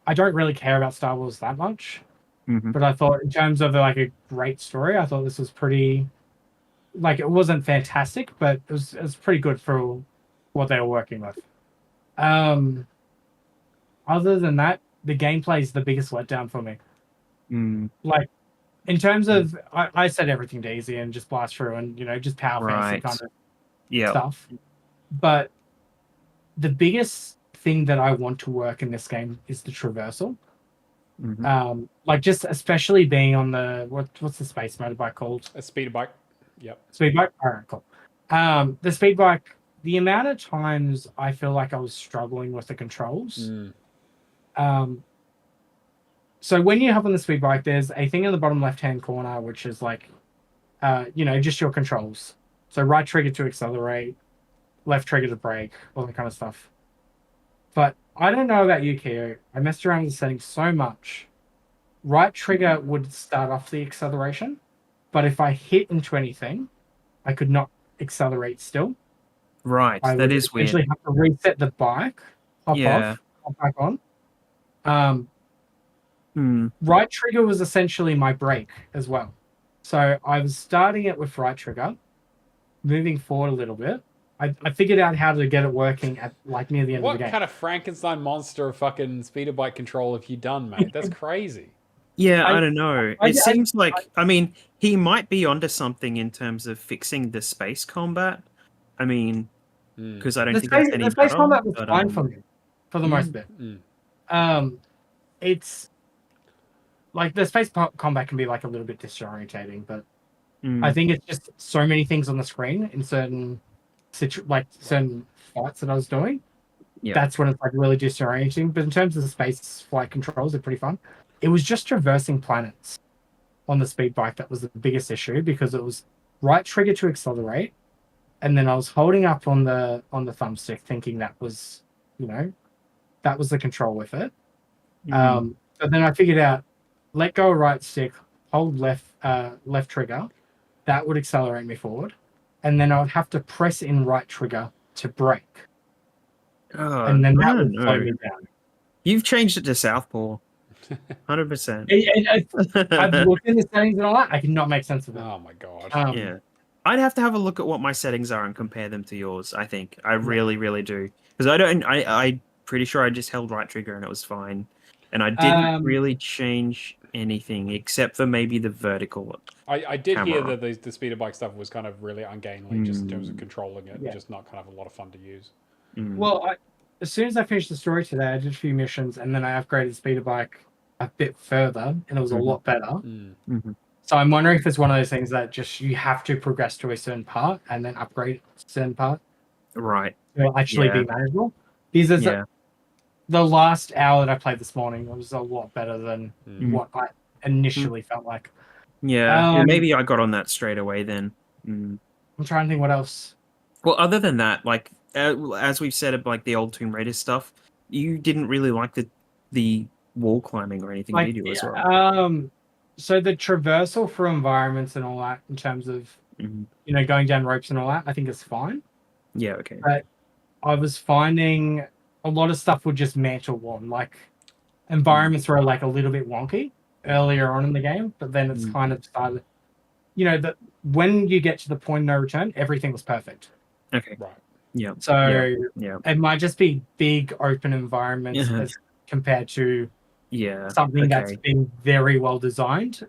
I don't really care about Star Wars that much, mhm. but I thought in terms of like a great story, I thought this was pretty. Like it wasn't fantastic, but it was pretty good for what they were working with. Um, Other than that, the gameplay is the biggest letdown for me. Like in terms of, I set everything to easy and just blast through and just power fantasy Right. kind of Yeah. stuff. But the biggest thing that I want to work in this game is the traversal. Mhm. Like just especially being on the what's the space motorbike called? A speeder bike. Yep. Speed bike. All right, cool. The speed bike. The amount of times I feel like I was struggling with the controls. Mm. So when you hop on the speed bike, there's a thing in the bottom left-hand corner which is like, just your controls. So right trigger to accelerate, left trigger to brake, all that kind of stuff. But I don't know about you, Keo. I messed around with the settings so much. Right trigger would start off the acceleration, but if I hit into anything, I could not accelerate still. Right. I That would is weird. essentially have to reset the bike, hop Yeah. off, hop back on. Hmm. Right trigger was essentially my brake as well. So I was starting it with right trigger, moving forward a little bit. I figured out how to get it working at like near the end of the What game. kind of Frankenstein monster of fucking speeder bike control have you done, mate? That's crazy. Yeah, I- I don't know. I- It seems like, I mean, he might be onto something in terms of fixing the space combat. I mean, because I don't The think it's space, any the space better. combat was but, fine for me, for the most bit. It's like the space combat can be like a little bit disorientating, but I think it's just so many things on the screen in certain certain fights that I was doing. Yeah. That's when it's like really disorienting. But in terms of the space flight controls, they're pretty fun. It was just traversing planets on the speed bike that was the biggest issue because it was right trigger to accelerate, and then I was holding up on the thumbstick thinking that was that was the control with it. But then I figured out let go of right stick, hold left trigger, that would accelerate me forward, and then I would have to press in right trigger to brake, and then I that don't would slow know. me down. You've changed it to Southpaw. 100%. I've looked in the settings and all that. I cannot make sense of it. Oh my god. Yeah. I'd have to have a look at what my settings are and compare them to yours, I think. I really, really do. Because I'm pretty sure I just held right trigger and it was fine. and I didn't really change anything except for maybe the vertical. I did hear camera. that the speeder bike stuff was kind of really ungainly, just in terms of controlling it, Yeah. just not kind of a lot of fun to use. Well, as soon as I finished the story today, I did a few missions, and then I upgraded the speeder bike a bit further, and it was a lot better. So I'm wondering if it's one of those things that just you have to progress to a certain part and then upgrade a certain part. Right. It'll actually be manageable. These are the last hour that I played this morning was a lot better than what I initially felt like. Yeah. Well, maybe I got on that straight away then. I'm trying to think what else. Well, other than that, like as we've said, like the old Tomb Raider stuff, you didn't really like the wall climbing or anything, did you? As well. So the traversal for environments and all that, in terms of going down ropes and all that, I think is fine. Yeah. Okay. But I was finding a lot of stuff would just mantle on, like environments were like a little bit wonky earlier on in the game, but then it's kind of started. That when you get to the point of no return, everything was perfect. Okay. Right. Yeah. So it might just be big open environments as compared to something that's been very well designed.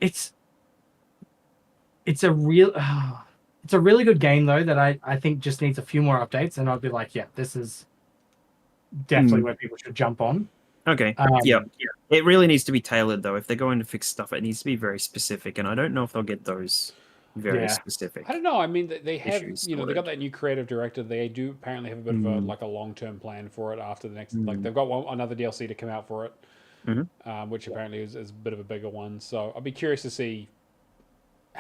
It's a really good game though that I think just needs a few more updates, and I'd be like, yeah, this is definitely where people should jump on. Okay. It really needs to be tailored though. If they're going to fix stuff, it needs to be very specific, and I don't know if they'll get those very specific. I don't know. I mean, they have, they got that new creative director. They do apparently have a bit of a long-term plan for it after the next. Like they've got another DLC to come out for it, which apparently is a bit of a bigger one. So I'll be curious to see.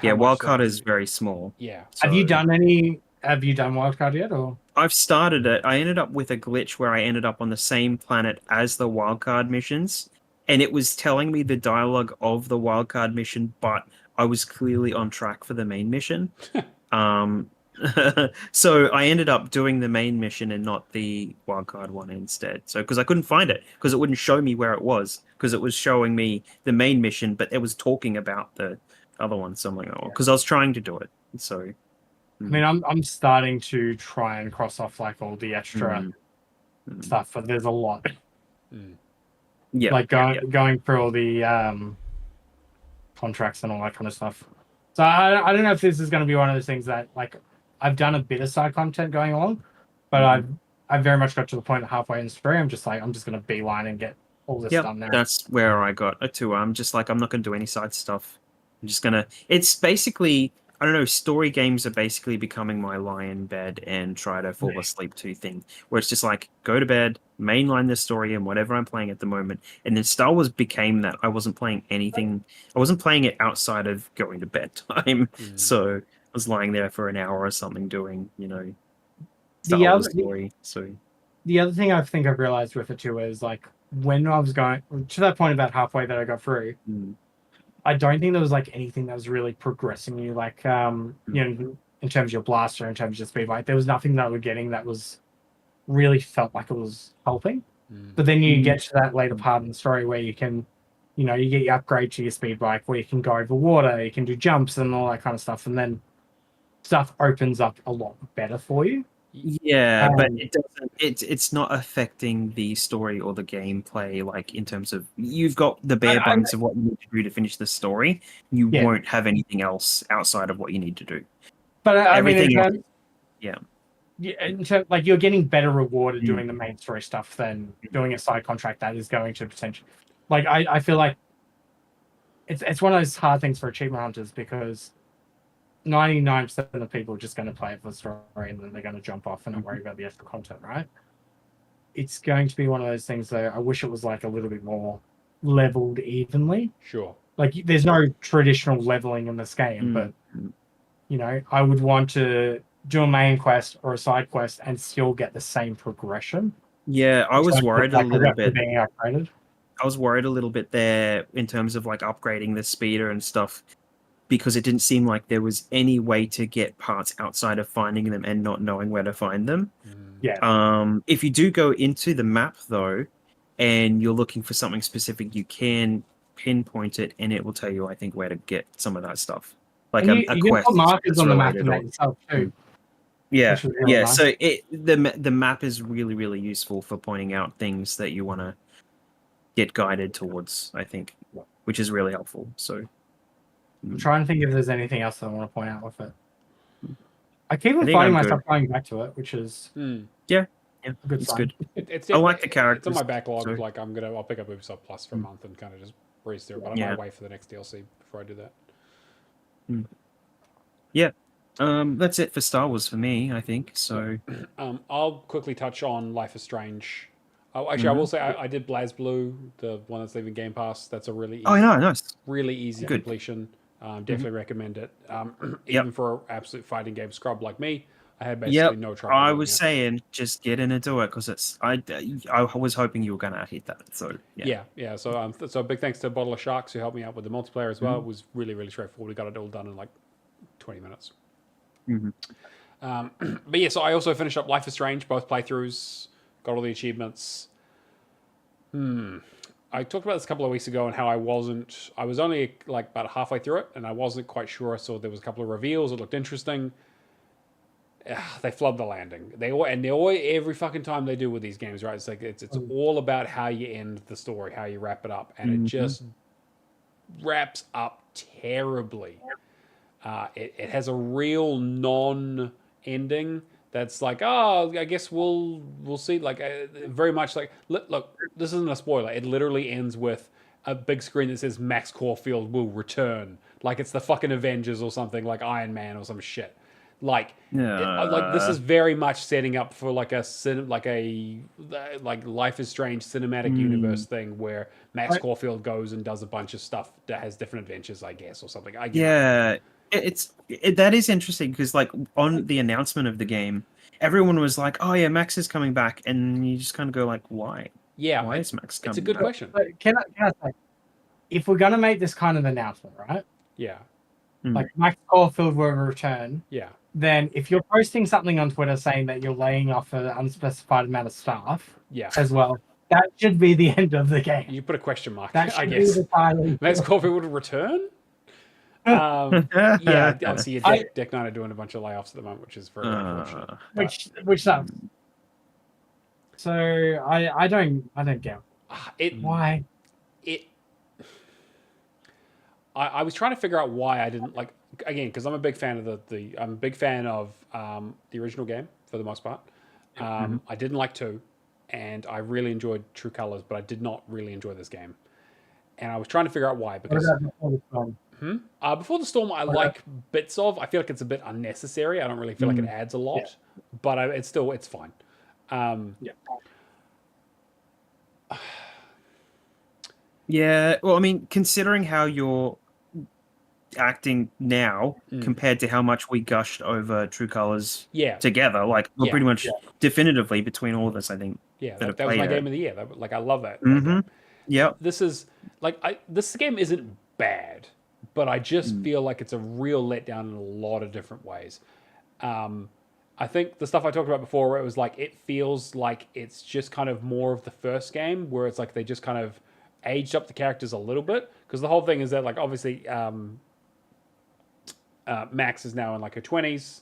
Wildcard is very small. Yeah. So... Have you done Wildcard yet, or? I've started it. I ended up with a glitch where I ended up on the same planet as the Wildcard missions, and it was telling me the dialogue of the Wildcard mission, but I was clearly on track for the main mission. So I ended up doing the main mission and not the wildcard one instead. So because I couldn't find it, because it wouldn't show me where it was, because it was showing me the main mission, but it was talking about the other one. So I'm like, because I was trying to do it. So I mean, I'm starting to try and cross off like all the extra stuff, but there's a lot. Like going through all the contracts and all that kind of stuff. So I don't know if this is going to be one of those things that like I've done a bit of side content going along, but I've very much got to the point halfway in the story. I'm just going to beeline and get all this done now. That's where I got to. I'm just like, I'm not going to do any side stuff. I'm just going to, it's basically, I don't know, story games are basically becoming my lie in bed and try to fall asleep to thing, where it's just like, go to bed, mainline the story and whatever I'm playing at the moment. And then Star Wars became that. I wasn't playing anything. I wasn't playing it outside of going to bed time. So I was lying there for an hour or something doing, Star Wars story. So the other thing I think I've realized with it too is like when I was going to that point about halfway that I got through, I don't think there was like anything that was really progressing you, like in terms of your blaster, in terms of your speed bike. There was nothing that we're getting that was really felt like it was helping. But then you get to that later part in the story where you can, you get your upgrade to your speed bike, where you can go over water, you can do jumps and all that kind of stuff, and then stuff opens up a lot better for you. Yeah, but it doesn't. It's not affecting the story or the gameplay. Like in terms of you've got the bare bones of what you need to do to finish the story. You won't have anything else outside of what you need to do. But everything else, like you're getting better rewarded doing the main story stuff than doing a side contract that is going to potentially. Like I feel like it's one of those hard things for achievement hunters because 99% of people are just going to play it for the story and then they're going to jump off and not worry about the extra content, right? It's going to be one of those things though. I wish it was like a little bit more leveled evenly. Sure. Like there's no traditional leveling in this game, but I would want to do a main quest or a side quest and still get the same progression. Yeah, I was worried a little bit. Being upgraded. I was worried a little bit there in terms of like upgrading the speeder and stuff, because it didn't seem like there was any way to get parts outside of finding them and not knowing where to find them. Yeah. If you do go into the map though, and you're looking for something specific, you can pinpoint it, and it will tell you, I think, where to get some of that stuff. Like you quest. Got markers on the map itself too. Yeah, which was really yeah. nice. So the map is really really useful for pointing out things that you want to get guided towards. I think, which is really helpful. So I'm trying to think if there's anything else I want to point out with it. I keep I think finding I'm myself good. going back to it, which is Yeah, a good it's sign. good. It's I like definitely- the It's characters. on my backlog. so- Like I'll pick up Ubisoft Plus for a month and kind of just breeze through it. But I Yeah. might wait for the next DLC before I do that. Yeah. That's it for Star Wars for me, I think. So I'll quickly touch on Life is Strange. Oh, actually, I will say I did BlazBlue, the one that's leaving Game Pass. That's a really easy, I know, nice. really easy Good. completion. Definitely recommend it. Even for an absolute fighting game scrub like me, I had basically no trouble. I doing was it. saying just get in and do it because it's I was hoping you were gonna hit that. So Yeah. So big thanks to Bottle of Sharks who helped me out with the multiplayer as well. It was really, really straightforward. We got it all done in like 20 minutes. But yeah, so I also finished up Life is Strange, both playthroughs, got all the achievements. I talked about this a couple of weeks ago and how I was only like about halfway through it and I wasn't quite sure. I saw there was a couple of reveals that looked interesting. They flubbed the landing. They always, every fucking time they do with these games, right? It's like it's all about how you end the story, how you wrap it up, and it just wraps up terribly. It has a real non-ending that's like, oh, I guess we'll see. Like very much like look, this isn't a spoiler. It literally ends with a big screen that says Max Caulfield will return, like it's the fucking Avengers or something, like Iron Man or some shit. Like this is very much setting up for like like Life is Strange cinematic universe thing where Max Caulfield goes and does a bunch of stuff that has different adventures, I guess, or something. That is interesting because like on the announcement of the game, everyone was like, "Oh yeah, Max is coming back," and you just kind of go like, "Why? Yeah, why is Max coming?" It's a good question. But can I say, if we're gonna make this kind of announcement, right? Yeah. Like Max Caulfield will return. Yeah. Then if you're posting something on Twitter saying that you're laying off an unspecified amount of staff, as well, that should be the end of the game. You put a question mark. That should I guess. be the title. Max Caulfield would return. Yeah, obviously, Deck Nine are doing a bunch of layoffs at the moment, which is very unfortunate. Which sucks. So I don't get it. Why it. I was trying to figure out why I didn't like, again, because I'm a big fan of I'm a big fan of the original game for the most part. I didn't like 2, and I really enjoyed True Colors, but I did not really enjoy this game. And I was trying to figure out why, because Before the Storm I like bits of. I feel like it's a bit unnecessary. I don't really feel like it adds a lot, but it's fine. Yeah, well, I mean, considering how you're acting now compared to how much we gushed over True Colors together, like we're pretty much definitively between all of us, I think. Yeah, that was my game of the year. I love that. Yeah. This is this game isn't bad, but I just feel like it's a real letdown in a lot of different ways. I think the stuff I talked about before, where it was like it feels like it's just kind of more of the first game, where it's like they just kind of aged up the characters a little bit, because the whole thing is that like obviously Max is now in like her 20s,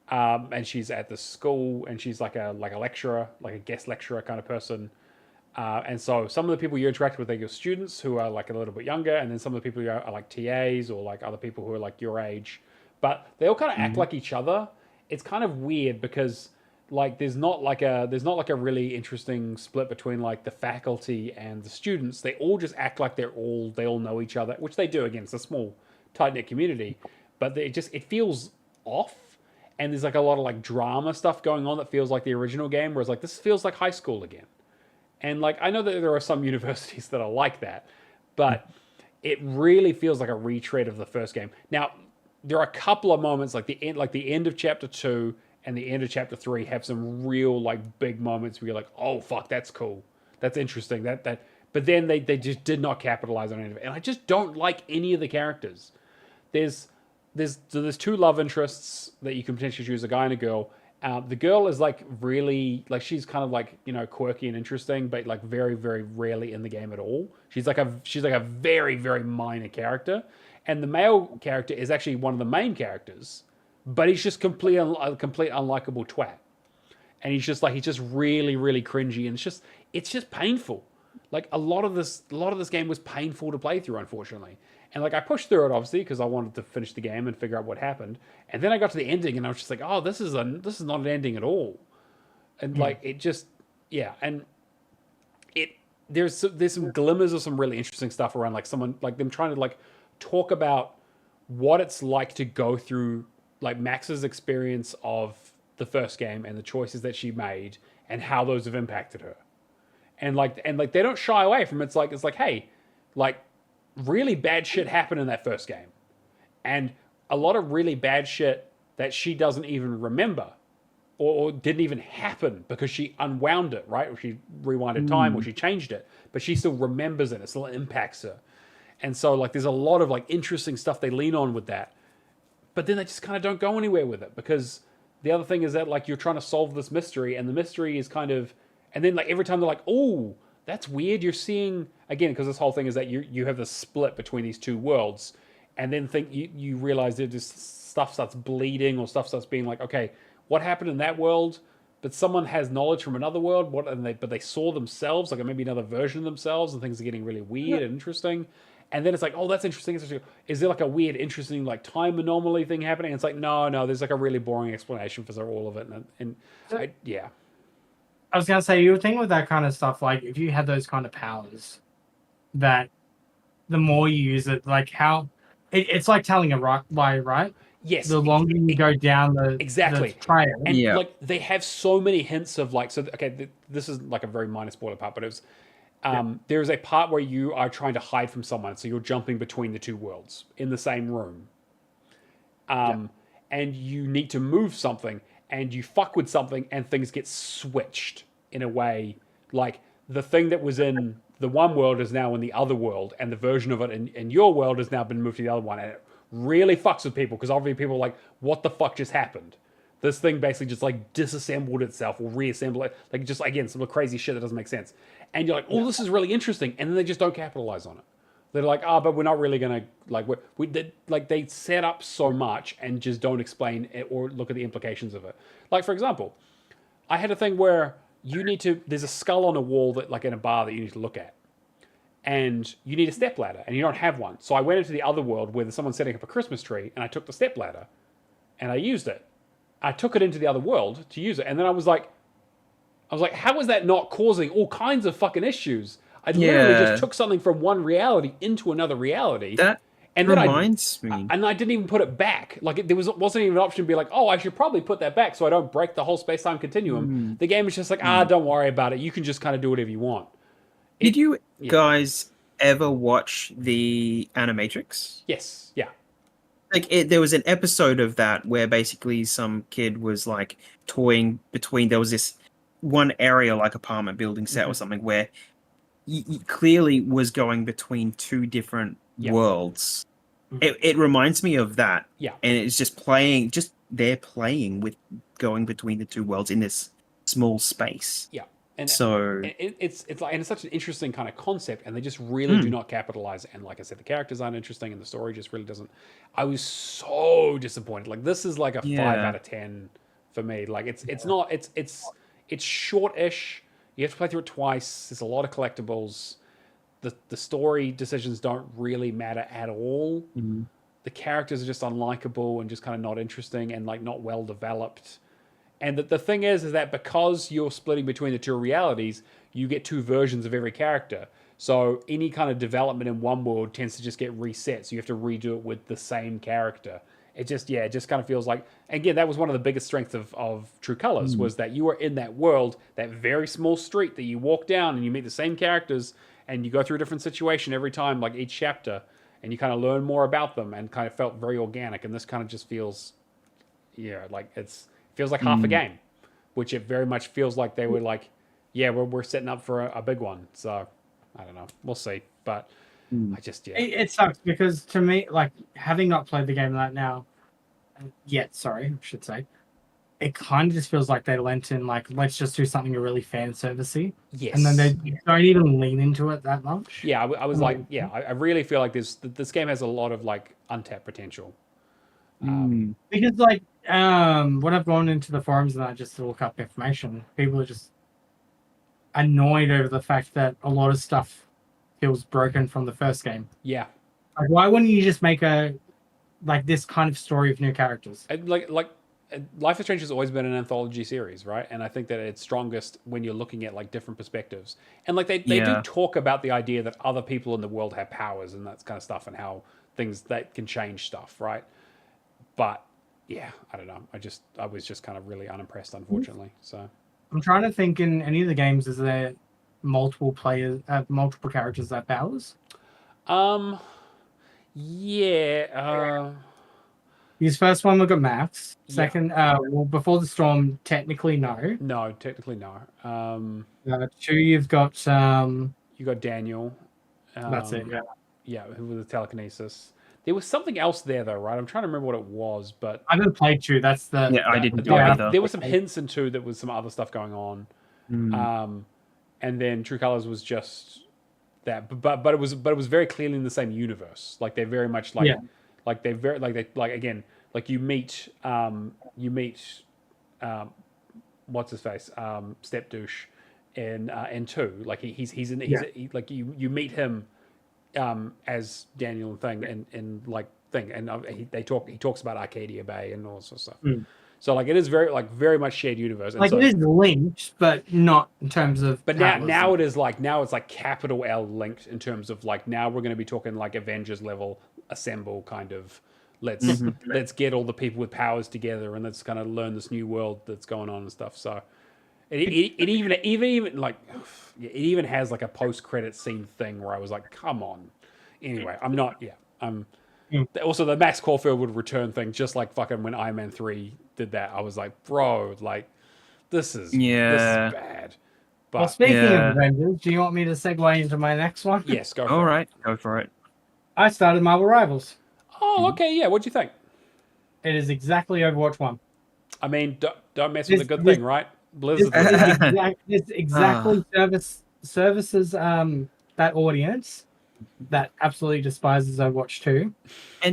and she's at the school, and she's like a lecturer, like a guest lecturer kind of person. And so some of the people you interact with are your students who are like a little bit younger, and then some of the people are like TAs or like other people who are like your age, but they all kind of act like each other. It's kind of weird because like there's not like a really interesting split between like the faculty and the students. They all just act like they all know each other, which they do. Again, it's a small tight knit community, but it feels off. And there's like a lot of like drama stuff going on that feels like the original game, whereas like this feels like high school again. And like I know that there are some universities that are like that, but it really feels like a retread of the first game. Now, there are a couple of moments like the end of chapter 2 and the end of chapter 3 have some real like big moments where you're like, oh fuck, that's cool, that's interesting, that. But then they just did not capitalize on any of it, and I just don't like any of the characters. There's 2 love interests that you can potentially choose, a guy and a girl. The girl is like really like she's kind of like, you know, quirky and interesting, but like very very rarely in the game at all. She's like a very very minor character, and the male character is actually one of the main characters, but he's just a complete unlikable twat. And he's just really, really cringy, and it's just painful. Like a lot of this game was painful to play through, unfortunately. And like I pushed through it obviously because I wanted to finish the game and figure out what happened. And then I got to the ending, and I was just like, oh, this is not an ending at all. And like it just, yeah, and there's some glimmers of some really interesting stuff around like someone like them trying to like talk about what it's like to go through like Max's experience of the first game and the choices that she made and how those have impacted her. And like they don't shy away from it. It's like, hey, like really bad shit happened in that first game. And a lot of really bad shit that she doesn't even remember or didn't even happen because she unwound it, right? Or she rewinded time or she changed it, but she still remembers it. It still impacts her. And so like there's a lot of like interesting stuff they lean on with that. But then they just kind of don't go anywhere with it because the other thing is that like you're trying to solve this mystery and the mystery is kind of, and then like every time they're like, oh, that's weird. You're seeing, again, because this whole thing is that you have this split between these two worlds, and then you realize that just stuff starts bleeding or stuff starts being like, okay, what happened in that world? But someone has knowledge from another world. But they saw themselves, like maybe another version of themselves, and things are getting really weird and interesting. And then it's like, oh, that's interesting. Is there like a weird, interesting like time anomaly thing happening? And it's like, no, there's like a really boring explanation for all of it. Yeah. I was gonna say, you would think with that kind of stuff, like if you had those kind of powers, that the more you use it, like how it's like telling a lie, right? Yes. The longer you go down the trail, and like they have so many hints of like, so okay, this is like a very minor spoiler part, but it was. There's a part where you are trying to hide from someone, so you're jumping between the two worlds in the same room. And you need to move something, and you fuck with something, and things get switched in a way. Like, the thing that was in the one world is now in the other world, and the version of it in your world has now been moved to the other one, and it really fucks with people, because obviously people are like, what the fuck just happened? This thing basically just, like, disassembled itself, or reassembled it. Like, just, again, some crazy shit that doesn't make sense. And you're like, oh, this is really interesting. And then they just don't capitalize on it. They're like, but we're not really going to, like, they set up so much and just don't explain it or look at the implications of it. Like, for example, I had a thing where there's a skull on a wall that, like, in a bar that you need to look at. And you need a stepladder, and you don't have one. So I went into the other world where someone's setting up a Christmas tree, and I took the stepladder, and I used it. I took it into the other world to use it, and then I was like, how is that not causing all kinds of fucking issues? I literally just took something from one reality into another reality. That reminds me. And I didn't even put it back. Like, wasn't even an option to be like, oh, I should probably put that back so I don't break the whole space-time continuum. The game is just like, don't worry about it. You can just kind of do whatever you want. Did you guys ever watch the Animatrix? Yes. Yeah. Like there was an episode of that where basically some kid was like toying between. There was this one area, like apartment building set or something, where he clearly was going between two different worlds. It reminds me of that. Yeah, and it's just playing. Just they're playing with going between the two worlds in this small space. Yeah. And so it's like, and it's such an interesting kind of concept, and they just really do not capitalize. And like I said, the characters aren't interesting, and the story just really doesn't. I was so disappointed. Like, this is like a 5 out of 10 for me. Like, it's not. It's short-ish. You have to play through it twice. There's a lot of collectibles. The story decisions don't really matter at all. The characters are just unlikable and just kind of not interesting and like not well developed. And the thing is that because you're splitting between the two realities, you get two versions of every character. So any kind of development in one world tends to just get reset. So you have to redo it with the same character. It just kind of feels like, again, that was one of the biggest strengths of True Colors, was that you are in that world, that very small street that you walk down and you meet the same characters and you go through a different situation every time, like each chapter, and you kind of learn more about them and kind of felt very organic. And this kind of just feels, like feels like half a game, which it very much feels like they were like, we're setting up for a big one. So I don't know, we'll see. But I just it sucks because to me, like, having not played the game right now yet, I should say, it kind of just feels like they lent in like, let's just do something really fan servicey. Yes, and then they don't even lean into it that much. I was like, I really feel like this game has a lot of like untapped potential. Because like when I've gone into the forums and I just to look up information, people are just annoyed over the fact that a lot of stuff feels broken from the first game. Yeah. Like, why wouldn't you just make this kind of story of new characters? Life is Strange has always been an anthology series, right? And I think that it's strongest when you're looking at like different perspectives. And like they do talk about the idea that other people in the world have powers and that kind of stuff and how things that can change stuff, right? But yeah, I don't know. I was just kind of really unimpressed, unfortunately. So I'm trying to think in any of the games, is there multiple characters that have powers? Yeah. His first one we got Max. Second, well, Before the Storm, technically no. No, technically no. 2, you've got You got Daniel. that's it. Yeah. Yeah, who was the telekinesis. There was something else there though, right? I'm trying to remember what it was, but I haven't played 2. That's the I didn't do either. There were some hints in 2 that was some other stuff going on. And then True Colors was just that, but it was very clearly in the same universe. Like they're very much like again, like you meet what's his face, Step Douche in 2. Like he's like you meet him as Daniel and Thing and like Thing, and he talks about Arcadia Bay and all sorts of stuff. So like it is very much shared universe. And like it is linked, but not in terms of. But now it's like capital L linked in terms of like now we're going to be talking like Avengers level assemble kind of. Let's get all the people with powers together and let's kind of learn this new world that's going on and stuff. So it even like it even has like a post credit scene thing where I was like, come on. Anyway, also the Max Caulfield would return thing, just like fucking when Iron Man 3 did that. I was like, bro, like this is bad. But, well, speaking of Avengers, do you want me to segue into my next one? Yes, go for it. All right, go for it. I started Marvel Rivals. Oh, okay, yeah. What'd you think? It is exactly Overwatch 1. I mean, don't mess with a good thing, right? Blizzard. It's exactly services that audience that absolutely despises Overwatch 2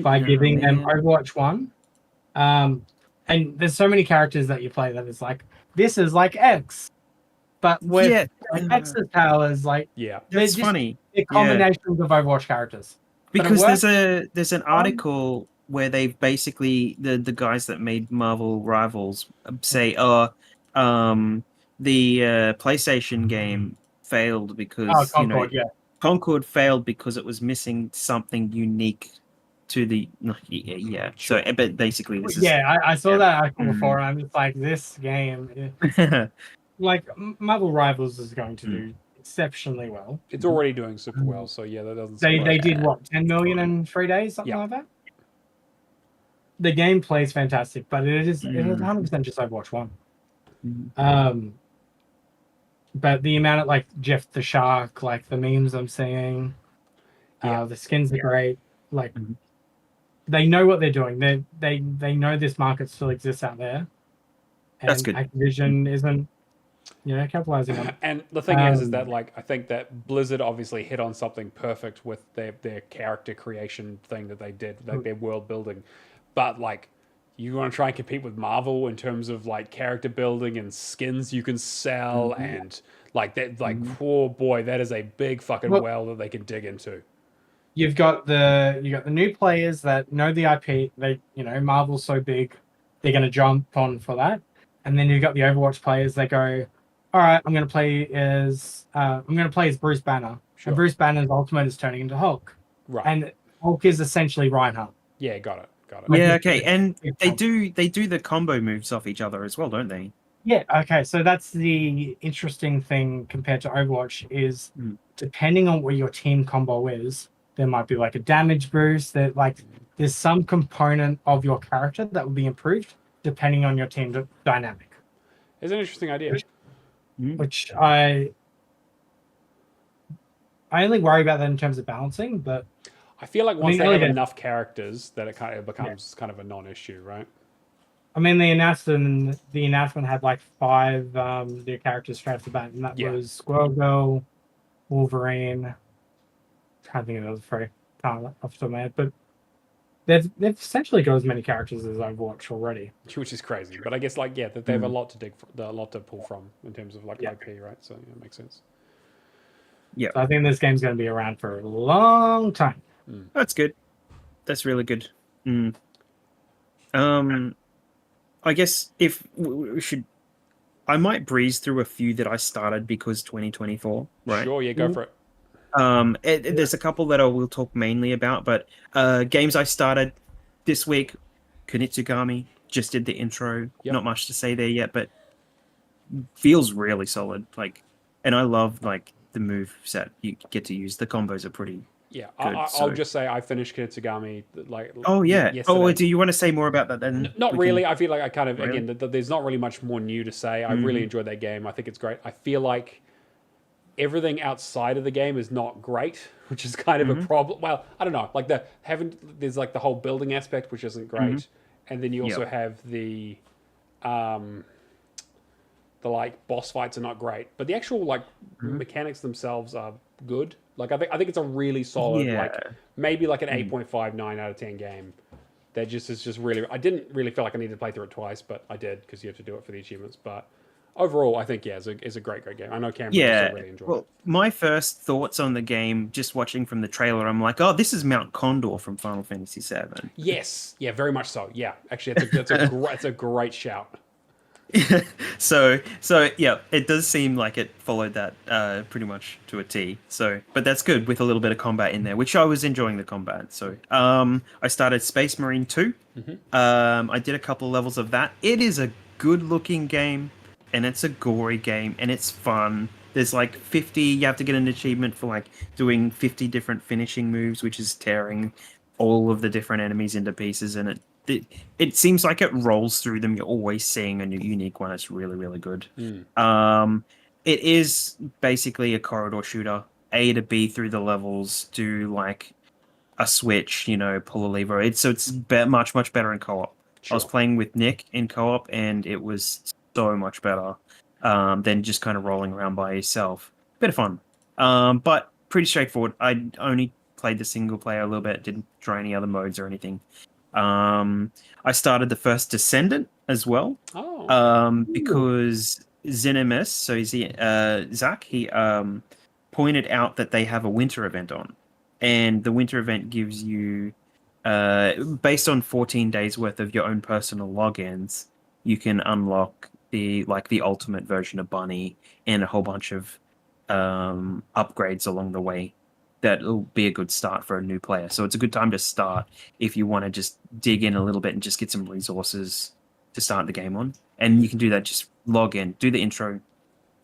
by giving them Overwatch 1. And there's so many characters that you play that it's like, this is like X. But with X's powers, like that's funny. They're combinations of Overwatch characters. Because there's an article where they basically the guys that made Marvel Rivals say, the PlayStation game failed because Concord failed because it was missing something unique to the So, but basically, this is I saw that article before, and I'm just like, this game, like Marvel Rivals is going to do exceptionally well. It's already doing super well, so that doesn't. They did what, 10 million in 3 days, something like that. The gameplay is fantastic, but it is 100% just Overwatch 1. But the amount of like Jeff the Shark, like the memes I'm seeing, the skins are great. Like they know what they're doing. They know this market still exists out there. And that's good. Activision isn't capitalizing on it. And the thing is that like I think that Blizzard obviously hit on something perfect with their character creation thing that they did, like their world building. But like you want to try and compete with Marvel in terms of like character building and skins you can sell and like that, like oh boy, that is a big fucking well that they can dig into. You got the new players that know the IP. They Marvel's so big, they're going to jump on for that. And then you've got the Overwatch players that go, all right, I'm going to play as Bruce Banner. Sure. And Bruce Banner's ultimate is turning into Hulk. Right. And Hulk is essentially Reinhardt. Yeah, got it. Yeah, okay. And they do the combo moves off each other as well, don't they? Yeah, okay. So that's the interesting thing compared to Overwatch is depending on what your team combo is, there might be like a damage boost, there's some component of your character that will be improved depending on your team dynamic. It's an interesting idea. Which I only worry about that in terms of balancing, but I feel like once they have enough characters that it becomes kind of a non-issue, right? I mean, the announcement had like 5 new characters straight off the bat, and that was Squirrel Girl, Wolverine. I can't think of those 3 off the top of my head, but they've essentially got as many characters as Overwatch already. Which is crazy, but I guess like that they have a lot to a lot to pull from in terms of like IP, right? So yeah, it makes sense. Yeah, so I think this game's going to be around for a long time. That's good. That's really good. I guess if we should, I might breeze through a few that I started because 2024, right? Sure, yeah, go for it. There's a couple that I will talk mainly about, but games I started this week, Kunitsugami, just did the intro. Yep. Not much to say there yet, but feels really solid. Like, and I love like the move set you get to use. The combos are pretty. Yeah, good, I'll just say I finished Kunitsugami like. Oh yeah. Yesterday. Oh, do you want to say more about that then? Not really. I feel like I kind of Really? again. There's not really much more new to say. I really enjoyed that game. I think it's great. I feel like everything outside of the game is not great, which is kind of a problem. Well, I don't know. Like there's like the whole building aspect, which isn't great, and then you also have the like boss fights are not great, but the actual like mechanics themselves are good. Like I think it's a really solid like maybe like an 8.59 out of 10 game. That just is just really. I didn't really feel like I needed to play through it twice, but I did because you have to do it for the achievements. But overall, I think it's a great game. I know Cameron also really enjoyed it. My first thoughts on the game, just watching from the trailer, I'm like, oh, this is Mount Condor from Final Fantasy VII. Yes, yeah, very much so. Yeah, actually, it's a great shout. so yeah, it does seem like it followed that pretty much to a T. So, but that's good with a little bit of combat in there, which I was enjoying the combat. So, I started Space Marine 2. I did a couple of levels of that. It is a good-looking game, and it's a gory game, and it's fun. There's like 50. You have to get an achievement for like doing 50 different finishing moves, which is tearing all of the different enemies into pieces, and it seems like it rolls through them. You're always seeing a new unique one. It's really, really good. It is basically a corridor shooter. A to B through the levels, do like a switch, pull a lever. It's much, much better in co-op. Sure. I was playing with Nick in co-op, and it was so much better than just kind of rolling around by yourself. Bit of fun. But pretty straightforward. I only played the single player a little bit, didn't try any other modes or anything. I started the first Descendant as well. Because Zenimus, so Zach, he pointed out that they have a winter event on. And the winter event gives you, based on 14 days worth of your own personal logins, you can unlock the ultimate version of Bunny and a whole bunch of upgrades along the way. That'll be a good start for a new player. So it's a good time to start if you want to just dig in a little bit and just get some resources to start the game on. And you can do that, just log in, do the intro,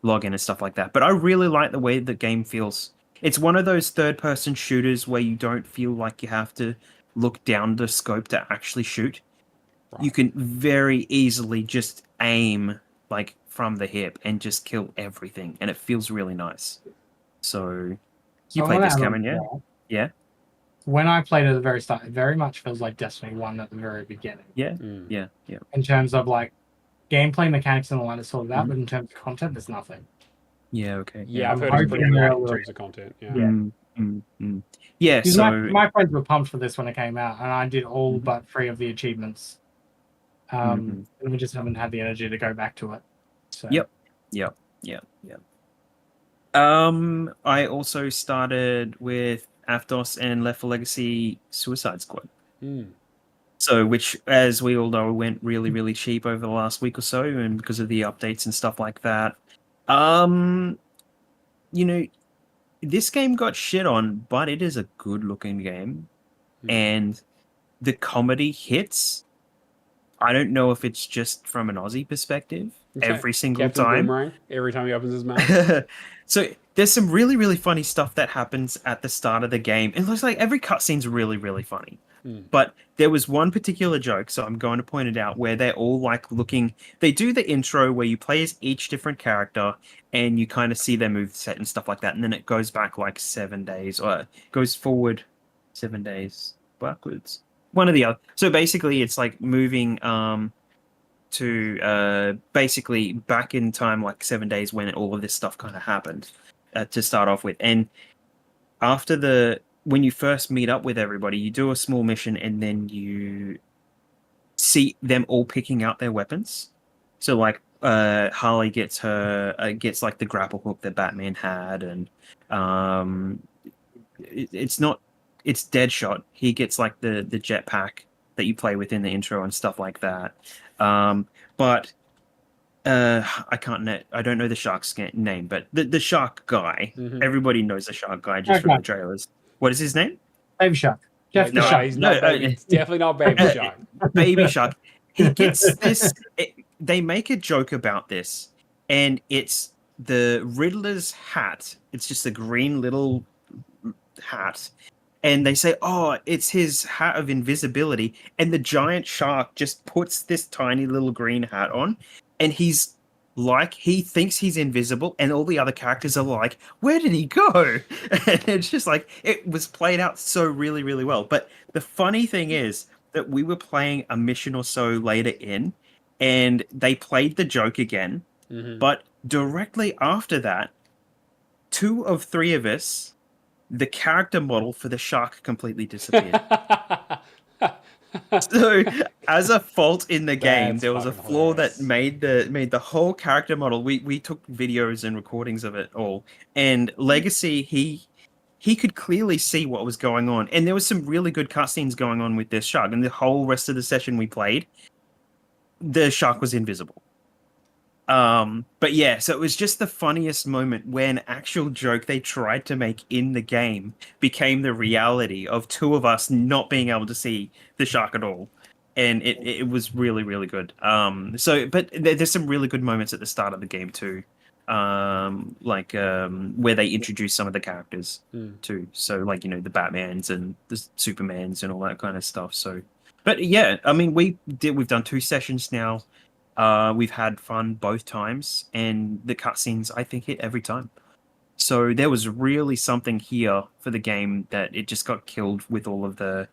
log in and stuff like that. But I really like the way the game feels. It's one of those third-person shooters where you don't feel like you have to look down the scope to actually shoot. Right. You can very easily just aim like from the hip and just kill everything. And it feels really nice. So... You played this, Cameron, yeah? Yeah. When I played at the very start, it very much feels like Destiny 1 at the very beginning. Yeah, yeah. In terms of like gameplay mechanics and all that is sorted out, but in terms of content, there's nothing. Yeah, okay. Yeah, I've heard it's pretty good in terms of content. Yeah. Yeah, so... My friends were pumped for this when it came out, and I did all but 3 of the achievements. And we just haven't had the energy to go back to it. So. Yep. I also started with Aptos and Left 4 Legacy Suicide Squad. So, which, as we all know, went really, really cheap over the last week or so, and because of the updates and stuff like that. This game got shit on, but it is a good-looking game, and the comedy hits. I don't know if it's just from an Aussie perspective. Every single Captain time. Boomerang, every time he opens his mouth. So there's some really, really funny stuff that happens at the start of the game. It looks like every cutscene's really, really funny. But there was one particular joke, so I'm going to point it out, where they're all like looking... They do the intro where you play as each different character and you kind of see their moveset and stuff like that. And then it goes back like 7 days, or goes forward 7 days backwards. One or the other. So basically it's like moving... to basically back in time, like 7 days when all of this stuff kind of happened to start off with. And after the when you first meet up with everybody, you do a small mission, and then you see them all picking out their weapons. So like Harley gets gets like the grapple hook that Batman had, and it's not it's Deadshot. He gets like the jetpack that you play with in the intro and stuff like that. But I don't know the shark's name, but the shark guy. Mhm. Everybody knows the shark guy just from the trailers. What is his name? Baby Shark. Jeff the No, Shark. he's not baby. It's definitely not Baby Shark. Baby Shark. He gets this. They make a joke about this, and it's the Riddler's hat. It's just a green little hat, and they say, "Oh, it's his hat of invisibility." And the giant shark just puts this tiny little green hat on, and he's like, he thinks he's invisible, and all the other characters are like, "Where did he go?" And it's just like, it was played out so really, really well. But the funny thing is that we were playing a mission or so later in, and they played the joke again. Mhm. But directly after that, 2 of 3 of us, the character model for the shark completely disappeared. So, as a fault in the game, That's there was a fucking flaw hilarious. that made the whole character model. We took videos and recordings of it all. And Legacy, he could clearly see what was going on, and there was some really good cutscenes going on with this shark. And the whole rest of the session we played, the shark was invisible. But yeah, so it was just the funniest moment when actual joke they tried to make in the game became the reality of 2 of us not being able to see the shark at all. And it was really, really good. But there's some really good moments at the start of the game too. Where they introduce some of the characters too. So like, the Batmans and the Supermans and all that kind of stuff. So, but yeah, I mean, we've done 2 sessions now. We've had fun both times, and the cutscenes, I think, hit every time. So there was really something here for the game that it just got killed with all of the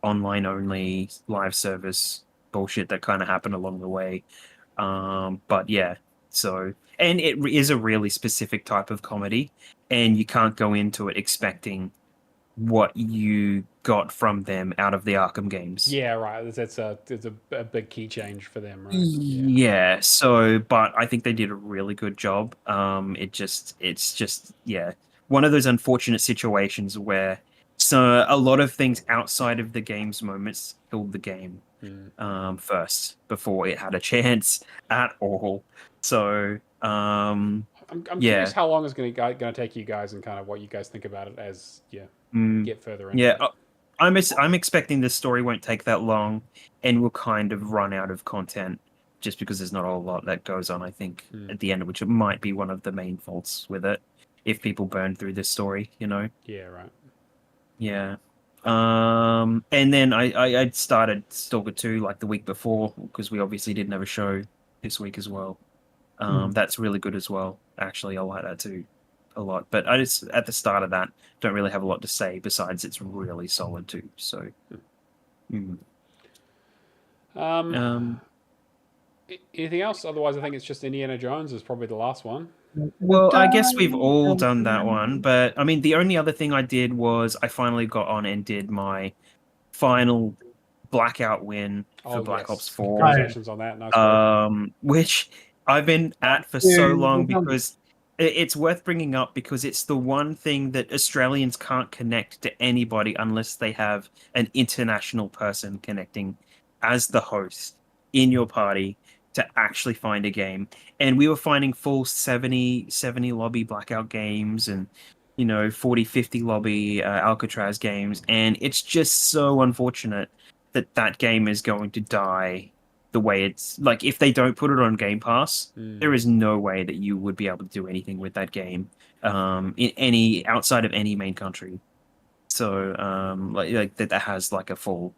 online-only live service bullshit that kind of happened along the way. But yeah, and it is a really specific type of comedy, and you can't go into it expecting what you got from them out of the Arkham games. Yeah, right. It's a big key change for them, right? Yeah. So, but I think they did a really good job. It's just, yeah, one of those unfortunate situations where a lot of things outside of the game's moments killed the game first before it had a chance at all. So, I'm yeah. curious how long it's going to take you guys, and kind of what you guys think about it as get further into it. I'm expecting the story won't take that long, and we'll kind of run out of content just because there's not a lot that goes on, I think, at the end, which it might be one of the main faults with it, if people burn through this story, Yeah, right. Yeah. And then I'd started Stalker 2 like the week before, because we obviously didn't have a show this week as well. That's really good as well. Actually, I like that too a lot. But I just, at the start of that, don't really have a lot to say besides it's really solid too. So, anything else? Otherwise, I think it's just Indiana Jones is probably the last one. Well, I guess we've all done that one. But I mean, the only other thing I did was I finally got on and did my final blackout win for Black Ops 4. Congratulations on that. Nice work. Which I've been at for so long, because it's worth bringing up, because it's the one thing that Australians can't connect to anybody unless they have an international person connecting as the host in your party to actually find a game. And we were finding full 70 lobby blackout games, and 40, 50 lobby Alcatraz games, and it's just so unfortunate that game is going to die the way it's like. If they don't put it on Game Pass, there is no way that you would be able to do anything with that game in any outside of any main country. So like that has like a full,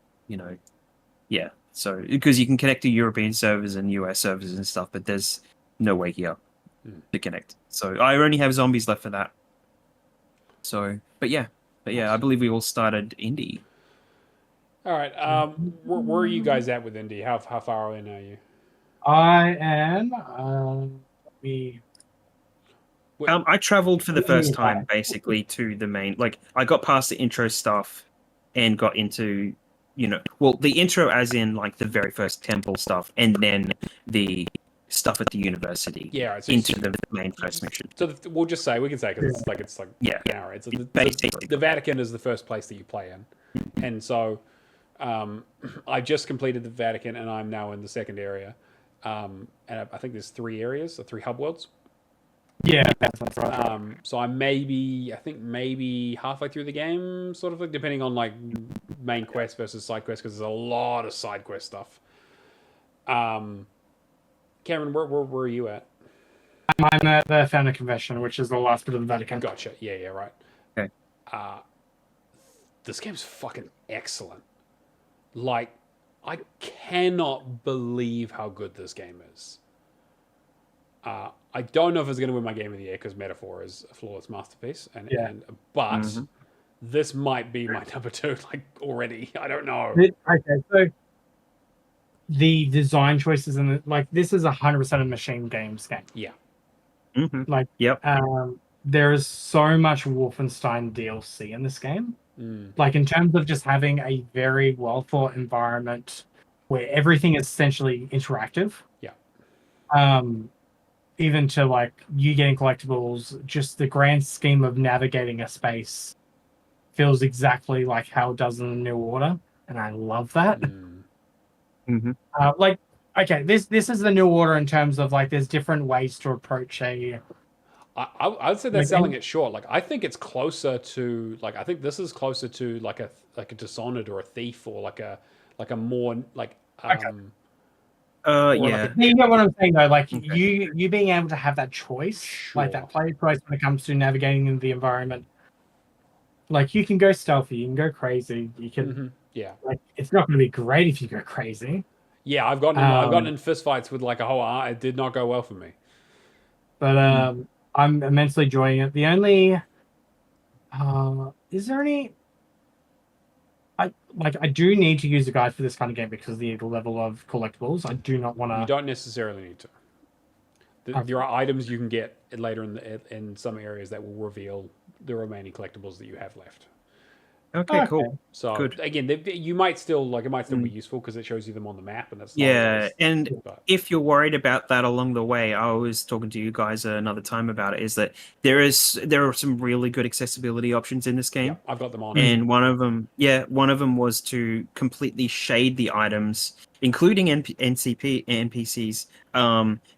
yeah. So because you can connect to European servers and US servers and stuff, but there's no way here to connect. So I only have zombies left for that. So, but yeah, I believe we all started indie. All right. Where are you guys at with indie? How far in are you? I am. I traveled for the first time basically to the main. Like I got past the intro stuff and got into, the intro as in like the very first temple stuff, and then the stuff at the university. Yeah, right, so into the main first mission. So we can say because it's like Yeah, right. So basically the Vatican is the first place that you play in, and so I just completed the Vatican, and I'm now in the second area, and I think there's 3 areas, or 3 hub worlds. Yeah, that's right. So I'm maybe halfway through the game, sort of, like, depending on like main quest versus side quest, because there's a lot of side quest stuff. Cameron, where are you at? I'm at the Founding Convention, which is the last bit of the Vatican. Gotcha. Yeah, right. Okay. This game's fucking excellent. Like, I cannot believe how good this game is. I don't know if it's going to win my Game of the Year because Metaphor is a flawless masterpiece, but this might be my number 2, like, already. I don't know. Okay, so the design choices in this is 100% a Machine Games game. Yeah. Mm-hmm. Like, yep. There is so much Wolfenstein DLC in this game. Like, in terms of just having a very well thought environment where everything is essentially interactive. Yeah. Even to like you getting collectibles, just the grand scheme of navigating a space feels exactly like how it does in the New Order, and I love that. Mm-hmm. Okay, this is the New Order in terms of like there's different ways to approach a. I would say they're selling it short. Like, I think it's closer to I think this is closer to like a Dishonored or a Thief, or like a more like. Yeah. You know what I'm saying though, like you being able to have that choice, like that play choice when it comes to navigating in the environment. Like, you can go stealthy, you can go crazy, you can like, it's not going to be great if you go crazy. Yeah, I've gotten in fist fights with like a whole it did not go well for me. But I'm immensely enjoying it. The only is there any I do need to use a guide for this kind of game because of the level of collectibles. I do not want to. You don't necessarily need to. There are items you can get later in some areas that will reveal the remaining collectibles that you have left. Okay, cool. So good. Again, you might still it might still be useful because it shows you them on the map, and that's if you're worried about that along the way, I was talking to you guys another time about it. Is that there are some really good accessibility options in this game. Yeah, I've got them on, and one of them was to completely shade the items, including NPCs,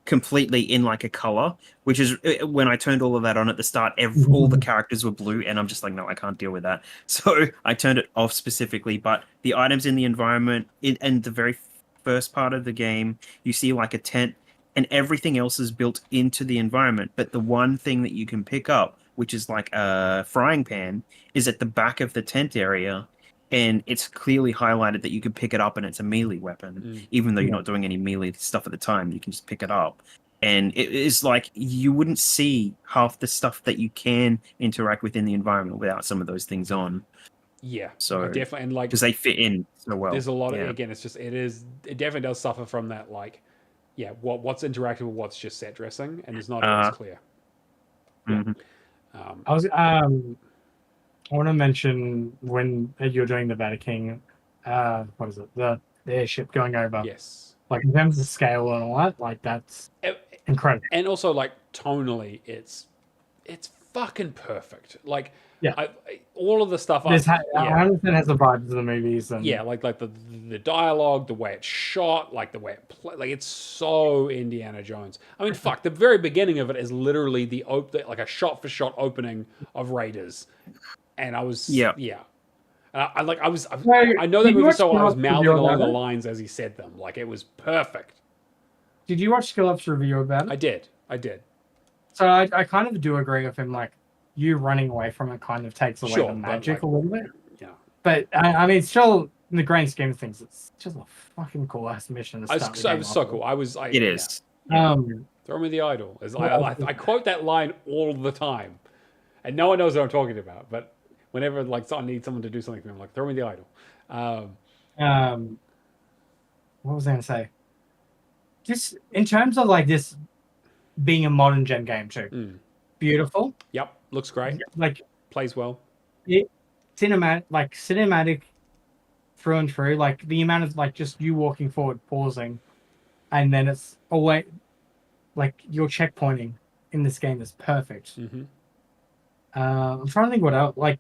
completely in like a color, which is when I turned all of that on at the start, all the characters were blue, and I'm just like, no, I can't deal with that. So I turned it off specifically. But the items in the environment, and the very first part of the game, you see like a tent, and everything else is built into the environment. But the one thing that you can pick up, which is like a frying pan, is at the back of the tent area. And it's clearly highlighted that you can pick it up and it's a melee weapon, even though you're not doing any melee stuff at the time. You can just pick it up. And it is like you wouldn't see half the stuff that you can interact with in the environment without some of those things on. Yeah, so definitely, and because they fit in so well. There's a lot of again. It definitely does suffer from that. What's interactive with what's just set dressing, and it's not always clear. I want to mention when you're doing the Vatican, what is it? The airship going over. Yes. Like, in terms of scale and all that, like, that's incredible. And also, like, tonally, it's fucking perfect. Like, all of the stuff. I understand it has the vibes of the movies. And like the dialogue, the way it's shot, like the way it like it's so Indiana Jones. I mean, fuck, the very beginning of it is literally like a shot for shot opening of Raiders. And I was I know that movie so well. I was mouthing along the lines as he said them. Like, it was perfect. Did you watch Skillup's review about it? I did. So I kind of do agree with him. Like, you running away from it kind of takes away the magic a little bit. Yeah. But I mean, still, in the grand scheme of things, it's just a fucking cool ass mission. It was so cool. It is. Throw me the idol. I quote that line all the time, and no one knows what I'm talking about. But whenever I need someone to do something for me, I'm like, throw me the idol. What was I going to say? Just in terms of like this being a modern gen game too. beautiful. Yep, looks great. Like Plays well. cinematic through and through. Like the amount of like just you walking forward, pausing, and then it's away. Like your checkpointing in this game is perfect. Hmm. I'm trying to think what else. Like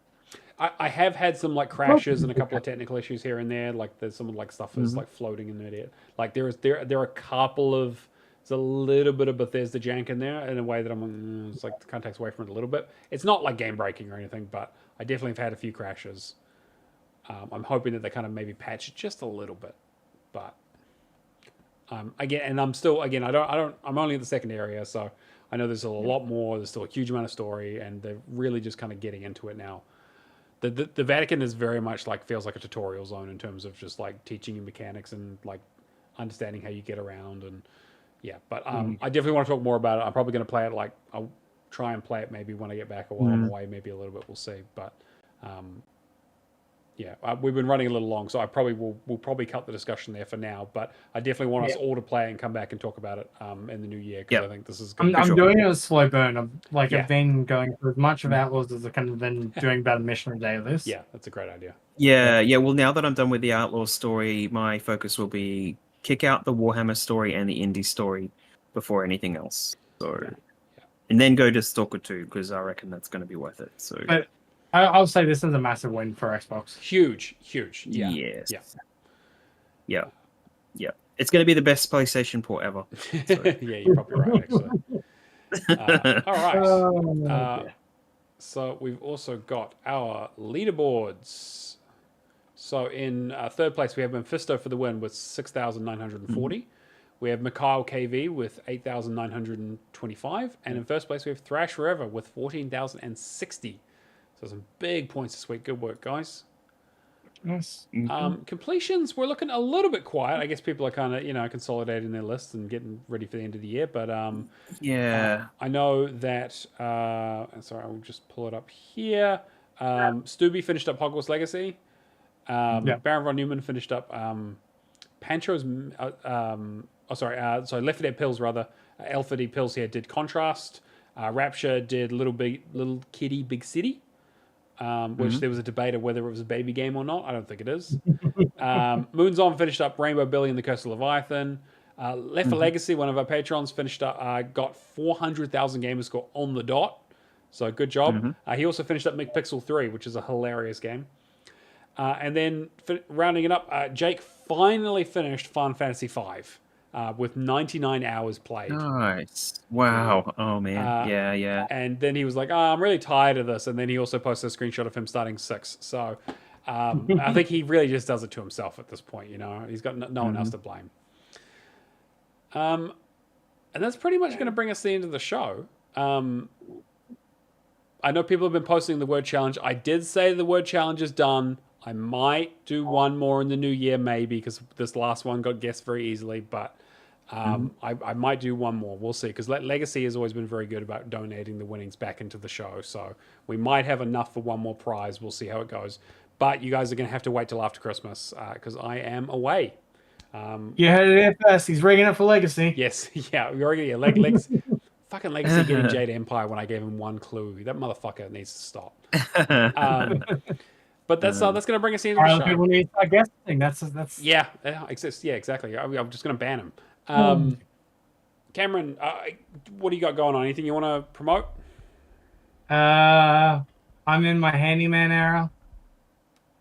I have had some like crashes and a couple of technical issues here and there. Like there's some like stuff is like floating in there. Like there are a couple of there's a little bit of Bethesda jank in there in a way that it's like kind of takes away from it a little bit. It's not like game breaking or anything, but I definitely have had a few crashes. I'm hoping that they kind of maybe patch it just a little bit, but again, and I'm still again I'm only in the second area, so I know there's a lot more. There's still a huge amount of story, and they're really just kind of getting into it now. The Vatican is very much like feels like a tutorial zone in terms of just like teaching you mechanics and like understanding how you get around and yeah. But I definitely want to talk more about it. I'm probably going to play it like I'll try and play it maybe when I get back or while I'm away, maybe a little bit. We'll see. But yeah, we've been running a little long, so we'll probably cut the discussion there for now. But I definitely want us all to play and come back and talk about it in the new year because I think this is good. I'm doing it as a slow burn. I've been going through as much of Outlaws as I can, then doing about a mission a day of this. Yeah, that's a great idea. Yeah. Well, now that I'm done with the Outlaw story, my focus will be kick out the Warhammer story and the indie story before anything else. So, and then go to Stalker 2 because I reckon that's going to be worth it. So, but I'll say this is a massive win for Xbox. Huge. Yeah. Yes. Yeah. It's going to be the best PlayStation port ever. So. Yeah, you're probably right, actually. All right. So we've also got our leaderboards. So in third place, we have Mephisto for the win with 6,940. We have Mikhail KV with 8,925. And in first place, we have Thrash Forever with 14,060. So some big points this week. Good work, guys. Yes. Completions, we're looking a little bit quiet. I guess people are kind of, consolidating their lists and getting ready for the end of the year. But I know that, sorry, I'll just pull it up here. Stubby finished up Hogwarts Legacy. Baron von Neumann finished up Pancho's, Left 4 Dead Pills, rather. Alpha D Pills here did Contrast. Rapture did Little Kitty Big City. Which there was a debate of whether it was a baby game or not. I don't think it is. Moonzon finished up Rainbow Billy and the Curse of Leviathan. Left 4 Legacy, one of our patrons, finished up, got 400,000 gamer score on the dot. So good job. He also finished up McPixel 3, which is a hilarious game. And then rounding it up, Jake finally finished Final Fantasy 5. With 99 hours played. Nice. Wow. Oh, man. Yeah. And then he was like, I'm really tired of this. And then he also posted a screenshot of him starting 6. So I think he really just does it to himself at this point. He's got no one else to blame. And that's pretty much going to bring us to the end of the show. I know people have been posting the word challenge. I did say the word challenge is done. I might do one more in the new year, maybe, because this last one got guessed very easily. But I might do one more. We'll see, because Legacy has always been very good about donating the winnings back into the show. So we might have enough for one more prize. We'll see how it goes. But you guys are going to have to wait till after Christmas, because I am away. You heard it here first. He's rigging it for Legacy. Yes, yeah. We're already Legacy. Fucking Legacy getting Jade Empire when I gave him one clue. That motherfucker needs to stop. But that's going to bring us into the show. People need to start guessing. That's yeah, exists. Yeah, exactly. I'm just going to ban him. Cameron, what do you got going on? Anything you want to promote? I'm in my handyman era.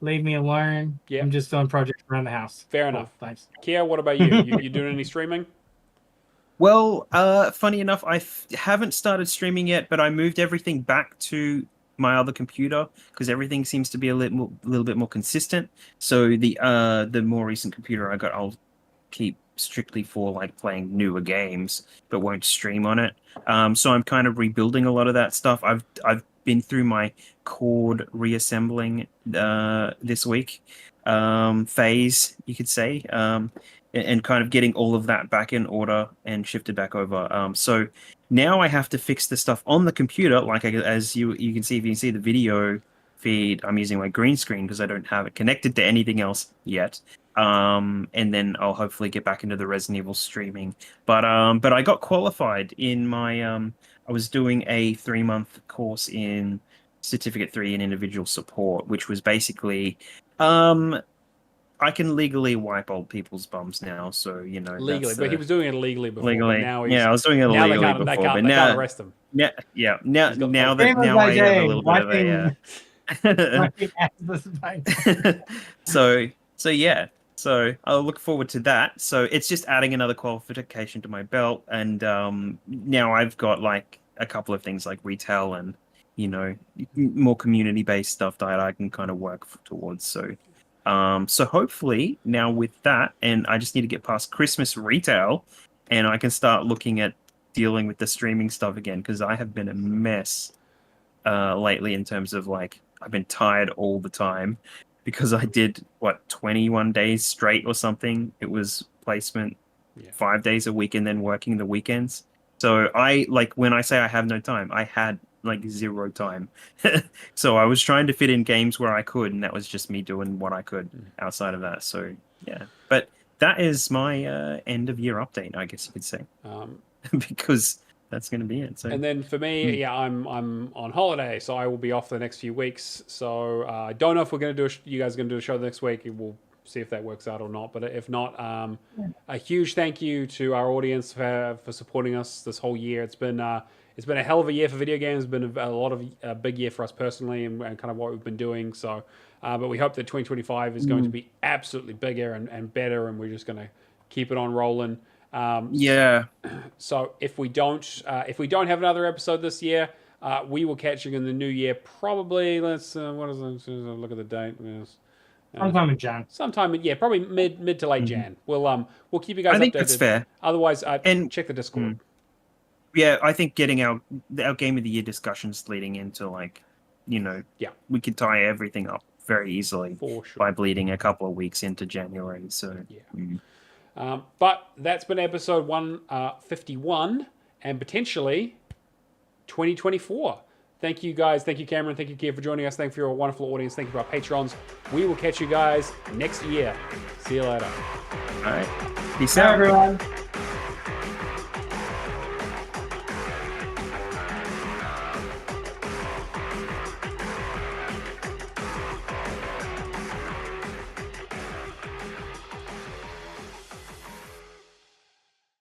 Leave me alone. Yeah. I'm just doing projects around the house. Fair enough. Thanks. Kia, what about you? You doing any streaming? Well, funny enough, I haven't started streaming yet, but I moved everything back to my other computer because everything seems to be a little bit more consistent. So the more recent computer I got, I'll keep strictly for like playing newer games, but won't stream on it. So I'm kind of rebuilding a lot of that stuff. I've been through my cord reassembling this week phase, you could say, and kind of getting all of that back in order and shifted back over. So now I have to fix the stuff on the computer, like as you can see, if you can see the video feed, I'm using my green screen because I don't have it connected to anything else yet. And then I'll hopefully get back into the Resident Evil streaming. But I got qualified in my I was doing a 3-month course in Certificate 3 in individual support, which was basically, I can legally wipe old people's bums now, so legally, that's, but he was doing it illegally before. legally. But now I was doing it now illegally they before, can't, but they now, can't arrest him. now He's got now the- that I have a little bit of a. Wiping ass this So yeah, so I'll look forward to that. So it's just adding another qualification to my belt, and now I've got like a couple of things like retail and more community based stuff that I can kind of work towards. So hopefully now with that, and I just need to get past Christmas retail, and I can start looking at dealing with the streaming stuff again, because I have been a mess lately in terms of like I've been tired all the time because I did 21 days straight or something. It was placement 5 days a week and then working the weekends. So I like when I say I have no time, I had like zero time. So I was trying to fit in games where I could, and that was just me doing what I could outside of that. So yeah, but that is my end of year update, I guess you could say, because that's going to be it. So. And then for me, I'm on holiday, so I will be off the next few weeks. So I don't know if we're going to do you guys are going to do a show next week. We'll see if that works out or not. But if not, a huge thank you to our audience for supporting us this whole year. It's been a hell of a year for video games. It's been a lot of a big year for us personally, and kind of what we've been doing. So, but we hope that 2025 is going to be absolutely bigger and better, and we're just going to keep it on rolling. So if we don't have another episode this year, we will catch you in the new year. Probably let's look at the date. sometime in Jan. Probably mid to late Jan. We'll keep you guys updated. I think that's fair. Otherwise, check the Discord. Yeah, I think getting our game of the year discussions leading into we could tie everything up very easily by bleeding a couple of weeks into January. So but that's been episode 151 and potentially 2024. Thank you guys. Thank you, Cameron. Thank you, Keir, for joining us. Thank you for your wonderful audience. Thank you for our patrons. We will catch you guys next year. See you later. All right. Peace Ciao, out. everyone.